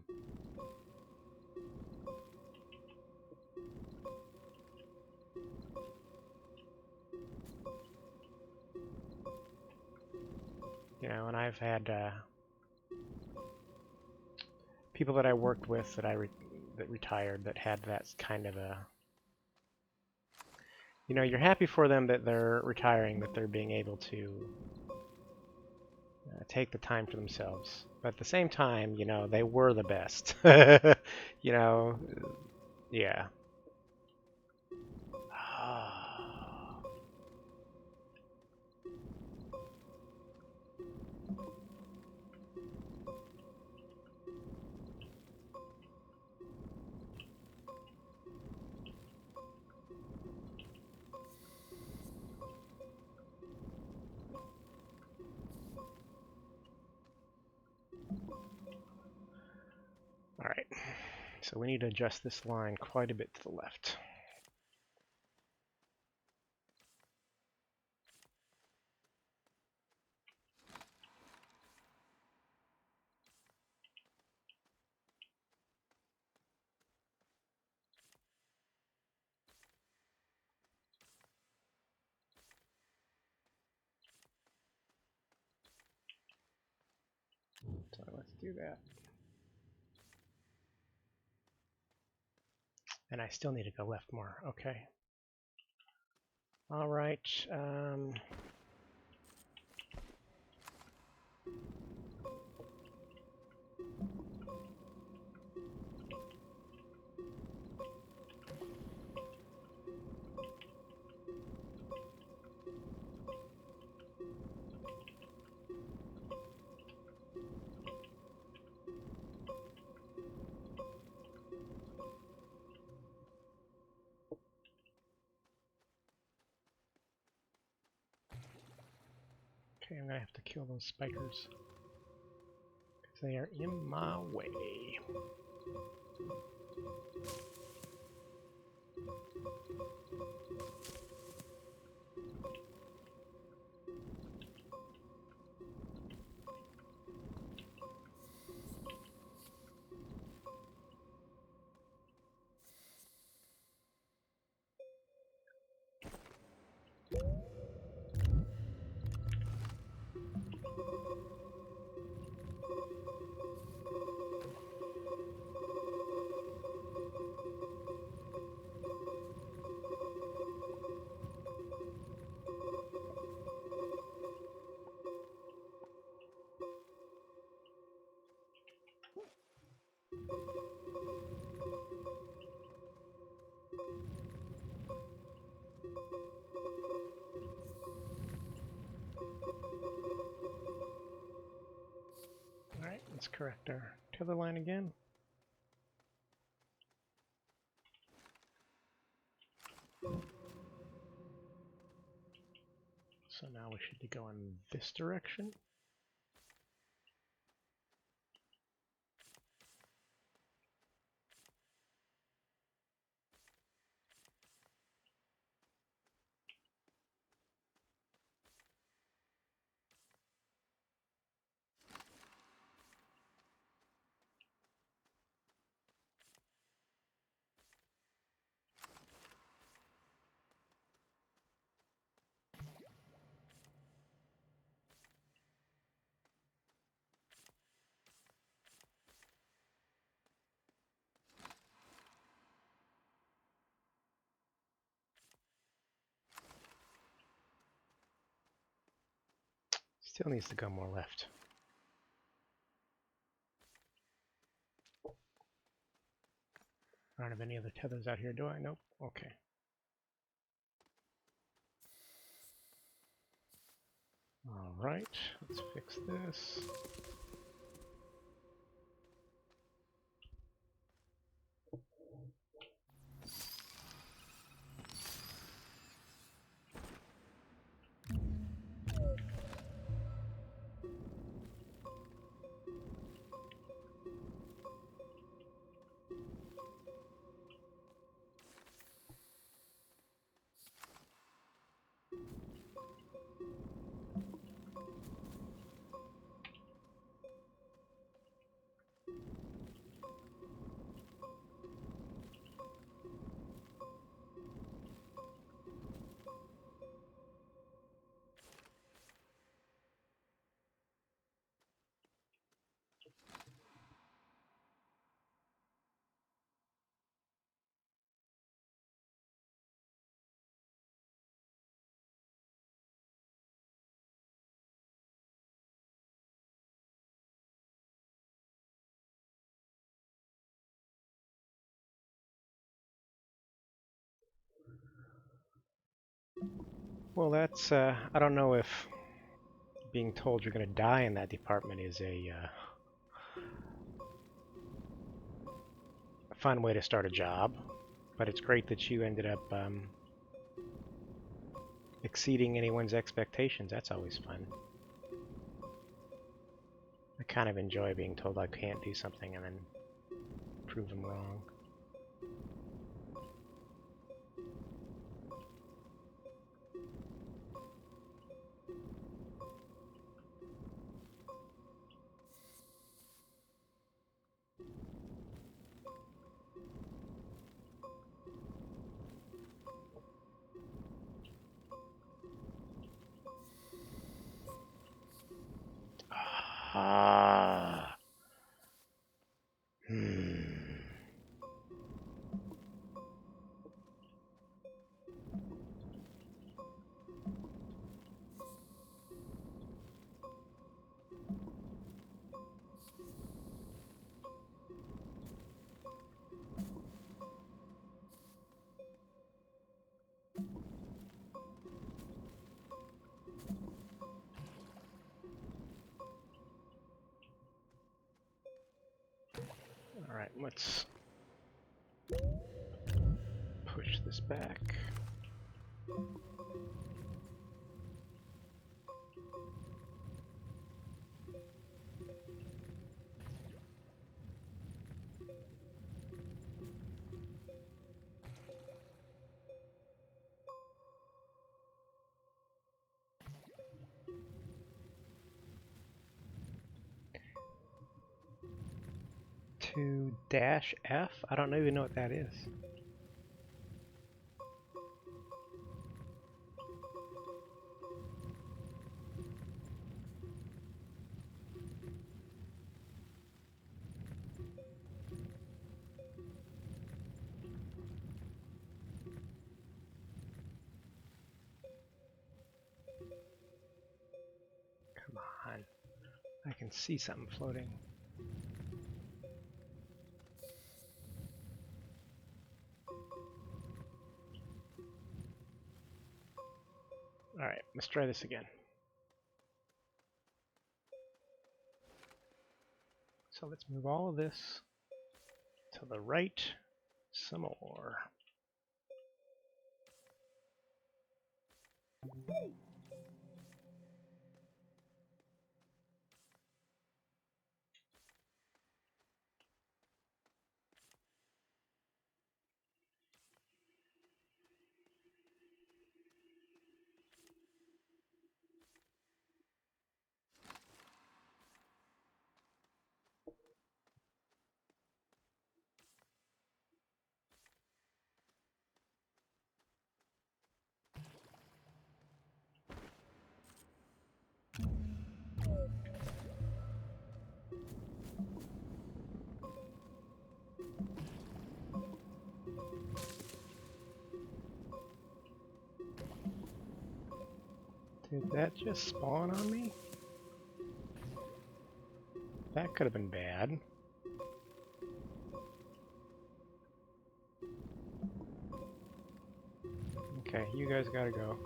and I've had people that I worked with that retired that had that kind of a, you're happy for them that they're retiring, that they're being able to take the time for themselves. But at the same time, they were the best. you know, yeah. All right. So we need to adjust this line quite a bit to the left. So let's do that. And I still need to go left more. Okay. All right. Okay, I'm going to have to kill those spikers, because they are in my way. Alright, let's correct our tether line again. So now we should be going this direction. Still needs to go more left. I don't have any other tethers out here, do I? Nope. Okay. All right, let's fix this. Well, that's, I don't know if being told you're going to die in that department is a fun way to start a job, but it's great that you ended up exceeding anyone's expectations. That's always fun. I kind of enjoy being told I can't do something and then prove them wrong. Ah. All right, let's push this back. To -F? I don't even know what that is. Come on. I can see something floating. All right, let's try this again. So let's move all of this to the right some more. Did that just spawn on me? That could have been bad. Okay, you guys gotta go.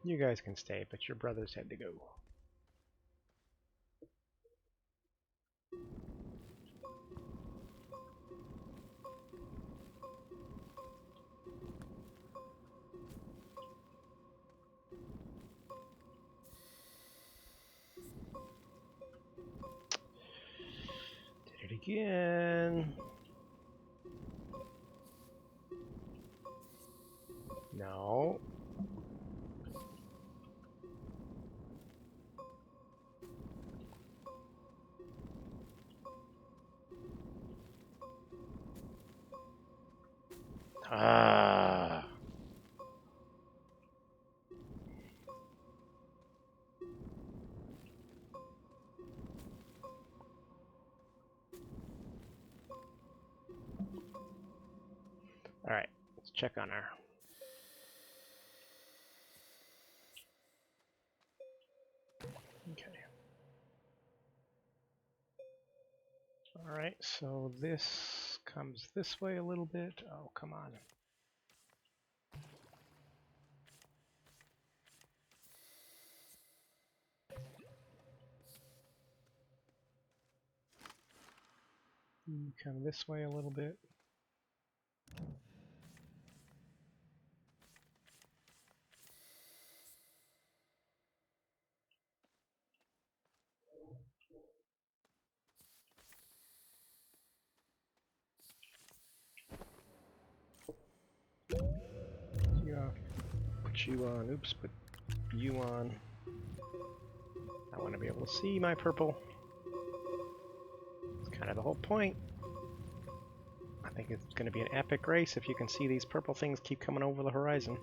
You guys can stay, but your brothers had to go. Did it again. No. Ah. All right, let's check on her. Okay. All right, so this comes this way a little bit. Oh, come on. You come this way a little bit. Yeah. Put you on. Oops, put you on. I want to be able to see my purple. It's kind of the whole point. I think it's going to be an epic race if you can see these purple things keep coming over the horizon.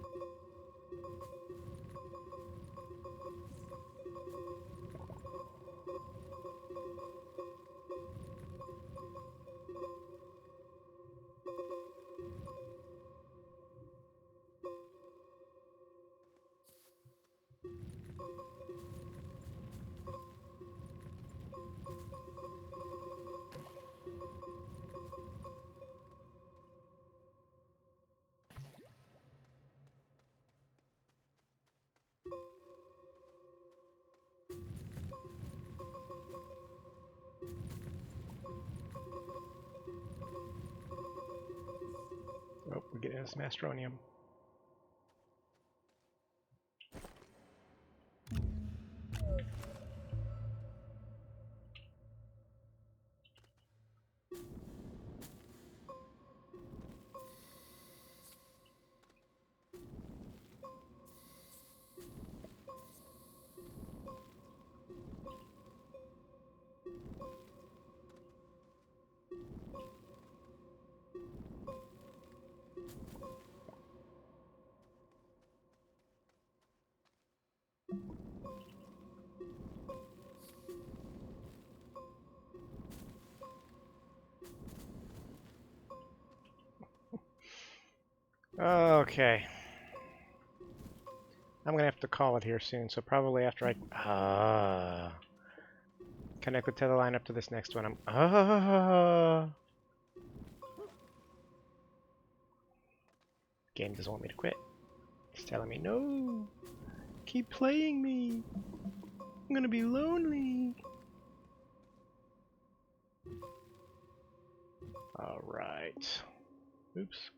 Oh, we're getting some Astronium. Okay. I'm gonna have to call it here soon, so probably after I connect the tether line up to this next one. Game doesn't want me to quit. It's telling me no. Keep playing me. I'm gonna be lonely. All right. Oops.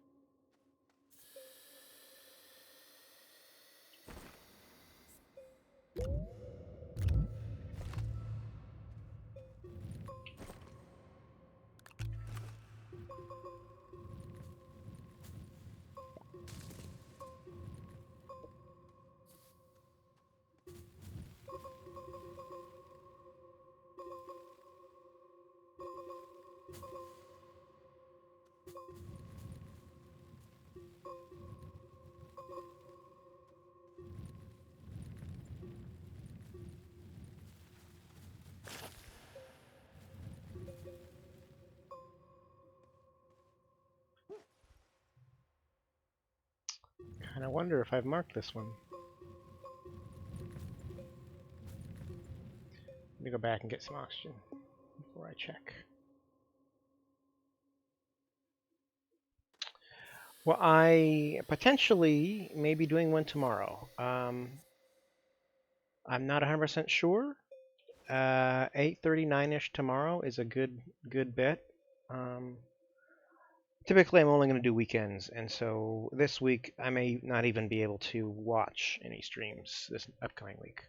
And I wonder if I've marked this one. me go back and get some oxygen before I check. Well, I potentially may be doing one tomorrow. I'm not 100% sure. 8:39ish tomorrow is a good bet. Typically, I'm only going to do weekends, and so this week I may not even be able to watch any streams this upcoming week.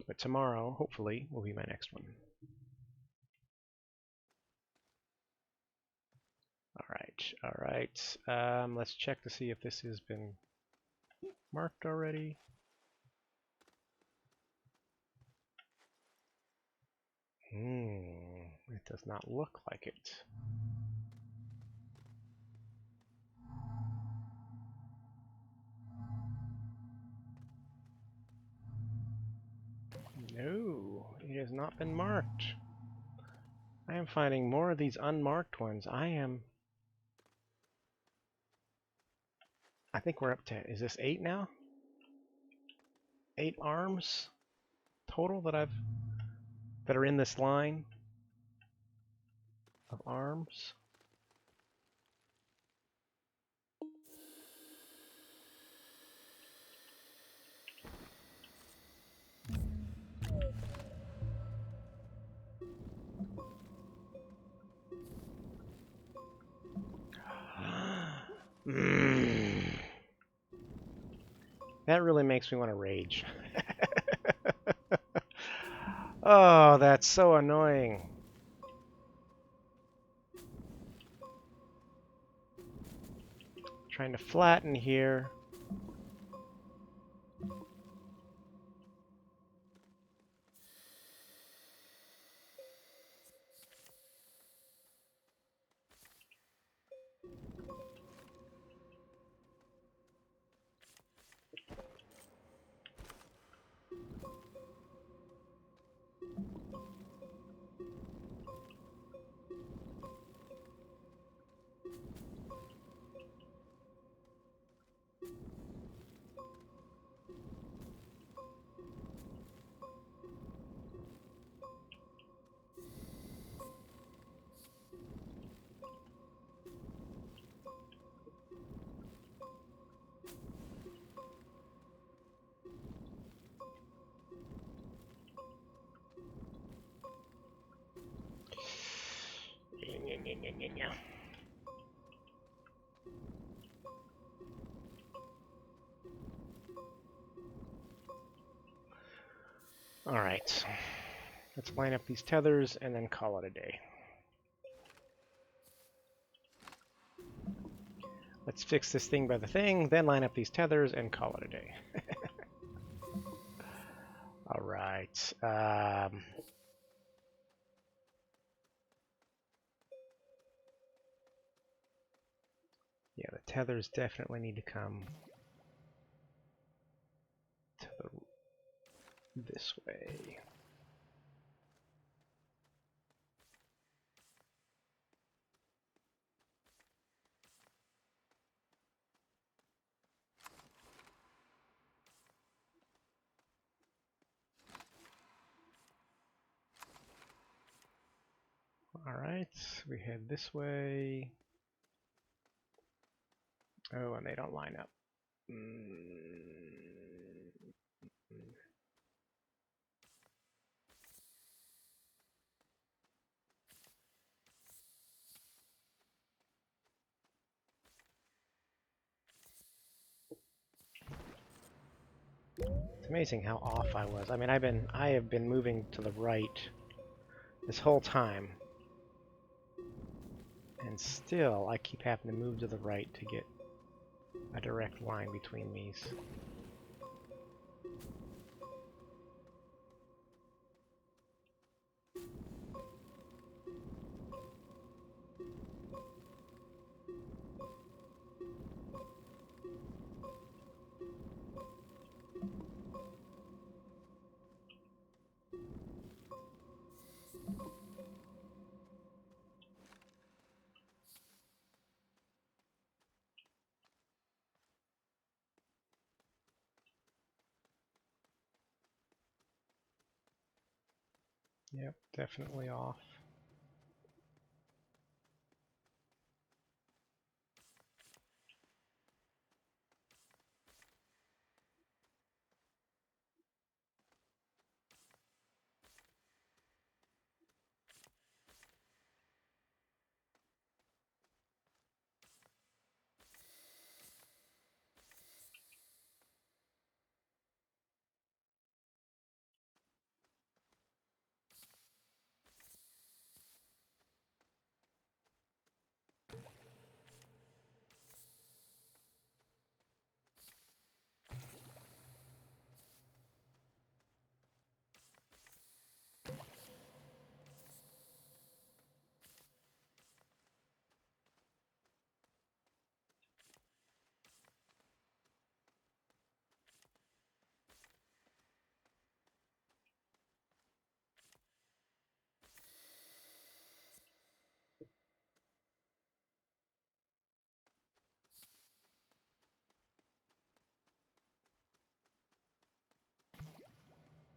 But tomorrow, hopefully, will be my next one. All right. Let's check to see if this has been marked already. It does not look like it. No, it has not been marked. I am finding more of these unmarked ones. I think we're up to, is this 8 now? 8 arms total that are in this line of arms. That really makes me want to rage. Oh, that's so annoying. Trying to flatten here. All right. Let's line up these tethers and then call it a day. Let's fix this thing by the thing, then line up these tethers and call it a day. All right. Yeah, the tethers definitely need to come to this way. All right, we head this way. Oh, and they don't line up. It's amazing how off I was. I mean, I have been moving to the right this whole time, and still I keep having to move to the right to get a direct line between these. Yep, definitely off.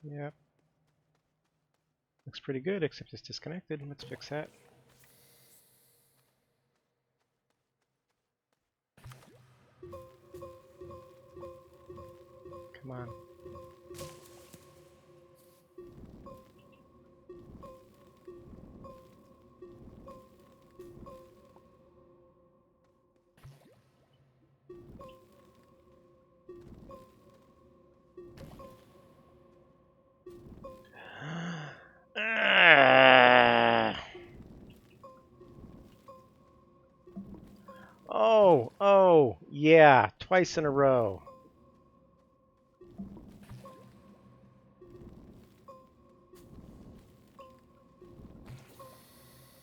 Yep. Looks pretty good, except it's disconnected. Let's fix that. Come on. Oh, yeah, twice in a row.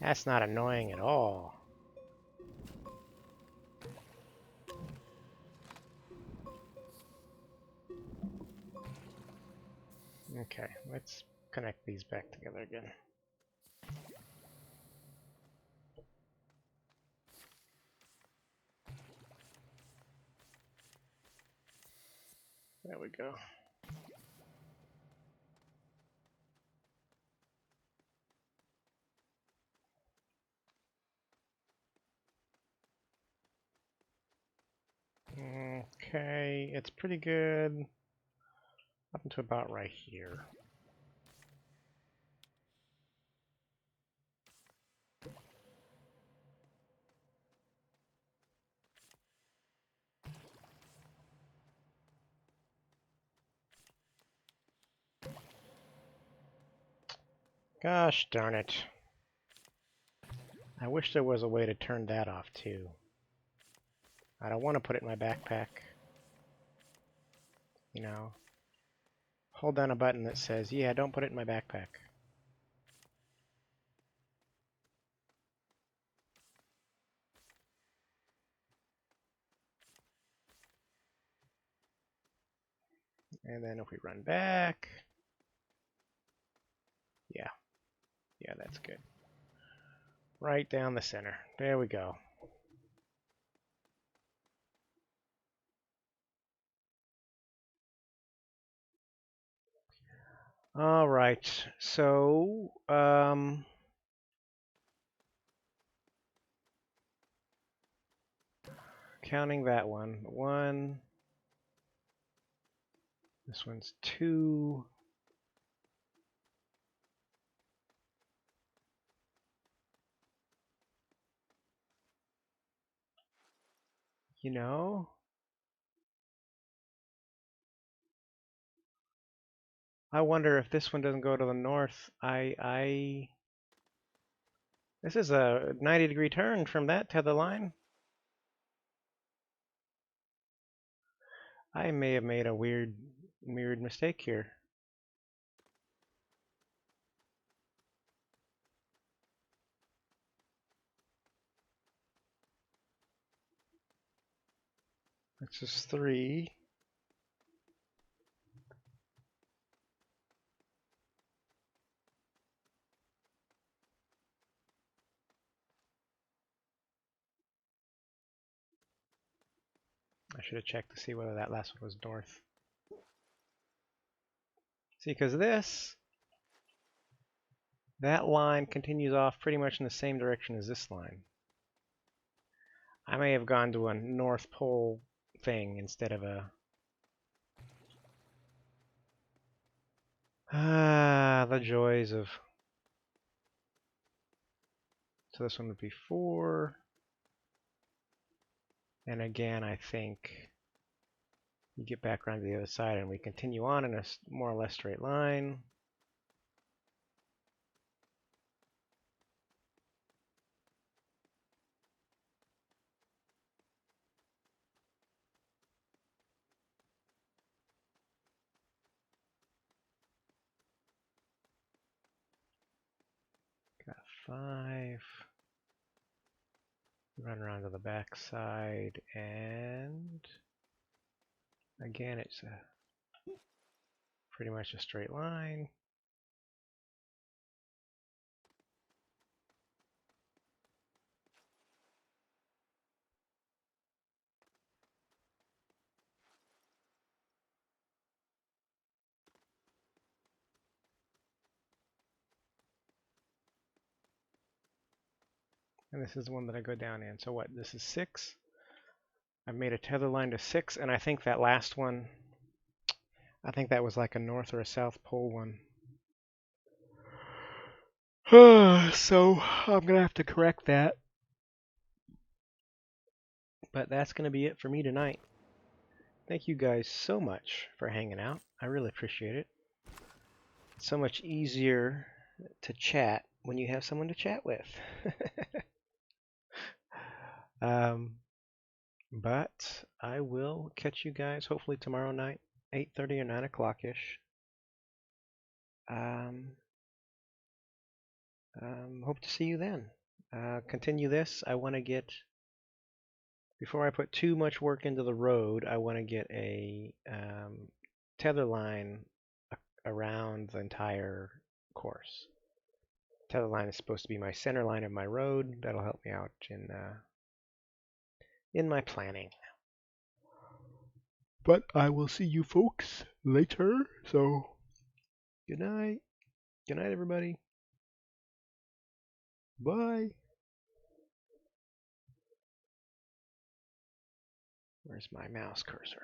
That's not annoying at all. Okay, let's connect these back together again. There we go. Okay, it's pretty good up until about right here. Gosh darn it. I wish there was a way to turn that off too. I don't want to put it in my backpack. You know, hold down a button that says, yeah, don't put it in my backpack. And then if we run back, yeah, that's good. Right down the center. There we go. All right, so counting that one, this one's 2. You know, I wonder if this one doesn't go to the north. This is a 90-degree turn from that tether line. I may have made a weird mistake here. This is 3. I should have checked to see whether that last one was north. See, because this That line continues off pretty much in the same direction as this line. I may have gone to a North Pole thing instead of a... the joys of... So this one would be 4. And again, I think you get back around to the other side and we continue on in a more or less straight line. Got 5. Run around to the back side, and again, it's pretty much a straight line. And this is the one that I go down in. So what, this is 6. I've made a tether line to 6, and I think that last one, I think that was like a north or a south pole one. So I'm going to have to correct that. But that's going to be it for me tonight. Thank you guys so much for hanging out. I really appreciate it. It's so much easier to chat when you have someone to chat with. But I will catch you guys hopefully tomorrow night, 8:30 or 9 o'clock-ish. Hope to see you then. Continue this. I want to get, before I put too much work into the road, I want to get a tether line around the entire course. Tether line is supposed to be my center line of my road. That'll help me out in my planning. But I will see you folks later. So, good night. Good night, everybody. Bye. Where's my mouse cursor?